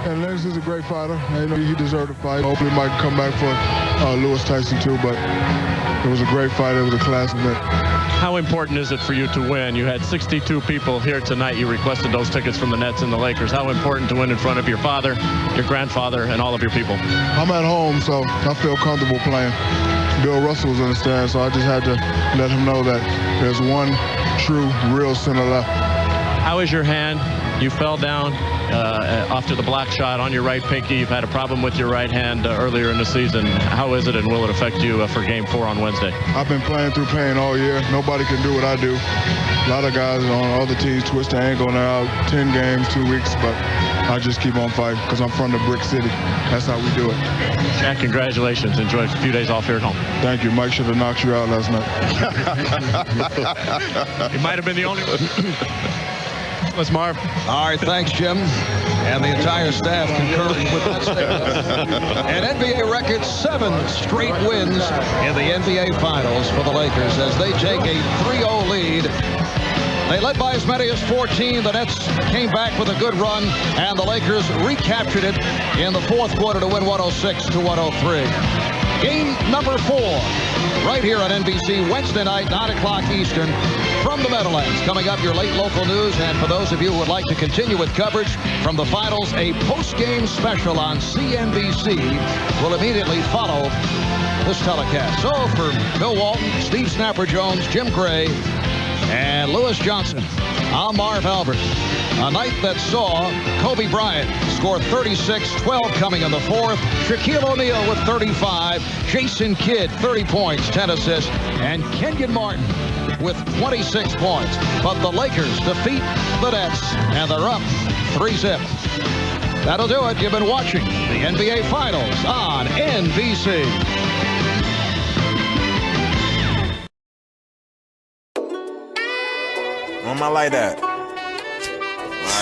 [SPEAKER 12] And Lennox is a great fighter. You know, he deserved to fight. Hopefully Mike can come back for Lewis Tyson too, but it was a great fight. It was a class event.
[SPEAKER 5] How important is it for you to win? You had 62 people here tonight. You requested those tickets from the Nets and the Lakers. How important to win in front of your father, your grandfather, and all of your people?
[SPEAKER 12] I'm at home, so I feel comfortable playing. Bill Russell was in the stand, so I just had to let him know that there's one true, real center left.
[SPEAKER 5] How is your hand? You fell down after the block shot on your right pinky. You've had a problem with your right hand earlier in the season. How is it, and will it affect you for Game 4 on Wednesday?
[SPEAKER 12] I've been playing through pain all year. Nobody can do what I do. A lot of guys on other teams twist their ankle and they're out 10 games, 2 weeks, but I just keep on fighting because I'm from the Brick City. That's how we do it.
[SPEAKER 5] Jack, congratulations. Enjoy a few days off here at home.
[SPEAKER 12] Thank you. Mike should have knocked you out last night.
[SPEAKER 5] He might have been the only one. Let's Marv.
[SPEAKER 2] All right, thanks, Jim. And the entire staff concurs with that statement. An NBA record 7 straight wins in the NBA Finals for the Lakers as they take a 3-0 lead. They led by as many as 14. The Nets came back with a good run, and the Lakers recaptured it in the fourth quarter to win 106-103. Game number 4, right here on NBC, Wednesday night, 9 o'clock Eastern, from the Meadowlands. Coming up, your late local news, and for those of you who would like to continue with coverage from the finals, a post-game special on CNBC will immediately follow this telecast. So for Bill Walton, Steve Snapper Jones, Jim Gray, and Lewis Johnson, I'm Marv Albert. A night that saw Kobe Bryant score 36, 12 coming in the fourth. Shaquille O'Neal with 35. Jason Kidd, 30 points, 10 assists. And Kenyon Martin with 26 points. But the Lakers defeat the Nets, and they're up 3-0. That'll do it. You've been watching the NBA Finals on NBC.
[SPEAKER 10] On my like that.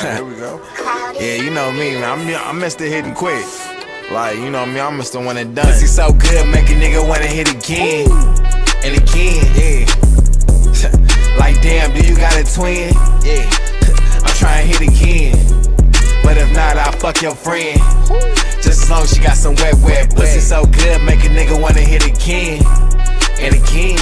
[SPEAKER 10] Alright, here we go. Yeah, you know me, man. I'm Mr. Hitting Quick. Like, you know me, I'm Mr. One and Done. Pussy so good, make a nigga wanna hit again. And again, yeah. Like, damn, do you got a twin? Yeah. I'm trying to hit again. But if not, I'll fuck your friend. Just as long as she got some wet. Pussy so good, make a nigga wanna hit again. And again.